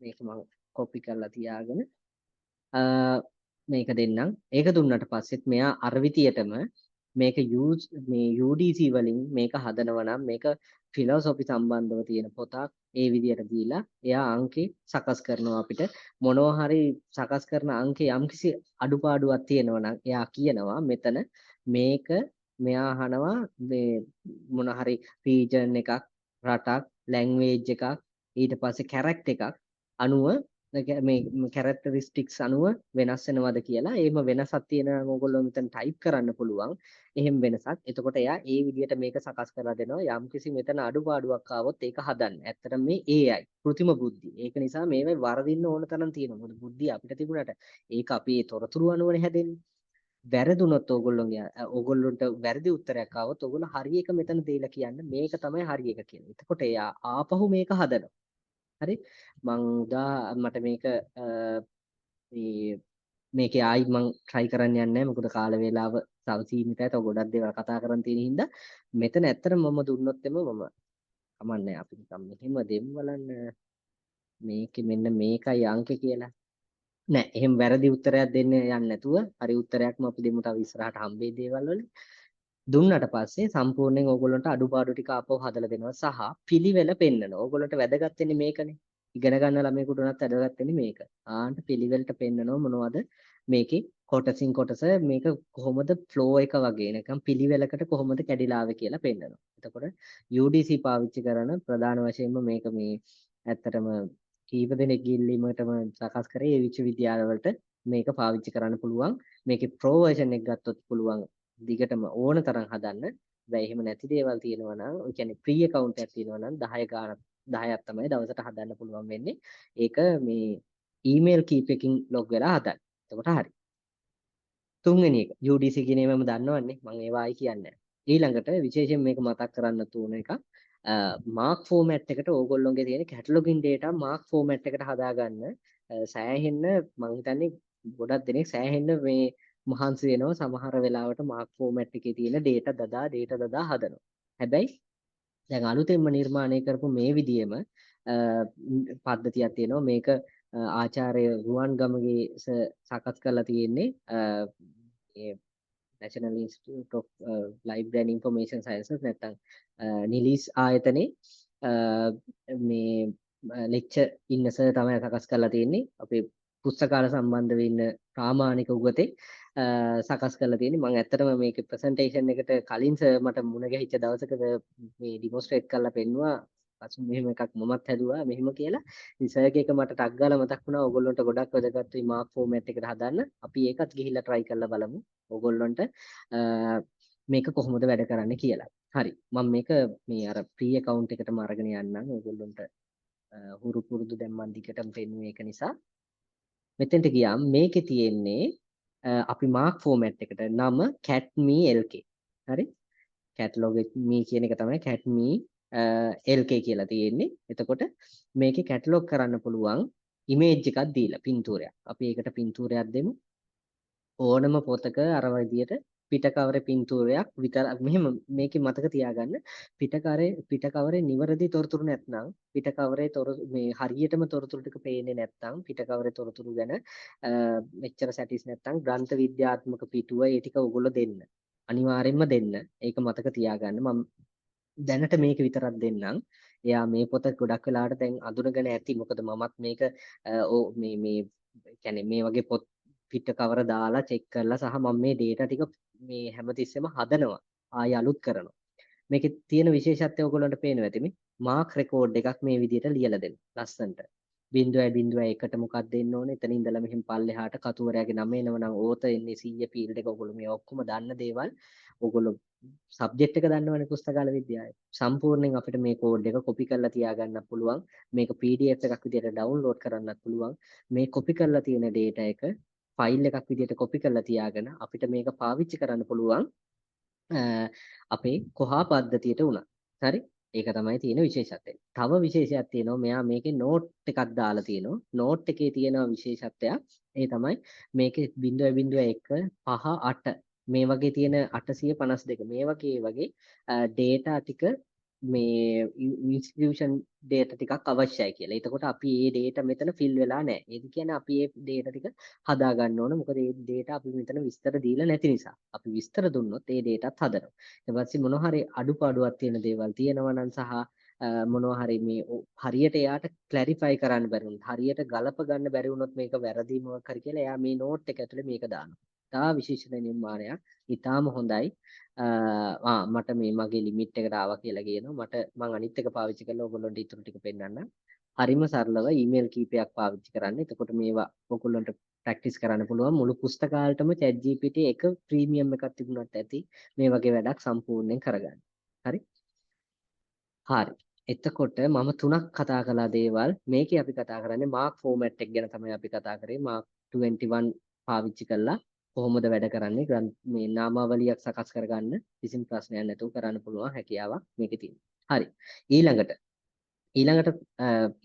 මේක මම copy කරලා තියාගෙන මේක දෙන්නම්. ඒක දුන්නට පස්සෙත් මෙයා අර විදියටම මේක මේ UDC වලින් මේක හදනවා නම් මේක ෆිලොසොෆි සම්බන්ධව තියෙන පොතක් ඒ විදියට දීලා එයා අංකේ සකස් කරනවා අපිට මොනවා හරි සකස් කරන අංකේ යම්කිසි අඩුපාඩුවක් තියෙනවා නම් එයා කියනවා මෙතන මේක මෙයා අහනවා මේ මොන හරි රීජන් එකක් රටක් ලැන්ග්වේජ් එකක් ඊට පස්සේ කැරක්ටර් එකක් අනුව මේ කැරක්ටරිස්ටික්ස් අනුව වෙනස් වෙනවද කියලා. එහෙම වෙනසක් තියෙනවා ඕගොල්ලෝ මෙතන ටයිප් කරන්න පුළුවන්. එහෙම වෙනසක්. එතකොට එයා ඒ විදිහට මේක සකස් කරලා දෙනවා. යම්කිසි මෙතන අඩුපාඩුවක් ආවොත් ඒක හදන්න. ඇත්තටම මේ AI කෘත්‍රිම බුද්ධිය. ඒක නිසා මේවේ වරදින්න ඕන තරම් තියෙනවා. මොකද බුද්ධිය අපිට තිබුණාට ඒක අපේ තොරතුරු අනුවනේ හැදෙන්නේ. වැරදුනොත් ඕගොල්ලොන්ට වැරදි උත්තරයක් ආවොත් ඕගොල්ලෝ හරි එක මෙතන දීලා කියන්න මේක තමයි හරි එක කියලා. එතකොට එයා ආපහු මේක හදනවා. හරි මට මේකේ ආයි මං try කරන්න යන්නේ නැහැ මොකද කාල වේලාව තව සීමිතයි තව ගොඩක් දේවල් කතා කරන් තියෙන හින්දා මෙතන ඇත්තට මම දුන්නොත් එම මම කමන්නේ අපි නිකන් මෙහෙම දෙමු බලන්න මේකේ මෙන්න මේකයි අංකේ කියලා. නෑ එහෙම වැරදි උත්තරයක් දෙන්න යන්නේ නැතුව හරි උත්තරයක්ම අපි දෙමු තව ඉස්සරහට හම්බෙයි දේවල් වල. දුන්නට පස්සේ සම්පූර්ණයෙන් ඕගොල්ලන්ට අඩුපාඩු ටික ආපහු හදලා දෙනවා සහ පිළිවෙල පෙන්නනවා. ඕගොල්ලන්ට වැදගත් වෙන්නේ මේකනේ. ඉගෙන ගන්න ළමයෙකුට උනත් වැදගත් වෙන්නේ මේක. ආන්ට පිළිවෙලට පෙන්නනවා මොනවද මේකේ කොටසින් කොටස මේක කොහොමද ෆ්ලෝ එක වගේ නිකන් පිළිවෙලකට කොහොමද කැඩිලා ආවේ කියලා පෙන්නනවා. එතකොට UDC පාවිච්චි කරන ප්‍රධාන වශයෙන්ම මේක මේ ඇත්තටම කීප දෙනෙක් ගිල්ලීමටම සකස් කරේ ඒ විශ්වවිද්‍යාලවලට මේක පාවිච්චි කරන්න පුළුවන්. මේකේ ප්‍රෝ වර්ෂන් එක ගත්තොත් පුළුවන් දිගටම ඕන තරම් හදන්න. හැබැයි එහෙම නැති දේවල් තියෙනවා නම්, ඒ කියන්නේ ප්‍රී account එකක් තියෙනවා නම් 10 ගාණක් 10ක් තමයි දවසට හදන්න පුළුවන් වෙන්නේ. ඒක මේ ඊමේල් කීප් එකකින් ලොග් වෙලා හදන්න. එතකොට හරි. තුන්වෙනි එක UDC කියන ඒවා මම දන්නවන්නේ. මම ඒවා ආයි කියන්නේ නැහැ. ඊළඟට විශේෂයෙන් මේක මතක් කරන්න තුන එකක්. මාක් ෆෝමැට් එකට ඕගොල්ලොන්ගේ තියෙන කැටලොගින් data මාක් ෆෝමැට් එකට හදාගන්න සෑහෙන්න මම හිතන්නේ ගොඩක් දෙනෙක් සෑහෙන්න මේ මහන්සි වෙනවා සමහර වෙලාවට මාක් ෆෝමැට් එකේ තියෙන data දදා හදනවා. හැබැයි දැන් අලුතෙන්ම නිර්මාණය කරපු මේ විදියෙම පද්ධතියක් තියෙනවා මේක ආචාර්ය රුවන්ගමගේ සකස් කරලා තියෙන්නේ ඒ National Institute of Library and Information Sciences නැත්නම් නිලිස් ආයතනයේ මේ ලෙක්චර් ඉන්න සර් තමයි සකස් කරලා තියෙන්නේ අපේ පුස්තකාල සම්බන්ධ වෙන්න ප්‍රාමාණික උගතේ සකස් කරලා තියෙන්නේ මම ඇත්තටම මේකේ ප්‍රසන්ටේෂන් එකට කලින් සර් මට මුණ ගැහිච්ච දවසක මේ ඩිමොන්ස්ට්‍රේට් කරලා පෙන්නුවා පසු මෙහෙම එකක් මමත් හැදුවා මෙහෙම කියලා රිසර්ච් එක මට ටක් ගාලා මතක් වුණා ඕගොල්ලන්ට ගොඩක් වැදගත් වෙයි මාක් ෆෝමැට් එකට හදන්න අපි ඒකත් ගිහිල්ලා try කරලා බලමු ඕගොල්ලන්ට මේක කොහොමද වැඩ කරන්නේ කියලා හරි මම මේක මේ අර ප්‍රී account එකටම අරගෙන යන්නම් ඕගොල්ලන්ට හුරු පුරුදු දැන් මම දිගටම පෙන්නුවේ ඒක නිසා මෙතෙන්ට ගියාම මේකේ තියෙන්නේ අපි මාක් ෆෝමැට් එකට නම catme lk හරි catalog me කියන එක තමයි catme lk කියලා තියෙන්නේ එතකොට මේකේ කැටලොග් කරන්න පුළුවන් ඉමේජ් එකක් දීලා පින්තූරයක් අපි ඒකට පින්තූරයක් දෙමු ඕනම පොතක අර විදියට පිටකවරේ පින්තූරයක් විතර මෙහෙම මේකේ මතක තියාගන්න පිටකවරේ නිවැරදි තොරතුරු නැත්නම් පිටකවරේ මේ හරියටම තොරතුරු ටික පේන්නේ නැත්නම් පිටකවරේ තොරතුරු ගැන මෙච්චර සැටිස් නැත්නම් ග්‍රන්ථ විද්‍යාත්මක පිටුව ඒ ටික ඔයගොල්ලෝ දෙන්න අනිවාර්යෙන්ම දෙන්න ඒක මතක තියාගන්න මම දැනට මේක විතරක් දෙන්නම් එයා මේ පොත ගොඩක් වෙලාවට දැන් අඳුනගෙන ඇති මොකද මමත් මේක මේ කියන්නේ මේ වගේ පොත් පිට කවර දාලා චෙක් කරලා සහ මම මේ data ටික මේ හැමතිස්සෙම හදනවා ආය අලුත් කරනවා මේකේ තියෙන විශේෂත්වය ඔයගොල්ලන්ට පේනවා ඇති මේ මාක් රෙකෝඩ් එකක් මේ විදිහට ලියලා දෙන්න ලස්සනට 0.01ට මොකක්ද දෙන්න ඕනේ එතන ඉඳලා මෙහෙම පල්ලෙහාට කතුවරයාගේ නම එනවනම් ඕත එන්නේ 100 ෆීල්ඩ් එක ඔයගොල්ලෝ මේ ඔක්කොම දන්න දේවල් ඔයගොල්ලෝ සබ්ජෙක්ට් එක දන්නවනේ පුස්තකාල විද්‍යාවේ සම්පූර්ණයෙන් අපිට මේ කෝඩ් එක කොපි කරලා තියාගන්න පුළුවන් මේක PDF එකක් විදිහට ඩවුන්ලෝඩ් කරන්නත් පුළුවන් මේ කොපි කරලා තියෙන data එක ෆයිල් එකක් විදිහට කොපි කරලා තියාගෙන අපිට මේක පාවිච්චි කරන්න පුළුවන් අපේ කොහා පද්ධතියට උනා. හරි? ඒක තමයි තියෙන විශේෂත්වය. තව විශේෂයක් තියෙනවා. මෙයා මේකේ නෝට් එකක් දාලා තියෙනවා. නෝට් එකේ තියෙන විශේෂත්වයක් ඒ තමයි මේකේ 0.1 5 8 මේ වගේ තියෙන 852 මේ වගේ data ටික මේ ඉන්ස්ටිටියුෂන් data ටිකක් අවශ්‍යයි කියලා. එතකොට අපි මේ data මෙතන fill වෙලා නැහැ. ඒ කියන්නේ අපි මේ data ටික හදා ගන්න ඕන. මොකද මේ data අපි මෙතන විස්තර දීලා නැති නිසා. අපි විස්තර දුන්නොත් ඒ dataත් හදනවා. ඊට පස්සේ මොනවා හරි අඩුපාඩුවක් තියෙන දේවල් තියෙනවා නම් සහ මොනවා හරි මේ හරියට එයාට ක්ලැරිෆයි කරන්න බැරි වුණොත් හරියට ගලප ගන්න බැරි වුණොත් මේක වැරදි මොකක් හරි කියලා එයා මේ නෝට් එක ඇතුලේ මේක දානවා. තා විශේෂ නිර්මාණයක්. ඊටාම හොඳයි. මට මේ මගේ ලිමිට් එකට ආවා කියලා කියනවා. මම අනිත් එක පාවිච්චි කරලා ඔයගොල්ලන්ට ඊටු ටික පෙන්නන්නම්. හරිම සරලව ඊමේල් කීපයක් පාවිච්චි කරන්න. එතකොට මේවා ඔයගොල්ලන්ට ප්‍රැක්ටිස් කරන්න පුළුවන්. මුළු පුස්තකාලෙටම ChatGPT එක ප්‍රීමියම් එකක් තිබුණත් ඇති මේ වගේ වැඩක් සම්පූර්ණයෙන් කරගන්න. හරි? හරි. එතකොට මම තුනක් කතා කළා දේවල්. මේකේ අපි කතා කරන්නේ මාක් ෆෝමැට් එක ගැන තමයි අපි කතා කරේ. මාක් 21 පාවිච්චි කළා. කොහොමද වැඩ කරන්නේ මේ නාමාවලියක් සකස් කරගන්න කිසිම ප්‍රශ්නයක් නැතුව කරන්න පුළුවන් හැකියාවක් මේකේ තියෙනවා. හරි. ඊළඟට ඊළඟට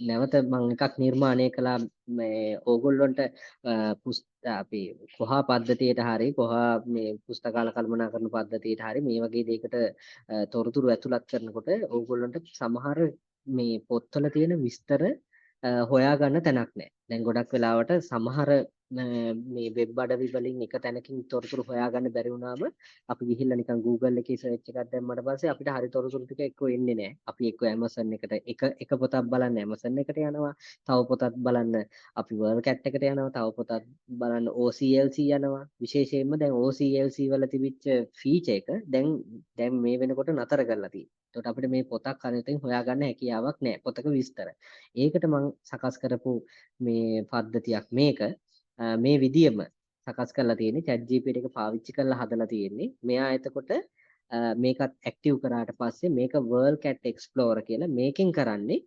නැවත මම එකක් නිර්මාණය කළා මේ ඕගොල්ලන්ට අපි කොහා පද්ධතියට හරි කොහා මේ පුස්තකාල කළමනාකරන පද්ධතියට හරි මේ වගේ දෙයකට තොරතුරු ඇතුළත් කරනකොට ඕගොල්ලන්ට සමහර මේ පොත්වල තියෙන විස්තර හොයාගන්න තැනක් නැහැ. දැන් ගොඩක් වෙලාවට සමහර මේ වෙබ් අඩවි වලින් එක තැනකින් තොරතුරු හොයාගන්න බැරි වුණාම අපි ගිහිල්ලා නිකන් Google එකේ සර්ච් එකක් දැම්මට පස්සේ අපිට හරි තොරතුරු ටික එක්ක එන්නේ නැහැ. අපි එක්ක Amazon එකට එක පොතක් බලන්න Amazon එකට යනවා. තව පොතක් බලන්න අපි WorldCat එකට යනවා. තව පොතක් බලන්න OCLC යනවා. විශේෂයෙන්ම දැන් OCLC වල තිබිච්ච ෆීචර් එක දැන් මේ වෙනකොට නතර කරලා තියෙනවා. එතකොට අපිට මේ පොතක් අනිතින් හොයාගන්න හැකියාවක් නැහැ. පොතක විස්තර. ඒකට මම සකස් කරපු මේ පද්ධතියක් මේක. මේ විදියම සකස් කරලා තියෙන්නේ chat GPT එක පාවිච්චි කරලා හදලා තියෙන්නේ. මෙයා එතකොට මේකත් ඇක්ටිව් කරාට පස්සේ මේක WorldCat Explorer කියලා මේකෙන් කරන්නේ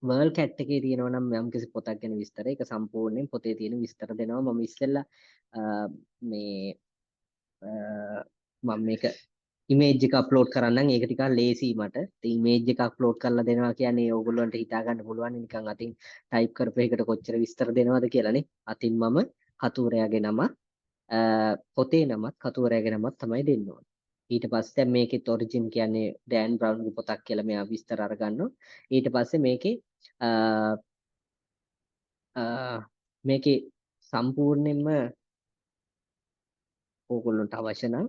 WorldCat එකේ තියෙනවා නම් යම් කිසි පොතක් ගැන විස්තර ඒක සම්පූර්ණයෙන් පොතේ තියෙන විස්තර දෙනවා. මම ඉස්සෙල්ලා මේ මම මේක ඉමේජ් එක අප්ලෝඩ් කරන්නම්. ඒක ටිකක් ලේසි මට. ඉතින් ඉමේජ් එක අප්ලෝඩ් කරලා දෙනවා කියන්නේ ඕගොල්ලන්ට හිතා ගන්න පුළුවන් නිකන් අතින් ටයිප් කරපු එකට කොච්චර විස්තර දෙනවද කියලානේ. අතින් මම කතුවරයාගේ නම පොතේ නමත් කතුවරයාගේ නමත් තමයි දෙන්න ඕනේ. ඊට පස්සේ දැන් මේකෙත් ඔරිජින් කියන්නේ ඩෑන් බ්‍රවුන්ගේ පොතක් කියලා මෙයා විස්තර අරගන්නවා. ඊට පස්සේ මේකේ සම්පූර්ණයෙන්ම ඕගොල්ලන්ට අවශ්‍ය නම්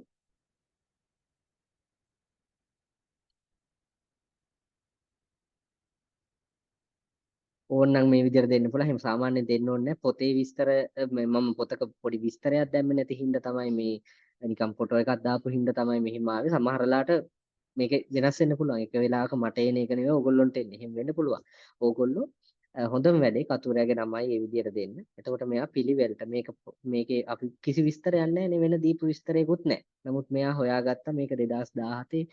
ඕනනම් මේ විදිහට දෙන්න පුළුවන්. එහෙනම් සාමාන්‍යයෙන් දෙන්න ඕනේ නැහැ. පොතේ විස්තර මම පොතක පොඩි විස්තරයක් දැම්මේ නැති හින්දා තමයි මේ නිකන් ෆොටෝ එකක් දාපු හින්දා තමයි මෙහිම ආවේ. සමහර වෙලාවට මේක වෙනස් වෙන්න පුළුවන්. එක වෙලාවක මට එන එක නෙවෙයි ඕගොල්ලොන්ට එන්නේ. එහෙම වෙන්න පුළුවන්. ඕගොල්ලෝ හොඳම වැඩේ කතුරයාගේ ළමයි මේ විදිහට දෙන්න. එතකොට මෙයා පිළිවෙලට මේකේ අපි කිසි විස්තරයක් නැහැ නේ වෙන දීපු විස්තරයකුත් නැහැ. නමුත් මෙයා හොයාගත්තා මේක 2017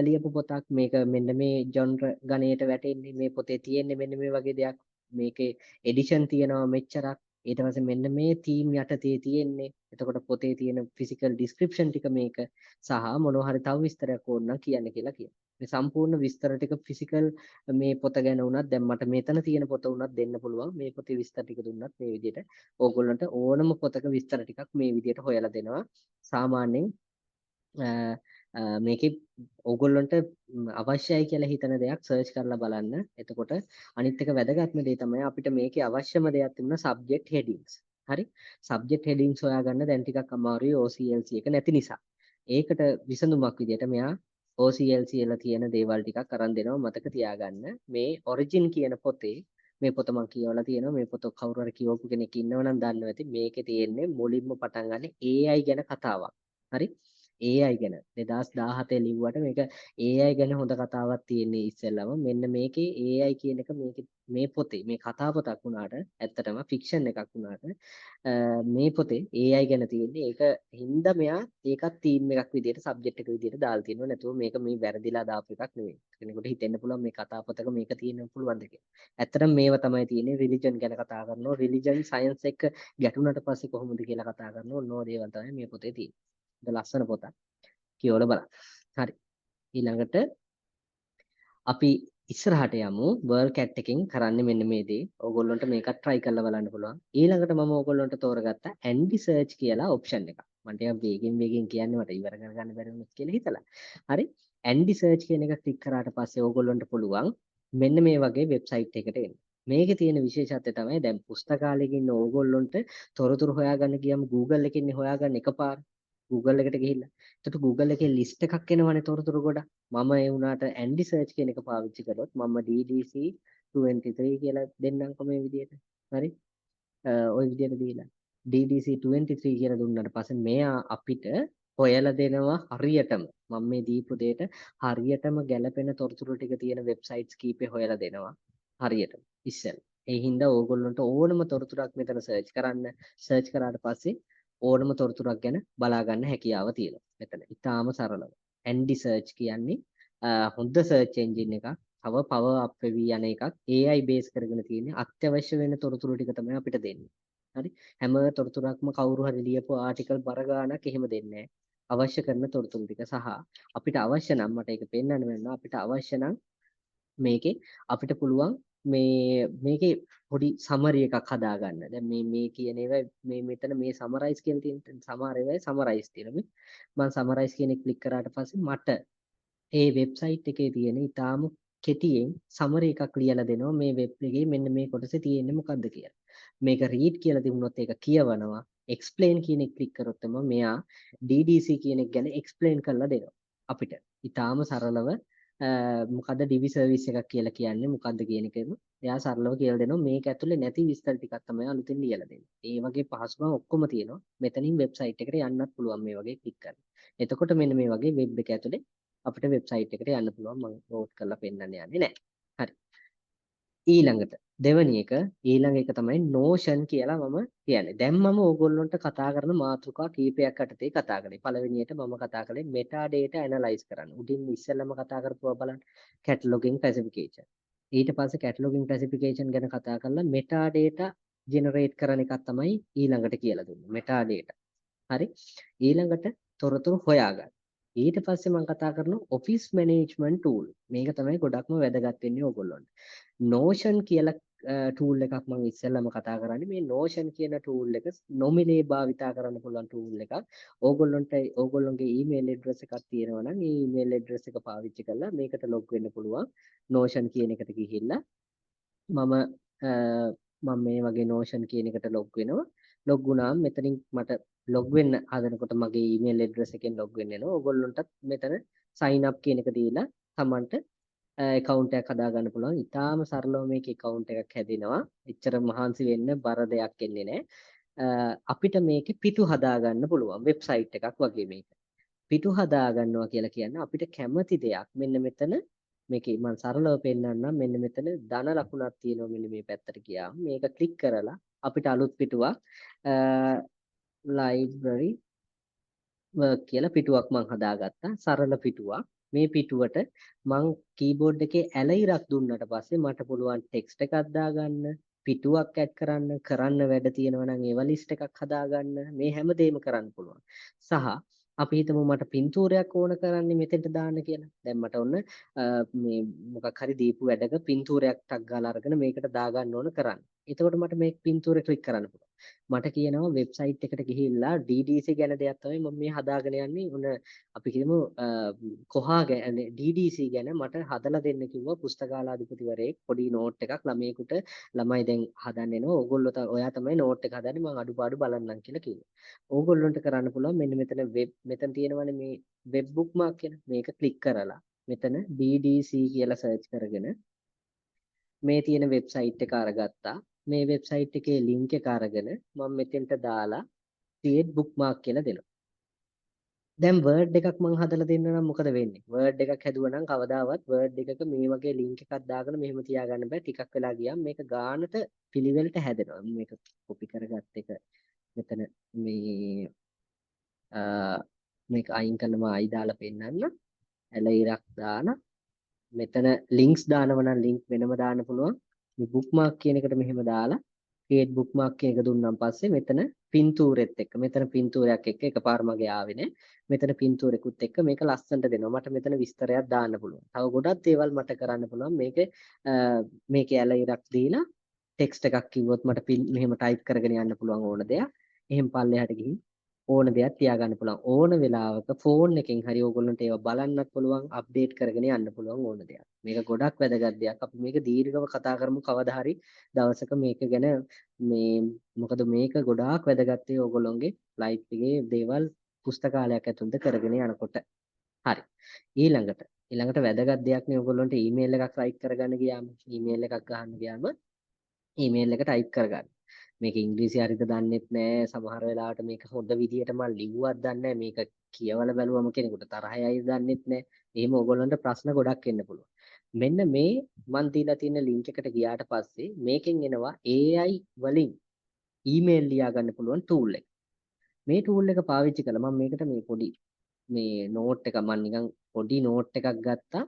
ලියපු පොතක්. මේක මෙන්න මේ ජොන්ර් ගණයට වැටෙන්නේ මේ පොතේ තියෙන්නේ මෙන්න මේ වගේ දෙයක්. මේකේ එඩිෂන් තියෙනවා මෙච්චරක්. ඊට පස්සේ මෙන්න මේ තීම් යටතේ තියෙන්නේ. එතකොට පොතේ තියෙන ෆිසිකල් ඩිස්ක්‍රිප්ෂන් ටික මේක සහ මොනවා හරි තව විස්තරයක් ඕන නම් කියන්න කියලා කියනවා. මේ සම්පූර්ණ විස්තර ටික ෆිසිකල් මේ පොත ගැන වුණත් දැන් මට මෙතන තියෙන පොත වුණත් දෙන්න පුළුවන්. මේ පොතේ විස්තර ටික දුන්නත් මේ විදිහට ඕගොල්ලන්ට ඕනම පොතක විස්තර ටිකක් මේ විදිහට හොයලා දෙනවා. සාමාන්‍යයෙන් මේකේ ඕගොල්ලන්ට අවශ්‍යයි කියලා හිතන දෙයක් සර්ච් කරලා බලන්න. එතකොට අනිත් එක වැදගත්ම දේ තමයි අපිට මේකේ අවශ්‍යම දෙයක් තිබුණා subject headings. හරි? subject headings හොයාගන්න දැන් ටිකක් අමාරුයි OCLC එක නැති නිසා. ඒකට විසඳුමක් විදියට මෙයා OCLC වල තියෙන දේවල් ටිකක් අරන් දෙනවා. මතක තියාගන්න මේ origin කියන පොතේ මේ පොත මම කියවලා තියෙනවා. මේ පොත කවුරු හරි කියවපු කෙනෙක් ඉන්නවනම් දන්නවා ඇති. මේකේ තියෙන්නේ මුලින්ම පටන් ගන්න AI ගැන කතාවක්. හරි? AI ගැන 2017 ලිව්වට මේක AI ගැන හොඳ කතාවක් තියෙන්නේ ඉස්සෙල්ලම. මෙන්න මේකේ AI කියන එක මේ පොතේ මේ කතා පොතක් වුණාට ඇත්තටම ෆික්ෂන් එකක් වුණාට මේ පොතේ AI ගැන තියෙන්නේ. ඒක හින්දා මෙයා ඒකත් තීම් එකක් විදියට සබ්ජෙක්ට් එක විදියට දාලා තියෙනවා. නැතුව මේක මේ වැරදිලා දාපු එකක් නෙවෙයි. කෙනෙකුට හිතෙන්න පුළුවන් මේ කතා පොතක මේක තියෙන්න පුළුවන්ද කියලා. ඇත්තටම මේව තමයි තියෙන්නේ. රිලිජන් ගැන කතා කරනවා. රිලිජන් සයන්ස් එක්ක ගැටුණට පස්සේ කොහොමද කියලා කතා කරනවා. ඕනෝ දේවල් තමයි මේ පොතේ තියෙන්නේ. ලස්සන පොතක් කියවලා බලන්න. හරි. ඊළඟට අපි ඉස්සරහට යමු. WorldCat එකෙන් කරන්නේ මෙන්න මේ දේ. ඕගොල්ලන්ට මේකත් try කරලා බලන්න පුළුවන්. ඊළඟට මම ඕගොල්ලන්ට තෝරගත්ත Andy search කියලා option එක. මම ටිකක් වේගෙන් කියන්න මට ඉවර කරගන්න බැරි වුණත් කියලා හිතලා. හරි. Andy search කියන එක ක්ලික් කරාට පස්සේ ඕගොල්ලන්ට පුළුවන් මෙන්න මේ වගේ වෙබ්සයිට් එකකට එන්න. මේකේ තියෙන විශේෂත්වය තමයි දැන් පුස්තකාලයක ඉන්න ඕගොල්ලන්ට තොරතුරු හොයාගන්න ගියම Google එකකින් හොයාගන්න එකපාර Google එකට ගිහිල්ලා. එතකොට Google එකේ list එකක් එනවනේ තොරතුරු ගොඩක්. මම ඒ වුණාට Andy search කියන එක පාවිච්චි කළොත් මම DDC 23 කියලා දෙන්නම්කො මේ විදිහට. හරි? ওই විදිහට දීලා DDC 23 කියලා දුන්නාට පස්සේ මෙයා අපිට හොයලා දෙනවා හරියටම මම මේ දීපු දෙයට හරියටම ගැලපෙන තොරතුරු ටික තියෙන වෙබ්සයිට්ස් කීපේ හොයලා දෙනවා හරියටම ඉස්සෙල්ලා. ඒ හින්දා ඕගොල්ලන්ට ඕනම තොරතුරක් මෙතන සර්ච් කරන්න. සර්ච් කරාට පස්සේ ඕනම තොරතුරක් ගැන බලා ගන්න හැකියාව තියෙනවා. මෙතන ඉතාලම සරලව. Andy search කියන්නේ හොඳ search engine එකක්. තව power up වෙවි යන එකක්. AI base කරගෙන තියෙන්නේ අත්‍යවශ්‍ය වෙන තොරතුරු ටික තමයි අපිට දෙන්නේ. හරි? හැම තොරතුරක්ම කවුරු හරි ලියපු ආටිකල් බර ගානක් එහෙම දෙන්නේ නැහැ. අවශ්‍ය කරන තොරතුරු ටික සහ අපිට අවශ්‍ය නම් මට ඒක පෙන්වන්න වෙනවා. අපිට අවශ්‍ය නම් මේකේ අපිට පුළුවන් මේකේ පොඩි සමරි එකක් හදාගන්න. දැන් මේ කියන ඒවා මේ මෙතන මේ සමරයිස් කියන තියෙන සමහර ඒවායි සමරයිස් තියෙනවා. මම සමරයිස් කියන එක ක්ලික් කරාට පස්සේ මට ඒ වෙබ්සයිට් එකේ තියෙන ඊටාම කෙටියෙන් සමරි එකක් ලියලා දෙනවා මේ වෙබ් එකේ මෙන්න මේ කොටසේ තියෙන්නේ මොකද්ද කියලා. මේක රීඩ් කියලා තිබුණොත් ඒක කියවනවා. එක්ස්ප්ලেইন කියන එක ක්ලික් කරොත් තමයි මෙයා DDC කියන එක ගැන එක්ස්ප්ලেইন කරලා දෙනවා අපිට. ඊටාම සරලව මොකද්ද DB සර්විස් එකක් කියලා කියන්නේ මොකද්ද කියන එකම එයා සරලව කියලා දෙනවා. මේක ඇතුලේ නැති විස්තර ටිකක් තමයි අලුතෙන් ලියලා දෙන්නේ. ඒ වගේ පහසුකම් ඔක්කොම තියෙනවා. මෙතනින් වෙබ්සයිට් එකට යන්නත් පුළුවන් මේ වගේ ක්ලික් කරලා. එතකොට මෙන්න මේ වගේ වෙබ් එක ඇතුලේ අපිට වෙබ්සයිට් එකට යන්න පුළුවන්. මම නෝට් කරලා පෙන්නන්න යන්නේ නැහැ. හරි. ඊළඟට දෙවැනි එක ඊළඟ එක තමයි Notion කියලා මම කියන්නේ. දැන් මම ඕගොල්ලන්ට කතා කරන මාතෘකා කීපයක් යටතේ කතා කරේ. පළවෙනියට මම කතා කළේ metadata analyze කරන්න. උඩින් ඉස්සෙල්ලම කතා කරපුවා බලන්න cataloging classification. ඊට පස්සේ cataloging classification ගැන කතා කරලා metadata generate කරන එකක් තමයි ඊළඟට කියලා දුන්නේ. metadata. හරි. ඊළඟට තොරතුරු හොයාගන්න. ඊට පස්සේ මම කතා කරනවා office management tool. මේක තමයි ගොඩක්ම වැදගත් වෙන්නේ ඕගොල්ලොන්ට. Notion කියලා tool එකක් මම ඉස්සෙල්ලාම කතා කරන්නේ. මේ Notion කියන tool එක නොමිලේ භාවිතා කරන්න පුළුවන් tool එකක්. ඕගොල්ලොන්ගේ email address එකක් තියෙනවා නම් ඒ email address එක පාවිච්චි කරලා මේකට log වෙන්න පුළුවන්. Notion කියන එකට ගිහිල්ලා මම මේ වගේ Notion කියන එකට log වෙනවා. log වුණාම මෙතනින් මට log වෙන්න හදනකොට මගේ email address එකෙන් log වෙන්න එනවා. ඕගොල්ලන්ටත් මෙතන sign up කියන එක දීලා Tamanට account එකක් හදා ගන්න පුළුවන්. ඉතාලම සරලව මේක account එකක් හැදෙනවා. එච්චර මහන්සි වෙන්න බර දෙයක් එන්නේ නැහැ. අපිට මේකේ පිටු හදා ගන්න පුළුවන්. වෙබ්සයිට් එකක් වගේ මේක. පිටු හදා ගන්නවා කියලා කියන්නේ අපිට කැමති දෙයක්. මෙන්න මෙතන මේකේ මම සරලව පෙන්නන්නම්. මෙන්න මෙතන ධන ලකුණක් තියෙනවා. මෙන්න මේ පැත්තට ගියාම මේක ක්ලික් කරලා අපිට අලුත් පිටුවක් library work කියලා පිටුවක් මම හදාගත්තා. සරල පිටුවක්. මේ පිටුවට මම keyboard එකේ ඇලයිරක් දුන්නට පස්සේ මට පුළුවන් text එකක් දාගන්න, පිටුවක් add කරන්න වැඩ තියෙනවා නම් ඒවා list එකක් හදාගන්න, මේ හැමදේම කරන්න පුළුවන්. සහ අපි හිතමු මට පින්තූරයක් ඕන කරන්නේ මෙතෙන්ට දාන්න කියලා. දැන් මට ඔන්න මේ මොකක් හරි දීපු වැඩක පින්තූරයක් ටක් ගාලා අරගෙන මේකට දාගන්න ඕන කරන්න. එතකොට මට මේ පින්තූරේ ක්ලික් කරන්න පුළුවන්. මට කියනවා වෙබ්සයිට් එකට ගිහිල්ලා DDC ගැන දෙයක් තමයි මම මේ හදාගෙන යන්නේ. ඔන්න අපි කියමු කොහා ගැන DDC ගැන මට හදලා දෙන්න කිව්වා පුස්තකාලාධිපතිවරයෙක් පොඩි නෝට් එකක් ළමයෙකුට ළමයි දැන් හදන්න එනවා. ඔයා තමයි නෝට් එක හදන්නේ මම අඩුපාඩු බලන්නම් කියලා කිව්වා. ඕගොල්ලන්ට කරන්න පුළුවන් මෙන්න මෙතන තියෙනවනේ මේ වෙබ් බුක්මාක් කියන මේක ක්ලික් කරලා මෙතන DDC කියලා සර්ච් කරගෙන මේ තියෙන වෙබ්සයිට් එක අරගත්තා. මේ වෙබ්සයිට් එකේ ලින්ක් එක අරගෙන මම මෙතෙන්ට දාලා create bookmark කියලා දෙනවා. දැන් Word එකක් මම හදලා දෙන්න නම් මොකද වෙන්නේ? Word එකක් හැදුවා නම් කවදාවත් Word එකක මේ වගේ link එකක් දාගෙන මෙහෙම තියාගන්න බෑ. ටිකක් වෙලා ගියාම මේක ගානට පිළිවෙලට හැදෙනවා. මේක copy කරගත්ත එක මෙතන මේක අයින් කළම ආයි දාලා පෙන්නන්න. ඇලයිරක් දාන මෙතන links දානවා නම් link වෙනම දාන්න පුළුවන්. මේ bookmark කියන එකට මෙහෙම දාලා create bookmark කියන එක දුන්නාන් පස්සේ මෙතන පින්තූරෙත් එක්ක මෙතන පින්තූරයක් එක්ක එකපාර මගේ ආවේ නේ. මෙතන පින්තූරෙකුත් එක්ක මේක ලස්සනට දෙනවා. මට මෙතන විස්තරයක් දාන්න පුළුවන්. තව ගොඩක් දේවල් මට කරන්න පුළුවන්. මේකේ ඇලයිරක් දීලා ටෙක්ස්ට් එකක් කිව්වොත් මට මෙහෙම ටයිප් කරගෙන යන්න පුළුවන් ඕන දෙයක්. එහෙම පල්ලෙහාට ගිහින් ඕන දෙයක් තියාගන්න පුළුවන්. ඕන වෙලාවක ෆෝන් එකෙන් හරි ඕගොල්ලන්ට ඒවා බලන්නත් පුළුවන්, අප්ඩේට් කරගෙන යන්න පුළුවන් ඕන දෙයක්. මේක ගොඩක් වැදගත් දෙයක්. අපි මේක දීර්ඝව කතා කරමු කවදා හරි දවසක මේක ගැන මොකද මේක ගොඩාක් වැදගත් ඒ ඕගොල්ලොන්ගේ ලයිෆ් එකේ දේවල් පුස්තකාලයක් ඇතුළත කරගෙන යනකොට. හරි. ඊළඟට වැදගත් දෙයක් නේ ඕගොල්ලන්ට ඊමේල් එකක් රයිට් කරගන්න ගියාම, ඊමේල් එකක් ගහන්න ගියාම ඊමේල් එක ටයිප් කරගන්න. මේක ඉංග්‍රීසි හරියට දන්නෙත් නෑ. සමහර වෙලාවට මේක හොඳ විදියට මම ලිව්වත් දන්නේ නෑ. මේක කියවලා බැලුවම කෙනෙකුට තරහයි දන්නෙත් නෑ. එහෙම ඕගොල්ලන්ට ප්‍රශ්න ගොඩක් එන්න පුළුවන්. මෙන්න මේ මන් දීලා තියෙන link එකට ගියාට පස්සේ මේකෙන් එනවා AI වලින් ඊමේල් ලියා ගන්න පුළුවන් tool එක. මේ tool එක පාවිච්චි කළා මම මේකට මේ පොඩි මේ note එක මම නිකන් පොඩි note එකක් ගත්තා.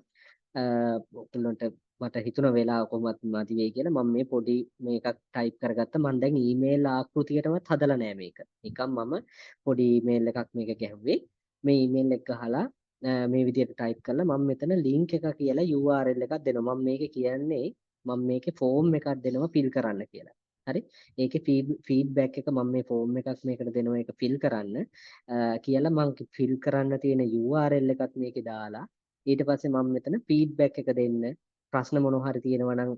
ඔයගොල්ලන්ට මට හිතුණ වෙලාව කොහොමත් මදි වෙයි කියලා මම මේ පොඩි මේකක් ටයිප් කරගත්තා. මම දැන් ඊමේල් ආකෘතියටවත් හදලා නෑ මේක. නිකන් මම පොඩි ඊමේල් එකක් මේක ගැහුවේ. මේ ඊමේල් එක ගහලා මේ විදිහට ටයිප් කරලා මම මෙතන link එක කියලා URL එකක් දෙනවා. මම මේකේ කියන්නේ මම මේකේ ෆෝම් එකක් දෙනවා fill කරන්න කියලා. හරි. ඒකේ feedback එක මම මේ ෆෝම් එකක් මේකට දෙනවා ඒක fill කරන්න කියලා මම fill කරන්න තියෙන URL එකත් මේකේ දාලා ඊට පස්සේ මම මෙතන feedback එක දෙන්න ප්‍රශ්න මොනවා හරි තියෙනවා නම්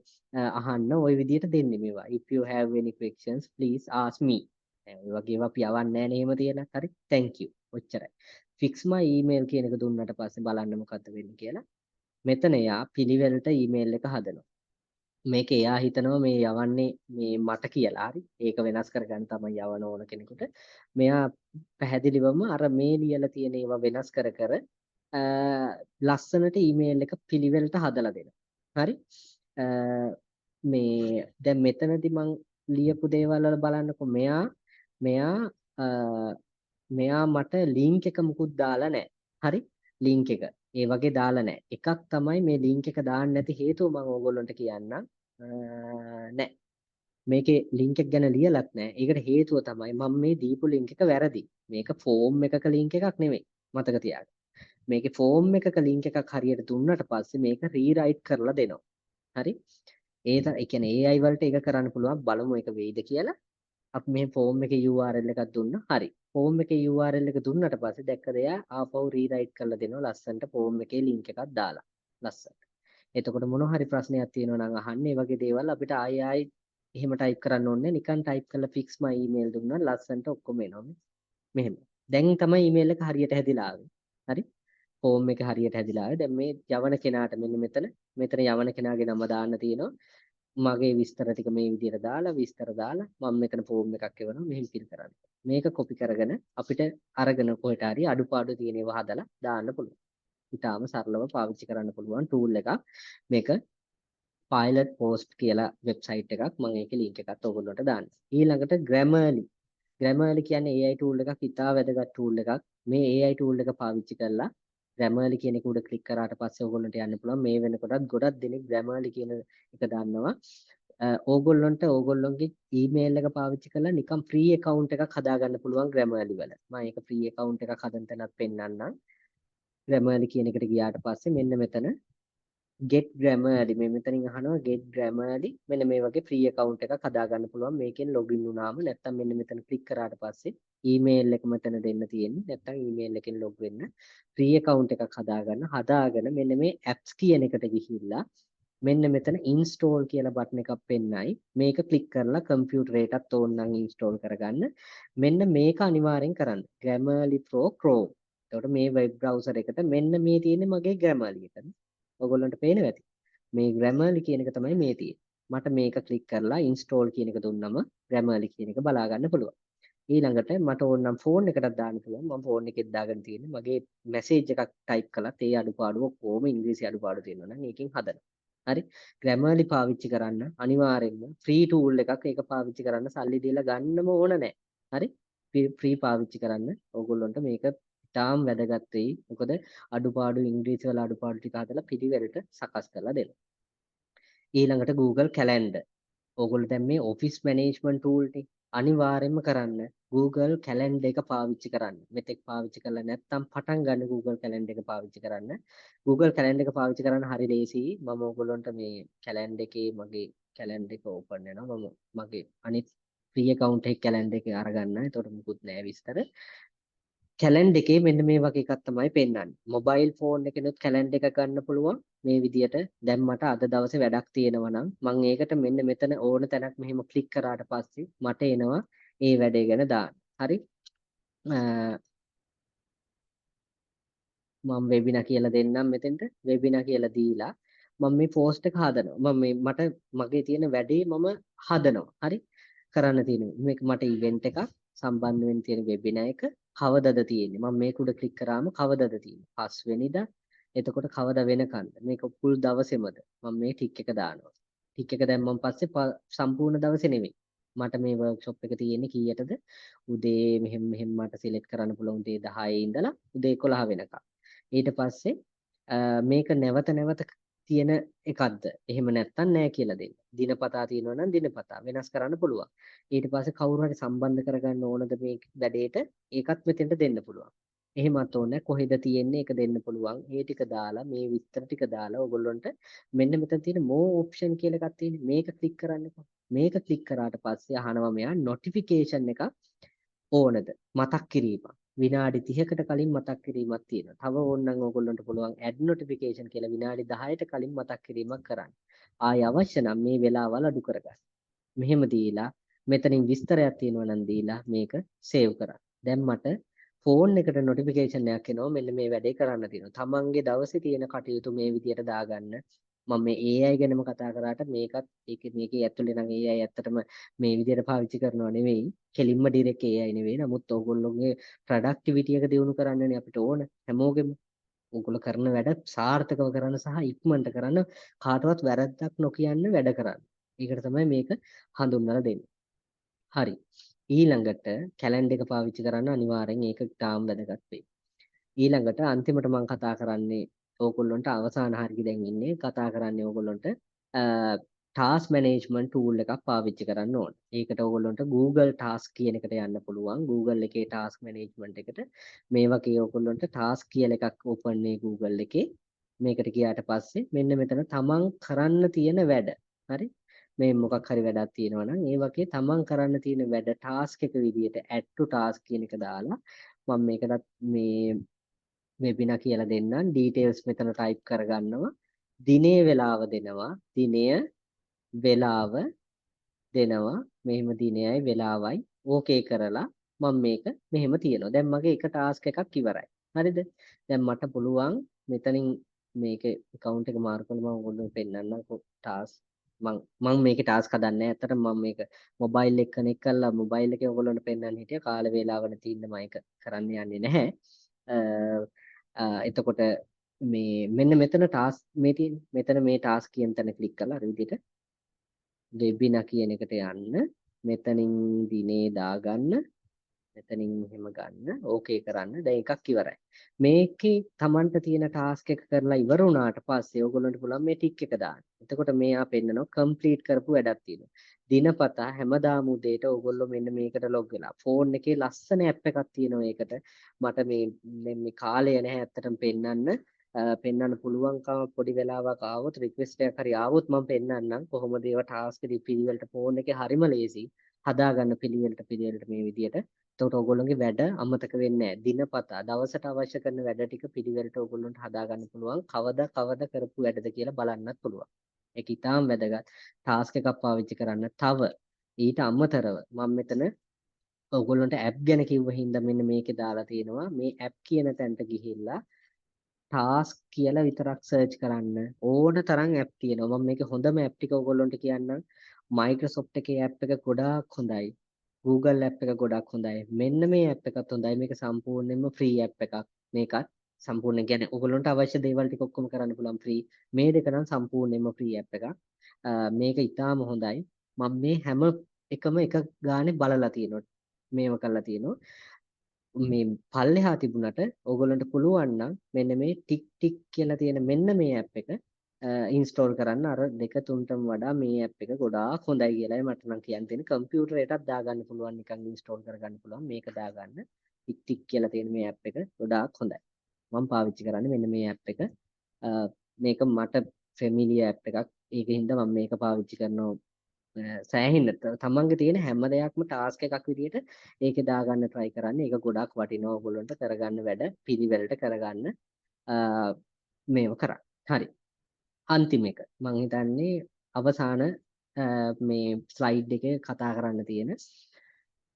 අහන්න ওই විදිහට දෙන්නේ මේවා. If you have any questions please ask me. ඔය වගේ ඒවා අපි යවන්නේ නැහැ නේ එහෙම තියලා. හරි. Thank you. ඔච්චරයි. fix my email කියන එක දුන්නට පස්සේ බලන්න මොකද්ද වෙන්නේ කියලා. මෙතන එයා පිළිවෙලට email එක හදනවා. මේක එයා හිතනවා මේ යවන්නේ මේ මට කියලා. හරි. ඒක වෙනස් කරගන්න තමයි යවන ඕන කෙනෙකුට. මෙයා පැහැදිලිවම අර මේ ලියලා තියෙන ඒවා වෙනස් කර කර ලස්සනට email එක පිළිවෙලට හදලා දෙනවා. හරි. මේ දැන් මෙතනදී මං ලියපු දේවල් වල බලන්නකො මෙයා මට link එක මුකුත් දාලා නැහැ. හරි. link එක ඒ වගේ දාලා නැහැ. එකක් තමයි මේ link එක දාන්න නැති හේතුව මම ඕගොල්ලන්ට කියන්නම්. නැහැ. මේකේ link එක ගැන ලියලත් නැහැ. ඒකට හේතුව තමයි මම මේ දීපු link එක වැරදි. මේක form එකක link එකක් නෙමෙයි. මතක තියාගන්න. මේකේ form එකක link එකක් හරියට දුන්නට පස්සේ මේක rewrite කරලා දෙනවා. හරි. ඒ කියන්නේ AI වලට ඒක කරන්න පුළුවන් බලමු ඒක වෙයිද කියලා. අපි මේ form එකේ URL එකක් දුන්නා. හරි. form එකේ URL එක දුන්නට පස්සේ දැක්කද එයා ආපහු rewrite කරලා දෙනවා ලස්සනට form එකේ link එකක් දාලා. ලස්සනට. එතකොට මොන හරි ප්‍රශ්නයක් තියෙනවා නම් අහන්න. ඒ වගේ දේවල් අපිට ආයි එහෙම type කරන්න ඕනේ. නිකන් type කරලා fix my email දුන්නා ලස්සනට ඔක්කොම එනවා. මෙහෙම. දැන් තමයි email එක හරියට හැදිලා ආවේ. හරි. form එක හරියට හැදිලා ආවේ. දැන් මේ යවන කෙනාට මෙන්න මෙතන යවන කෙනාගේ නම දාන්න තියෙනවා. මගේ විස්තර ටික මේ විදිහට දාලා විස්තර දාලා මම මෙතන ෆෝම් එකක් එවනවා මෙහෙම fill කරන්න. මේක copy කරගෙන අපිට අරගෙන කොහෙට හරි අඩුපාඩු තියෙන ඒවා හදලා දාන්න පුළුවන්. ඊටාම සරලව පාවිච්චි කරන්න පුළුවන් tool එකක්. මේක pilot post කියලා වෙබ්සයිට් එකක්. මම ඒකේ link එකත් ඔයගොල්ලන්ට දාන්න. ඊළඟට Grammarly කියන්නේ AI tool එකක්. ඉතා වැදගත් tool එකක්. මේ AI tool එක පාවිච්චි කරලා Grammarly කියන එක උඩ ක්ලික් කරාට පස්සේ ඔයගොල්ලන්ට යන්න පුළුවන්. මේ වෙනකොටත් ගොඩක් දෙනෙක් Grammarly කියන එක දන්නවා. ඕගොල්ලොන්ට ඕගොල්ලොන්ගේ email එක පාවිච්චි කරලා නිකන් free account එකක් හදාගන්න පුළුවන් Grammarly වල. මම ඒක free account එකක් හදන තැනත් පෙන්නන්නම්. Grammarly කියන එකට ගියාට පස්සේ මෙන්න මෙතන get Grammarly මේ මෙතනින් අහනවා get Grammarly මෙන්න මේ වගේ free account එකක් හදාගන්න පුළුවන්. මේකෙන් login වුණාම නැත්තම් මෙන්න මෙතන click කරාට පස්සේ email එක මෙතන දෙන්න තියෙන්නේ. නැත්තම් email එකෙන් log වෙන්න free account එකක් හදාගෙන මෙන්න මේ apps කියන එකට ගිහිල්ලා මෙන්න මෙතන install කියලා බටන් එකක් පෙන්නයි. මේක click කරලා computer එකටත් ඕනනම් install කරගන්න. මෙන්න මේක අනිවාර්යෙන් කරන්න. Grammarly Pro Chrome. එතකොට මේ web browser එකට මෙන්න මේ තියෙන්නේ මගේ Grammarly එක. ඔයගොල්ලන්ට පේනවා ඇති. මේ Grammarly කියන එක තමයි මේ තියෙන්නේ. මට මේක click කරලා install කියන එක දුන්නම Grammarly කියන එක බලා ගන්න පුළුවන්. ඊළඟට මට ඕන නම් ෆෝන් එකටත් දාන්න පුළුවන්. මම ෆෝන් එකෙත් දාගෙන තියෙන්නේ. මගේ මැසේජ් එකක් ටයිප් කළත් ඒ අඩුපාඩු ඔක්කොම ඉංග්‍රීසි අඩුපාඩු තියෙනවා නම් ඒකෙන් හදනවා. හරි. Grammarly පාවිච්චි කරන්න අනිවාර්යෙන්ම free tool එකක්. ඒක පාවිච්චි කරන්න සල්ලි දීලා ගන්නම ඕන නැහැ. හරි. free පාවිච්චි කරන්න ඕගොල්ලන්ට මේක ඉතාම වැදගත් වෙයි. මොකද අඩුපාඩු ඉංග්‍රීසි වල අඩුපාඩු ටික හදලා පිළිවෙලට සකස් කරලා දෙනවා. ඊළඟට Google Calendar. ඕගොල්ලෝ දැන් මේ office management tool ටික අනිවාර්යයෙන්ම කරන්න Google Calendar එක පාවිච්චි කරන්න. මෙතෙක් පාවිච්චි කරලා නැත්නම් පටන් ගන්න Google Calendar එක පාවිච්චි කරන්න. Google Calendar එක පාවිච්චි කරන්න හරි ලේසියි. මම ඕගොල්ලන්ට මේ Calendar එකේ මගේ Calendar එක open වෙනවා. මම මගේ අනිත් free account එකේ Calendar එක අරගන්න. ඒතකොට මුකුත් නෑ විස්තර. කැලෙන්ඩර් එකේ මෙන්න මේ වගේ එකක් තමයි පෙන්වන්නේ. මොබයිල් ෆෝන් එකෙනුත් කැලෙන්ඩර් එක ගන්න පුළුවන්. මේ විදියට දැන් මට අද දවසේ වැඩක් තියෙනවා නම් මම ඒකට මෙන්න මෙතන ඕන තැනක් මෙහෙම ක්ලික් කරාට පස්සේ මට එනවා ඒ වැඩේ ගැන දාන්න. හරි? මම වෙබිනා කියලා දෙන්නම් මෙතෙන්ට. වෙබිනා කියලා දීලා මම මේ පෝස්ට් එක හදනවා. මට මගේ තියෙන වැඩේ මම හදනවා. හරි? කරන්න තියෙන මේක මට ඉවෙන්ට් එකක් සම්බන්ධ වෙන්න තියෙන වෙබිනා එක කවදද තියෙන්නේ මම මේක උඩ ක්ලික් කරාම කවදද තියෙන්නේ 5 වෙනිදා එතකොට කවදා වෙනකන්ද මේක පුල් දවසෙමද මම මේ ටික් එක දානවා ටික් එක දැම්මන් පස්සේ සම්පූර්ණ දවසේ නෙමෙයි මට මේ වර්ක්ෂොප් එක තියෙන්නේ කීයටද උදේ මෙහෙම මට සිලෙක්ට් කරන්න පුළුවන් උදේ 10 ඉඳලා උදේ 11 වෙනකම් ඊට පස්සේ මේක නැවත තියෙන එකක්ද එහෙම නැත්තම් නෑ කියලා දෙන්න. දිනපතා තියෙනවා නම් දිනපතා වෙනස් කරන්න පුළුවන්. ඊට පස්සේ කවුරු හරි සම්බන්ධ කරගන්න ඕනද මේ වැඩේට ඒකත් මෙතෙන්ට දෙන්න පුළුවන්. එහෙමත් ඕනේ කොහෙද තියෙන්නේ ඒක දෙන්න පුළුවන්. ඒ ටික දාලා මේ විස්තර ටික දාලා ඔයගොල්ලන්ට මෙන්න මෙතන තියෙන more option කියලා එකක් තියෙන්නේ. මේක ක්ලික් කරන්නකෝ. මේක ක්ලික් කරාට පස්සේ අහනවා මෙයා notification එකක් ඕනද මතක් කිරීමක්. විනාඩි 30කට කලින් මතක් කිරීමක් තියෙනවා. තව ඕනනම් ඕගොල්ලන්ට පුළුවන් add notification කියලා විනාඩි 10ට කලින් මතක් කිරීමක් කරන්න. ආය අවශ්‍ය නම් මේ වෙලාවල් අඩු කරගන්න. මෙහෙම දීලා මෙතනින් විස්තරයක් තියෙනවා නම් දීලා මේක සේව් කරන්න. දැන් මට ෆෝන් එකට නොටිෆිකේෂන් එකක් එනවා මෙන්න මේ වැඩේ කරන්න තියෙනවා. තමන්ගේ දවසේ තියෙන කටයුතු මේ විදියට දාගන්න. මම මේ AI ගැනම කතා කරාට මේකේ ඇතුලේ නම් AI ඇත්තටම මේ විදියට පාවිච්චි කරනව නෙවෙයි. කෙලින්ම ඩිරෙක්ට් AI නෙවෙයි. නමුත් ඕගොල්ලෝගේ ප්‍රොඩක්ටිවිටි එක දියුණු කරන්නනේ අපිට ඕන හැමෝගෙම. ඕගොල්ලෝ කරන වැඩ සාර්ථකව කරන්න සහ ඉක්මනට කරන්න කාටවත් වැරද්දක් නොකියන්න වැඩ කරන්න. ඒකට තමයි මේක හඳුන්වලා දෙන්නේ. හරි. ඊළඟට කැලෙන්ඩර් එක පාවිච්චි කරන්න අනිවාර්යෙන් ඒක තාම වැදගත් වෙයි. ඊළඟට අන්තිමට මම කතා කරන්නේ ඕගොල්ලන්ට අවසාන හරිය දැන් ඉන්නේ කතා කරන්නේ ඕගොල්ලන්ට ටාස්ක් මැනේජ්මන්ට් ටූල් එකක් පාවිච්චි කරන්න ඕන. ඒකට ඕගොල්ලන්ට Google Task කියන එකට යන්න පුළුවන්. Google එකේ ටාස්ක් මැනේජ්මන්ට් එකට මේ වගේ ඕගොල්ලන්ට ටාස්ක් කියලා එකක් ඕපන් නේ Google එකේ. මේකට ගියාට පස්සේ මෙන්න මෙතන තමන් කරන්න තියෙන වැඩ. හරි? මේ මොකක් හරි වැඩක් තියෙනවා නම් ඒ වගේ තමන් කරන්න තියෙන වැඩ ටාස්ක් එක විදියට add to task කියන එක දාලා මම මේකටත් මේ වෙබිනා කියලා දෙන්නම් ඩීටේල්ස් මෙතන ටයිප් කරගන්නවා දිනේ වෙලාව දෙනවා දිනය වෙලාව දෙනවා මෙහෙම දිනයයි වෙලාවයි ඕකේ කරලා මම මේක මෙහෙම තියනවා දැන් මගේ එක ටාස්ක් එකක් ඉවරයි හරිද දැන් මට පුළුවන් මෙතනින් මේකේ account එක මාරු කරලා මම ඔයගොල්ලෝ පෙන්නන්නම් ටාස්ක් මම මේකේ ටාස්ක් හදන්නේ නැහැ. ඇත්තටම මම මේක මොබයිල් එක කනෙක්ට් කරලා මොබයිල් එකේ ඔයගොල්ලන්ට පෙන්වන්න හිටියා. කාල වේලාවන තින්න මම ඒක කරන්න යන්නේ නැහැ. එතකොට මේ මෙන්න මෙතන ටාස්ක් මේ තියෙන. මෙතන මේ ටාස්ක් කියන තැන ක්ලික් කරලා අර විදිහට වෙබිනා කියන එකට යන්න. මෙතනින් දිනේ දාගන්න. මෙතනින් මෙහෙම ගන්න ඕකේ කරන්න දැන් එකක් ඉවරයි මේකේ Tamanට තියෙන ටාස්ක් එක කරලා ඉවර වුණාට පස්සේ ඕගොල්ලන්ට පුළුවන් මේ ටික් එක දාන්න. එතකොට මෙයා පෙන්නනවා කම්ප්ලීට් කරපු වැඩක් තියෙනවා. දිනපතා හැමදාම උදේට ඕගොල්ලෝ මෙන්න මේකට ලොග් වෙලා ෆෝන් එකේ ලස්සන ඇප් එකක් තියෙනවා ඒකට. මට මේ කාලය නැහැ ඇත්තටම පෙන්වන්න පුළුවන්කම පොඩි වෙලාවක් ආවොත් රික්වෙස්ට් එකක් හරි ආවොත් මම පෙන්වන්නම් කොහොමද ඒවා ටාස්ක් එක පිළිවෙලට ෆෝන් එකේ හරිම ලේසි හදාගන්න පිළිවෙලට මේ විදියට එතකොට ඕගොල්ලෝගේ වැඩ අමතක වෙන්නේ නැහැ. දිනපතා දවසට අවශ්‍ය කරන වැඩ ටික පිළිවෙලට ඕගොල්ලන්ට හදාගන්න පුළුවන්. කවදා කරපු වැඩද කියලා බලන්නත් පුළුවන්. ඒක ඊටාම් වැදගත්. ටාස්ක් එකක් පාවිච්චි කරන්න. තව ඊට අමතරව මම මෙතන ඕගොල්ලන්ට ඇප් ගැන කිව්ව හින්දා මෙන්න මේකේ දාලා තියෙනවා. මේ ඇප් කියන තැනට ගිහිල්ලා ටාස්ක් කියලා විතරක් සර්ච් කරන්න ඕන තරම් ඇප් තියෙනවා. මම මේකේ හොඳම ඇප් ටික ඕගොල්ලන්ට කියන්නම්. Microsoft එකේ ඇප් එක ගොඩාක් හොඳයි. Google ඇප් එක ගොඩක් හොඳයි. මෙන්න මේ ඇප් එකත් හොඳයි. මේක සම්පූර්ණයෙන්ම ෆ්‍රී ඇප් එකක්. මේකත් සම්පූර්ණ කියන්නේ ඔයගොල්ලන්ට අවශ්‍ය දේවල් ටික ඔක්කොම කරන්න පුළුවන් ෆ්‍රී. මේ දෙක නම් සම්පූර්ණයෙන්ම ෆ්‍රී ඇප් එකක්. මේක ඉතාම හොඳයි. මම මේ හැම එකම එක ගානේ බලලා තියෙනවා. මේව කරලා තියෙනවා. මේ පල්ලෙහා තිබුණට ඕගොල්ලන්ට පුළුවන් නම් මෙන්න මේ ටික් ටික් කියලා තියෙන මෙන්න මේ ඇප් එක ඉන්ස්ටෝල් කරන්න අර දෙක තුනටම වඩා මේ ඇප් එක ගොඩාක් හොඳයි කියලායි මට නම් කියන්න තියෙන්නේ කම්පියුටරේටත් දාගන්න පුළුවන් නිකන් ඉන්ස්ටෝල් කරගන්න පුළුවන් මේක දාගන්න ටික් ටික් කියලා තියෙන මේ ඇප් එක ගොඩාක් හොඳයි මම පාවිච්චි කරන්නේ මෙන්න මේ ඇප් එක මේක මට ෆැමිලියර් ඇප් එකක් ඒකින්ද මම මේක පාවිච්චි කරනවා සෑහෙන්න තමන්ගේ තියෙන හැම දෙයක්ම ටාස්ක් එකක් විදිහට ඒකේ දාගන්න try කරන්න. ඒක ගොඩක් වටිනවා ඔයගොල්ලන්ට කරගන්න වැඩ පිළිවෙලට කරගන්න මේව කරා. හරි. අන්තිම එක මම හිතන්නේ අවසාන මේ ස්ලයිඩ් එකේ කතා කරන්න තියෙන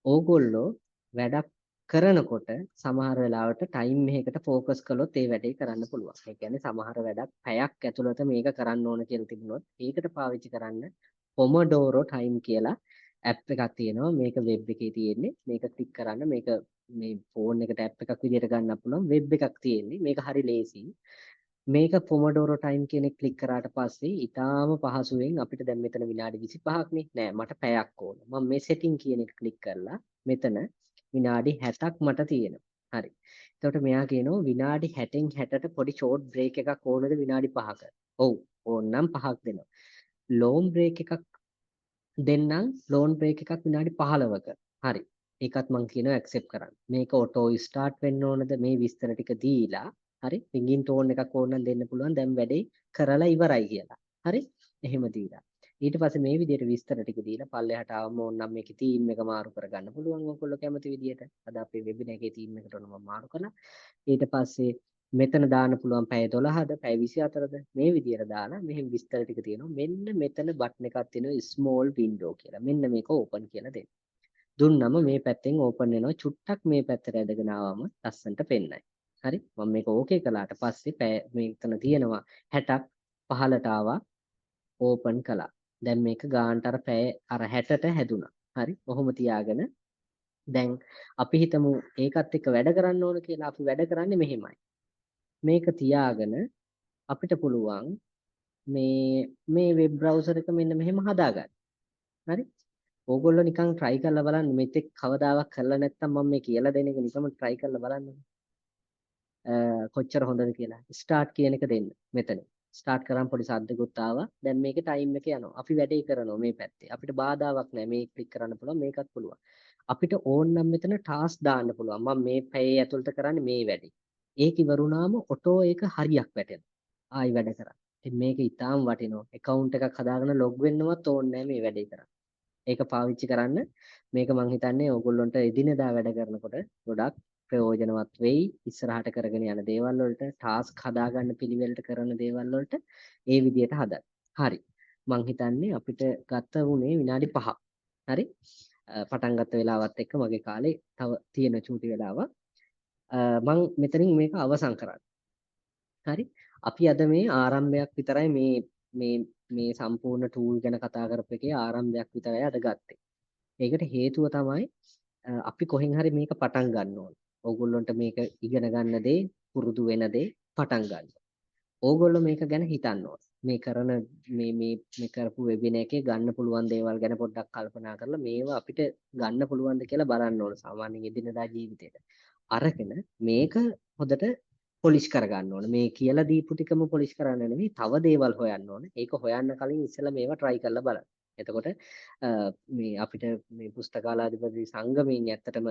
ඕගොල්ලෝ වැඩක් කරනකොට සමහර වෙලාවට ටයිම් එකකට ફોකස් කළොත් ඒ වැඩේ කරන්න පුළුවන්. ඒ කියන්නේ සමහර වැඩක් පැයක් ඇතුළත මේක කරන්න ඕන කියලා තිබුණොත් ඒකට පාවිච්චි කරන්න Pomodoro time කියලා ඇප් එකක් තියෙනවා. මේක වෙබ් එකේ තියෙන්නේ. මේක ක්ලික් කරන්න මේක මේ ෆෝන් එකට ඇප් එකක් විදිහට ගන්න පුළුවන්. වෙබ් එකක් තියෙන්නේ. මේක හරි ලේසි. මේක Pomodoro time කියන එක ක්ලික් කරාට පස්සේ ඊටාම පහසුවෙන් අපිට දැන් මෙතන විනාඩි 25ක් නේ. නෑ මට පැයක් ඕන. මම මේ setting කියන එක ක්ලික් කරලා මෙතන විනාඩි 60ක් මට තියෙනවා. හරි. එතකොට මෙයා කියනවා විනාඩි 60න් 60ට පොඩි ෂෝට් බ්‍රේක් එකක් ඕනද විනාඩි 5ක. ඔව් ඕනනම් 5ක් දෙනවා. ලෝන් බ්‍රේක් එකක් දෙන්නම් ලෝන් බ්‍රේක් එකක් විනාඩි 15ක. හරි. ඒකත් මම කියනවා accept කරන්න. මේක auto start වෙන්න ඕනද මේ විස්තර ටික දීලා හරි ringing tone එකක් ඕනනම් දෙන්න පුළුවන් දැන් වැඩේ කරලා ඉවරයි කියලා. හරි එහෙම දීලා. ඊට පස්සේ මේ විදිහට විස්තර ටික දීලා පල්ලෙහාට ආවම ඕනනම් මේකේ theme එක මාරු කරගන්න පුළුවන් ඔයගොල්ලෝ කැමති විදිහට. අද අපේ webinar එකේ theme එකට ඔන්න මම මාරු කළා. ඊට පස්සේ මෙතන දාන්න පුළුවන් පැය 12ද පැය 24ද මේ විදිහට දාලා මෙහෙම විස්තර ටික තියෙනවා. මෙන්න මෙතන බටන් එකක් තියෙනවා small window කියලා. මෙන්න මේක open කියලා දෙන්න. දුන්නම මේ පැත්තෙන් ඕපන් වෙනවා චුට්ටක් මේ පැත්තට ඇදගෙන ආවම ලස්සන්ට පෙන්නයි. හරි මම මේක ඕකේ කළාට පස්සේ මේකන තියෙනවා 60ක් 15ට ආවා ඕපන් කළා. දැන් මේක ගානට අර පැය අර 60ට හැදුනා. හරි කොහොම තියාගෙන දැන් අපි හිතමු ඒකත් එක්ක වැඩ කරන්න ඕන කියලා. අපි වැඩ කරන්නේ මෙහෙමයි. මේක තියාගෙන අපිට පුළුවන් මේ වෙබ් බ්‍රවුසර් එක මෙන්න මෙහෙම හදාගන්න. හරි ඕගොල්ලෝ නිකන් try කරලා බලන්න මෙතෙක් කවදාවත් කරලා නැත්නම් මම මේ කියලා දෙන එක නිකම්ම try කරලා බලන්න. කොච්චර හොඳද කියලා. start කියන එක දෙන්න මෙතන. start කරාම පොඩි සද්දකුත් ආවා. දැන් මේකේ time එක යනවා. අපි වැඩේ කරනවා මේ පැත්තේ. අපිට බාධාවක් නැහැ. මේ ක්ලික් කරන්න පුළුවන් මේකත් පුළුවන්. අපිට ඕන නම් මෙතන task දාන්න පුළුවන්. මම මේ පැයේ ඇතුළත කරන්නේ මේ වැඩේ. ඒක ඉවරුනාම ඔටෝ ඒක හරියක් වැටෙනවා. ආයි වැඩ කරා. ඉතින් මේක ඊටාම් වටිනවා. account එකක් හදාගෙන log වෙන්නවත් ඕනේ නැහැ මේ වැඩේ කරන්න. ඒක පාවිච්චි කරන්න මේක මං හිතන්නේ ඕගොල්ලොන්ට එදිනෙදා වැඩ කරනකොට ගොඩක් ප්‍රයෝජනවත් වෙයි ඉස්සරහට කරගෙන යන දේවල් වලට ටාස්ක් හදාගන්න පිළිවෙලට කරන දේවල් වලට ඒ විදිහට හදන්න. හරි. මං හිතන්නේ අපිට ගත වුණේ විනාඩි 5ක්. හරි. පටන් ගත්ත වෙලාවත් එක්ක මගේ කාලේ තව තියෙන චූටි වෙලාවක්. මං මෙතනින් මේක අවසන් කරන්න. හරි. අපි අද මේ ආරම්භයක් විතරයි මේ සම්පූර්ණ ටූල් ගැන කතා කරපු එකේ ආරම්භයක් විතරයි අද ගත්තේ. ඒකට හේතුව තමයි අපි කොහෙන් හරි මේක පටන් ගන්න ඕන. ඕගොල්ලන්ට මේක ඉගෙන ගන්න දේ, පුරුදු වෙන දේ පටන් ගන්න. ඕගොල්ලෝ මේක ගැන හිතන්න ඕන. මේ කරන මේ කරපු වෙබිනාර් එකේ ගන්න පුළුවන් දේවල් ගැන පොඩ්ඩක් කල්පනා කරලා මේවා අපිට ගන්න පුළුවන්ද කියලා බලන්න ඕන සාමාන්‍ය එදිනදා ජීවිතේට. අරගෙන මේක හොඳට පොලිෂ් කරගන්න ඕන. මේ කියලා දීපු ටිකම පොලිෂ් කරන්න නෙවෙයි තව දේවල් හොයන්න ඕන. ඒක හොයන්න කලින් ඉස්සෙල්ලා මේවා try කරලා බලන්න. එතකොට මේ අපිට මේ පුස්තකාලාධිපති සංගමයෙන් ඇත්තටම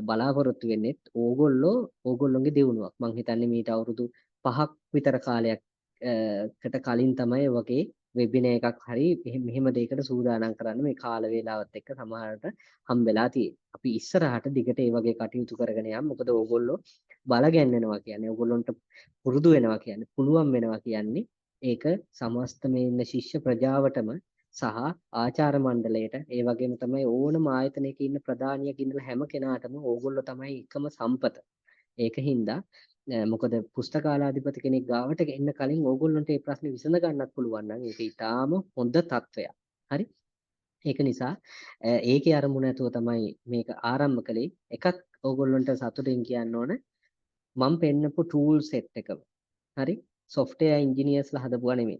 බලාපොරොත්තු වෙන්නේ ඕගොල්ලෝගේ දියුණුවක්. මම හිතන්නේ මීට අවුරුදු 5ක් විතර කාලයක් කට කලින් තමයි වගේ වෙබිනාර් එකක් හරි මෙහෙම දෙයකට සූදානම් කරන්න මේ කාල වේලාවත් එක්ක සමහරට හම්බෙලා තියෙන්නේ. අපි ඉස්සරහට දිගට ඒ වගේ කටයුතු කරගෙන යමු. මොකද ඕගොල්ලෝ බල ගැන්වෙනවා කියන්නේ ඕගොල්ලොන්ට පුරුදු වෙනවා කියන්නේ පුළුවන් වෙනවා කියන්නේ ඒක සමස්ත මේ ඉන්න ශිෂ්‍ය ප්‍රජාවටම සහ ආචාර මණ්ඩලයට ඒ වගේම තමයි ඕනම ආයතනයක ඉන්න ප්‍රධානියෙක් ඉඳලා හැම කෙනාටම ඕගොල්ලෝ තමයි එකම සම්පත. ඒකින්ද මොකද පුස්තකාලාධිපති කෙනෙක් ගාවට එන්න කලින් ඕගොල්ලන්ට මේ ප්‍රශ්නේ විසඳ ගන්නත් පුළුවන් නම් ඒක ඊටාම හොඳ තත්වයක්. හරි? ඒක නිසා ඒකේ අරමුණ ඇතුව තමයි මේක ආරම්භ කළේ. එකක් ඕගොල්ලන්ට සතුටින් කියන්න ඕන මම පෙන්නපු ටූල් සෙට් එකම. හරි? software engineersලා හදපුවා නෙමෙයි.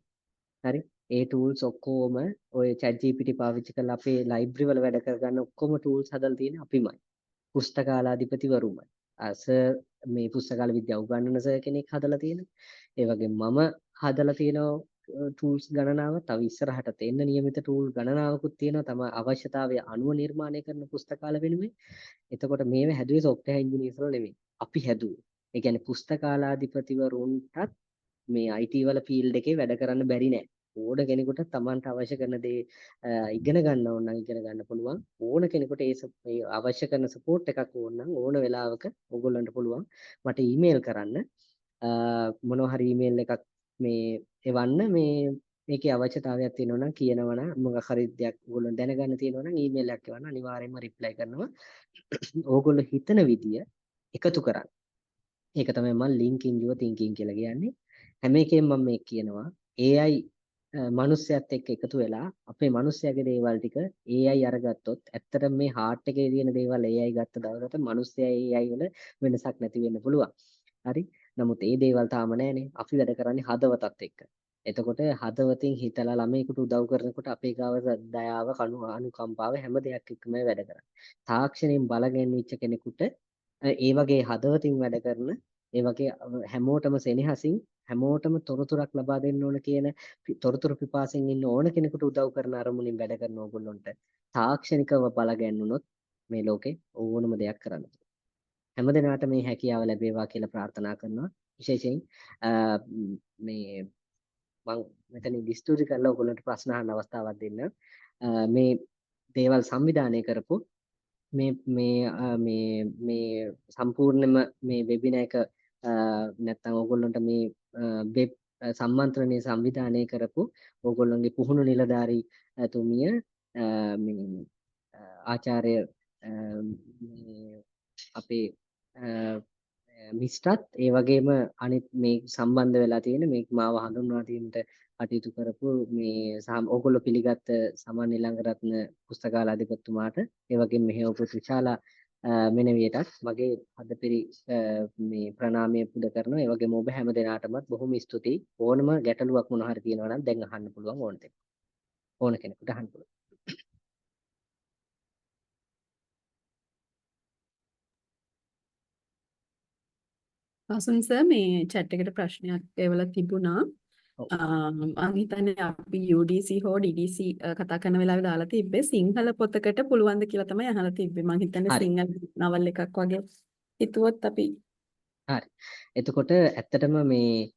හරි? ඒ tools ඔක්කොම ඔය chat GPT පාවිච්චි කරලා අපේ library වල වැඩ කරගන්න ඔක්කොම tools හදලා තියෙන්නේ අපිමයි. පුස්තකාලාධිපතිවරුමයි. සර් මේ පුස්තකාල විද්‍යාව උගන්වන සර් කෙනෙක් හදලා තියෙනවා. ඒ වගේම මම හදලා තියෙනවා tools ගණනාව. තව ඉස්සරහට තෙන්න නියමිත tool ගණනාවකුත් තියෙනවා. තම අවශ්‍යතාවය අනුව නිර්මාණය කරන පුස්තකාල වෙනුවෙන්. එතකොට මේව හැදුවේ software engineers වල නෙමෙයි. අපි හැදුවේ. ඒ කියන්නේ පුස්තකාලාධිපතිවරුන්ටත් මේ IT වල field එකේ වැඩ කරන්න බැරි නෑ. ඕන කෙනෙකුට Tamanට අවශ්‍ය කරන දේ ඉගෙන ගන්න ඕන නම් ඉගෙන ගන්න පුළුවන්. ඕන කෙනෙකුට ඒ අවශ්‍ය කරන support එකක් ඕන නම් ඕන වෙලාවක ඕගොල්ලන්ට පුළුවන් මට email කරන්න. මොනවා හරි email එකක් මේ එවන්න මේකේ අවශ්‍යතාවයක් තියෙනවා නම් කියනවා නම් මොකක් හරි දෙයක් ඕගොල්ලෝ දැනගන්න තියෙනවා නම් email එකක් එවන්න අනිවාර්යයෙන්ම reply කරනවා. ඕගොල්ලෝ හිතන විදිය එකතු කරන්න. ඒක තමයි මම linking your thinking කියලා කියන්නේ. හැම එකෙම මම මේ කියනවා AI මනුස්සයත් එක්ක එකතු වෙලා අපේ මනුස්සයාගේ දේවල් ටික AI අරගත්තොත් ඇත්තටම මේ heart එකේ තියෙන දේවල් AI ගත්ත දවසට මනුස්සයා AI වල වෙනසක් නැති වෙන්න පුළුවන්. හරි? නමුත් ඒ දේවල් තාම නැහැනේ. අපි වැඩ කරන්නේ හදවතත් එක්ක. එතකොට හදවතින් හිතලා ළමයෙකුට උදව් කරනකොට අපේ ගාව දයාව අනුකම්පාව හැම දෙයක් එක්කම වැඩ කරන්නේ. තාක්ෂණයෙන් බලගැන්විච්ච කෙනෙකුට ඒ වගේ හදවතින් වැඩ කරන ඒ වගේ හැමෝටම සෙනෙහසින් හැමෝටම තොරතුරක් ලබා දෙන්න ඕන කියන තොරතුරු පිපාසයෙන් ඉන්න ඕන කෙනෙකුට උදව් කරන අරමුණින් වැඩ කරන ඕගොල්ලොන්ට තාක්ෂණිකව බලගැන්නුනොත් මේ ලෝකේ ඕනම දෙයක් කරන්න. හැමදෙනාට මේ හැකියාව ලැබේවා කියලා ප්‍රාර්ථනා කරනවා. විශේෂයෙන් මේ මම මෙතනින් ස්තුති කරලා ඔයගොල්ලන්ට ප්‍රශ්න අහන්න අවස්ථාවක් දෙන්න. මේ දේවල් සංවිධානය කරපු මේ සම්පූර්ණයෙන්ම මේ වෙබිනා එක නැත්තම් ඕගොල්ලන්ට මේ වෙබ් සම්මන්ත්‍රණය සංවිධානය කරපු ඕගොල්ලන්ගේ පුහුණු නිලධාරී තුමිය මේ ආචාර්ය අපේ මිස්ටත් ඒ වගේම අනිත් මේ සම්බන්ධ වෙලා තියෙන මේ මාව හඳුන්වා දීමට කටයුතු කරපු මේ ඕගොල්ලෝ පිළිගත් සමන් නිලංගරත්න පුස්තකාලාධිපතිතුමාට ඒ වගේම මෙහෙවපු ත්‍රිශාලා මෙනවියටත් මගේ හදපිරි මේ ප්‍රණාමය පුද කරනවා. ඒ වගේම ඔබ හැම දෙනාටමත් බොහොම ස්තුතියි. ඕනම ගැටලුවක් මොනවා හරි තියෙනවා නම් දැන් අහන්න පුළුවන් ඕන කෙනෙකුට අහන්න පුළුවන්. අසුන් සර් මේ chat එකට ප්‍රශ්නයක් එවලා තිබුණා. ඔව්. මම හිතන්නේ අපි UDC හෝ DDC කතා කරන වෙලාවේ දාලා තිබ්බේ සිංහල පොතකට පුළුවන්ද කියලා තමයි අහලා තිබ්බේ. මම හිතන්නේ හරි. සිංහල නවල් එකක් වගේ හිතුවොත් අපි හරි. එතකොට ඇත්තටම මේ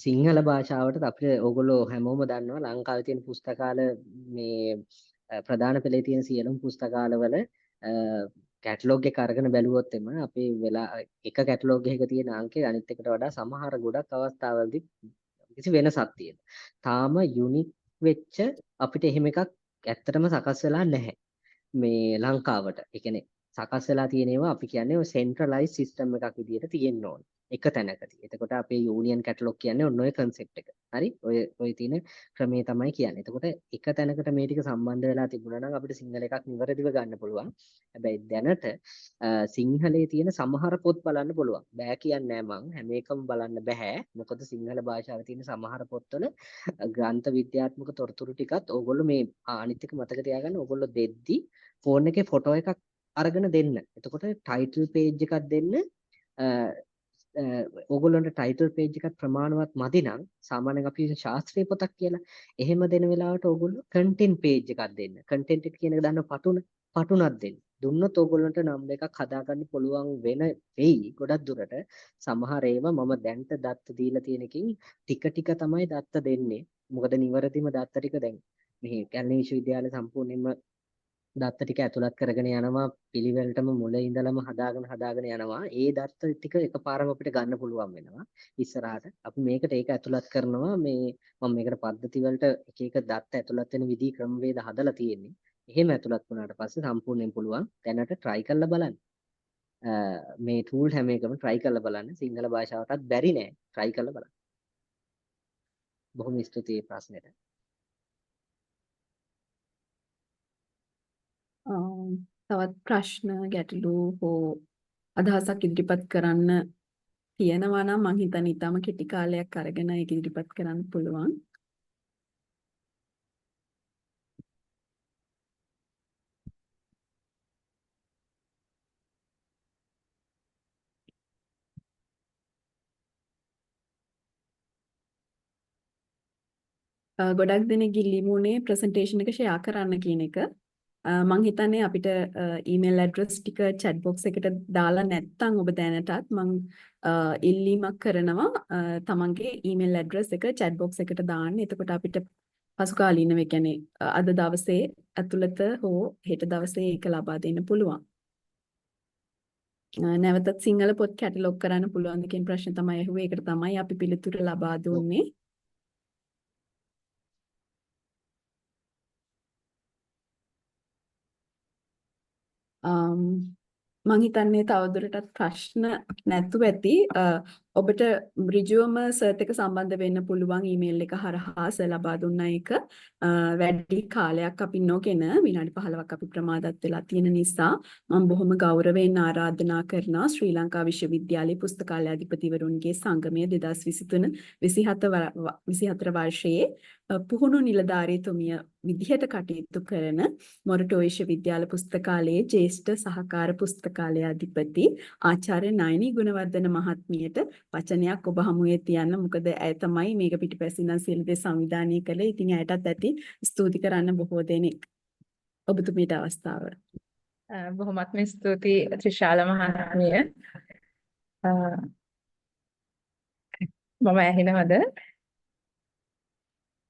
සිංහල භාෂාවට අපිට ඕගොල්ලෝ හැමෝම දන්නවා ලංකාවේ තියෙන පුස්තකාල මේ ප්‍රධාන පෙළේ තියෙන සියලුම පුස්තකාලවල කැටලොග් එක අරගෙන බැලුවොත් එම අපේ වෙලා එක කැටලොග් එකක තියෙන අංකය අනිත් එකට වඩා සමහර ගොඩක් අවස්ථාවලදී කිසි වෙනසක් තියෙනවා. තාම යුනික් වෙච්ච අපිට එහෙම එකක් ඇත්තටම සකස් වෙලා නැහැ. මේ ලංකාවට. ඒ කියන්නේ සකස් වෙලා තියෙන ඒවා අපි කියන්නේ ඔය සෙන්ට්‍රලයිස් සිස්ටම් එකක් විදිහට තියෙන්න ඕන. එක තැනකදී. එතකොට අපේ යූනියන් කැටලොග් කියන්නේ ඔන්න ඔය concept එක. හරි? ඔය තියෙන ක්‍රමේ තමයි කියන්නේ. එතකොට එක තැනකට මේ ටික සම්බන්ධ වෙලා තිබුණා නම් අපිට සිංහල එකක් නිවැරදිව ගන්න පුළුවන්. හැබැයි දැනට සිංහලයේ තියෙන සමහර පොත් බලන්න පුළුවන්. බෑ කියන්නේ නෑ මං. හැම එකම බලන්න බෑ. මොකද සිංහල භාෂාවේ තියෙන සමහර පොත්වල ග්‍රන්ථ විද්‍යාත්මක තොරතුරු ටිකත් ඕගොල්ලෝ මේ අනිත් එක මතක තියාගන්න ඕගොල්ලෝ දෙද්දි ෆෝන් එකේ ෆොටෝ එකක් අරගෙන දෙන්න. එතකොට ටයිටල් පේජ් එකක් දෙන්න. ඕගොල්ලන්ට ටයිටල් පේජ් එකක් ප්‍රමාණවත් මදි නම් සාමාන්‍යයෙන් අපි ශාස්ත්‍රීය පොතක් කියලා එහෙම දෙන වෙලාවට ඕගොල්ලෝ කන්ටෙන්ට් පේජ් එකක් දෙන්න. කන්ටෙන්ට් එක කියන එක දන්න පටුනක් දෙන්න. දුන්නොත් ඕගොල්ලන්ට නම් එකක් හදාගන්න පුළුවන් වෙයි ගොඩක් දුරට. සමහර ඒවා මම දැන්ට දත්ත දීලා තියෙන එකකින් ටික ටික තමයි දත්ත දෙන්නේ. මොකද නිවැරදිම දත්ත ටික දැන් මේ කැලණි විශ්වවිද්‍යාලය සම්පූර්ණයෙන්ම දත්ත ටික ඇතුළත් කරගෙන යනවා පිළිවෙලටම මුල ඉඳලම හදාගෙන යනවා. ඒ දත්ත ටික එකපාරම අපිට ගන්න පුළුවන් වෙනවා ඉස්සරහට. අපි මේකට ඒක ඇතුළත් කරනවා මේ මම මේකට පද්ධති වලට එක එක දත්ත ඇතුළත් වෙන විදිහ ක්‍රමවේද හදලා තියෙන්නේ. එහෙම ඇතුළත් වුණාට පස්සේ සම්පූර්ණයෙන් පුළුවන් දැනට try කරලා බලන්න. මේ tool හැම එකම try කරලා බලන්න. සිංහල භාෂාවටත් බැරි නෑ try කරලා බලන්න. බොහොම ස්තුතියි ප්‍රශ්නෙට. තවත් ප්‍රශ්න ගැටලු හෝ අදහසක් ඉදිරිපත් කරන්න තියෙනවා නම් මම හිතන්නේ ඊටම කෙටි කාලයක් අරගෙන ඒක ඉදිරිපත් කරන්න පුළුවන්. ගොඩක් දෙනෙක් ගිලිමුනේ ප්‍රසන්ටේෂන් එක ෂෙයා කරන්න කියන එක. මම හිතන්නේ අපිට ඊමේල් ඇඩ්‍රස් ටික chat box එකට දාලා නැත්නම් ඔබ දැනටත් මම ඉල්ලීමක් කරනවා තමන්ගේ ඊමේල් ඇඩ්‍රස් එක chat box එකට දාන්න. එතකොට අපිට පසු කාලීනව කියන්නේ අද දවසේ ඇතුළත හෝ හෙට දවසේ ඒක ලබා දෙන්න පුළුවන්. නැවතත් සිංහල පොත් කැටලොග් කරන්න පුළුවන්ද කියන ප්‍රශ්න තමයි අහුවේ. ඒකට තමයි අපි පිළිතුරු ලබා දුන්නේ. මම හිතන්නේ තවදුරටත් ප්‍රශ්න නැතුව ඇති. ඔබට ඍජුවම සර්ත් එක සම්බන්ධ වෙන්න පුළුවන් ඊමේල් එක හරහා ලබා දුන්න එක. වැඩි කාලයක් අපි නොගෙන විනාඩි 15ක් අපි ප්‍රමාදත් වෙලා තියෙන නිසා මම බොහොම ගෞරවයෙන් ආරාධනා කරනවා ශ්‍රී ලංකා විශ්වවිද්‍යාලයේ පුස්තකාලයාධිපතිවරුන්ගේ සංගමය 2023-24 වර්ෂයේ පුහුණු නිලධාරීතුමිය විදිහට කටයුතු කරන මොරටු විශ්වවිද්‍යාල පුස්තකාලයේ ජ්‍යෙෂ්ඨ සහකාර පුස්තකාලයාධිපති ආචාර්ය නයනී ගුණවර්ධන මහත්මියට වචනයක් ඔබ හමුවේ තියන්න. මොකද ඇය තමයි මේක පිටිපස්සේ ඉඳන් සියලු දේ සංවිධානය කළේ. ඉතින් ඇයටත් ඇති ස්තුති කරන්න බොහෝ දෙනෙක්. ඔබතුමීට අවස්ථාව. බොහොමත්ම ස්තුතියි ත්‍රිශාල මහත්මිය. අ, මම ඇහෙනවද?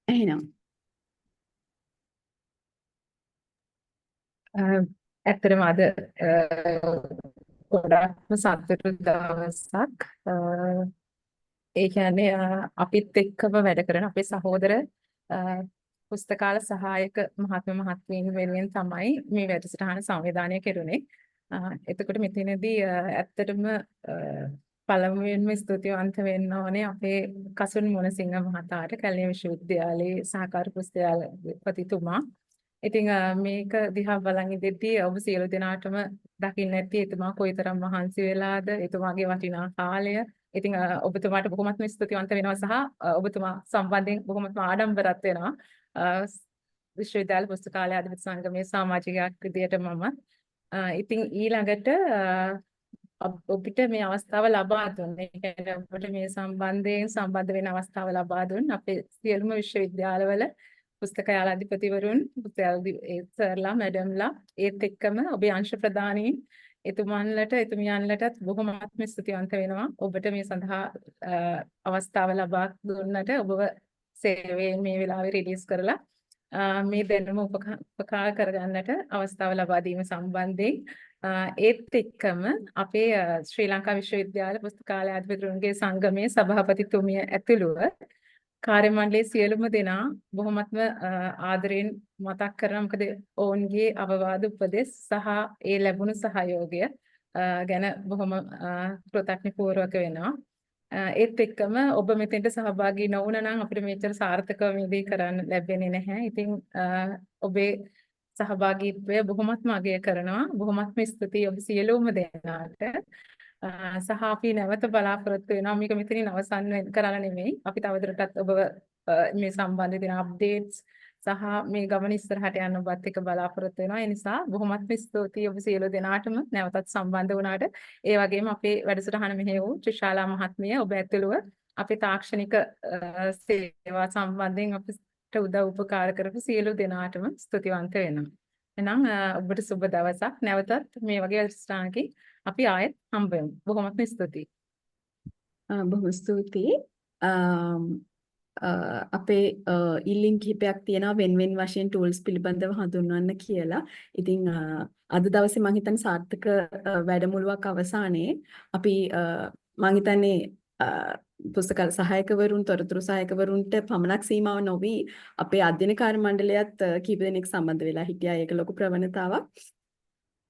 එහෙනම් ඇත්තටම අද ගොඩාක්ම සතුටු දවසක්. ඒ කියන්නේ අපිත් එක්කම වැඩ කරන අපේ සහෝදර පුස්තකාල සහායක මහත්මීන් වෙනුවෙන් තමයි මේ වැඩසටහන සංවිධානය කෙරුණේ. එතකොට මෙතනදී ඇත්තටම පළමුවෙන්ම ස්තුතිවන්ත වෙන්න ඕනේ අපේ කසුන් මොනසිංහ මහතාට, කැලණිය විශ්වවිද්‍යාලයේ සහකාර පුස්තකාලපතිතුමා. ඉතින් මේක දිහා බලන් ඉඳිද්දී ඔබ සියලු දෙනාටම දකින්න ඇති එතුමා කොයිතරම් මහන්සි වෙලාද, එතුමාගේ වටිනා කාලය. ඉතින් ඔබතුමාට බොහොමත්ම ස්තුතිවන්ත වෙනවා සහ ඔබතුමා සම්බන්ධයෙන් බොහොමත්ම ආඩම්බරත් වෙනවා. විශ්වවිද්‍යාල පුස්තකාලය අධිපති සංගමයේ සමාජිකයෙක් විදියට මම. ඉතින් ඊළඟට ඔබට මේ අවස්ථාව ලබා දුන්නේ. ඒ කියන්නේ ඔබට මේ සම්බන්ධයෙන් සම්බන්ධ වෙන අවස්ථාව ලබා දුන්න අපේ සියලුම විශ්වවිද්‍යාලවල පුස්තකාලාධිපතිවරුන්, සර්ලා, මැඩම්ලා, ඒත් එක්කම ඔබේ අංශ ප්‍රධානීන් එතුමියන්ලටත් බොහොමත්ම ස්තුතිවන්ත වෙනවා. ඔබට මේ සඳහා අවස්ථාව ලබා දුන්නට, ඔබව සේවයෙන් මේ වෙලාවේ රිලීස් කරලා මේ දැනුම උපකාර කරගන්නට අවස්ථාව ලබා දීම සම්බන්ධයෙන් ඒත් එක්කම අපේ ශ්‍රී ලංකා විශ්වවිද්‍යාල පුස්තකාලයාධිපතිතුරුන්ගේ සංගමයේ සභාපතිතුමිය ඇතුළුව කාර්ය මණ්ඩලයේ සියලුම දෙනා බොහොමත්ම ආදරෙන් මතක් කරනවා. මොකද ඔවුන්ගේ අවවාද උපදෙස් සහ ඒ ලැබුණු සහයෝගය ගැන බොහොම කෘතඥපූර්වක වෙනවා. ඒත් එක්කම ඔබ මෙතෙන්ට සහභාගී නොවුණා නම් අපිට මෙච්චර සාර්ථකව මේ දේ කරන්න ලැබෙන්නේ නැහැ. ඉතින් ඔබේ සහභාගීත්වය බොහොමත්ම අගය කරනවා. බොහොමත්ම ස්තුතියි ඔබ සියලුම දෙනාට. සහ අපි නැවත බලාපොරොත්තු වෙනවා මේක මෙතනින් අවසන් කරලා නෙමෙයි. අපි තවදුරටත් ඔබ මේ සම්බන්ධ දෙන අප්ඩේට්ස් සහ මේ ගමන ඉස්සරහට යන්න ඔබත් එක්ක බලාපොරොත්තු වෙනවා. ඒ නිසා බොහොමත්ම ස්තුතියි ඔබ සියලු දෙනාටම නැවතත් සම්බන්ධ වුණාට. ඒ වගේම අපේ වැඩසටහන මෙහෙය වූ ත්‍රිශාලා මහත්මිය ඔබ ඇතුළුව අපේ තාක්ෂණික සේවා සම්බන්ධයෙන් අපිට උදව් උපකාර කරපු සියලු දෙනාටම ස්තුතිවන්ත වෙනවා. එහෙනම් ඔබට සුබ දවසක්. නැවතත් මේ වගේ වැඩසටහනකින් අපි ආයෙත් හම්බ වෙමු. බොහොමත්ම ස්තුතියි. බොහොම ස්තුතියි. අපේ ඉල්ලින් කිහිපයක් තියෙනවා වෙන වශයෙන් tools පිළිබඳව හඳුන්වන්න කියලා. ඉතින් අද දවසේ මම හිතන්නේ සාර්ථක වැඩමුළුවක් අවසානයේ අපි මම හිතන්නේ පුස්තකාල සහායකවරුන්, තොරතුරු සහායකවරුන්ට පමණක් සීමාව නොවි අපේ අධ්‍යයන කාර්ය මණ්ඩලයත් කීප දෙනෙක් සම්බන්ධ වෙලා හිටියා. ඒක ලොකු ප්‍රවණතාවක්.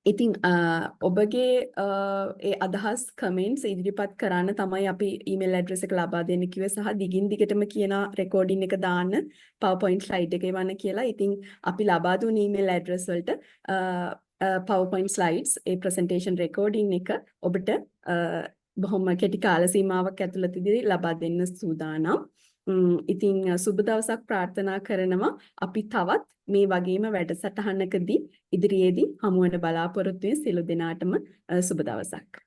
ඉතින් ඔබගේ ඒ අදහස් කමෙන්ට්ස් ඉදිරිපත් කරන්න තමයි අපි ඊමේල් ඇඩ්‍රස් එක ලබා දෙන්න කිව්වේ සහ දිගින් දිගටම කියන රෙකෝඩින් එක දාන්න PowerPoint slide එකේ වන්න කියලා. ඉතින් අපි ලබා දුන්න ඊමේල් ඇඩ්‍රස් වලට PowerPoint slides ඒ presentation recording එක ඔබට බොහොම කෙටි කාල සීමාවක් ඇතුළතදී ලබා දෙන්න සූදානම්. ඉතින් සුබ දවසක් ප්‍රාර්ථනා කරනවා. අපි තවත් මේ වගේම වැඩසටහනකදී ඉදිරියේදී හමු වෙන බලාපොරොත්තු වෙන සියලු දෙනාටම සුබ දවසක්.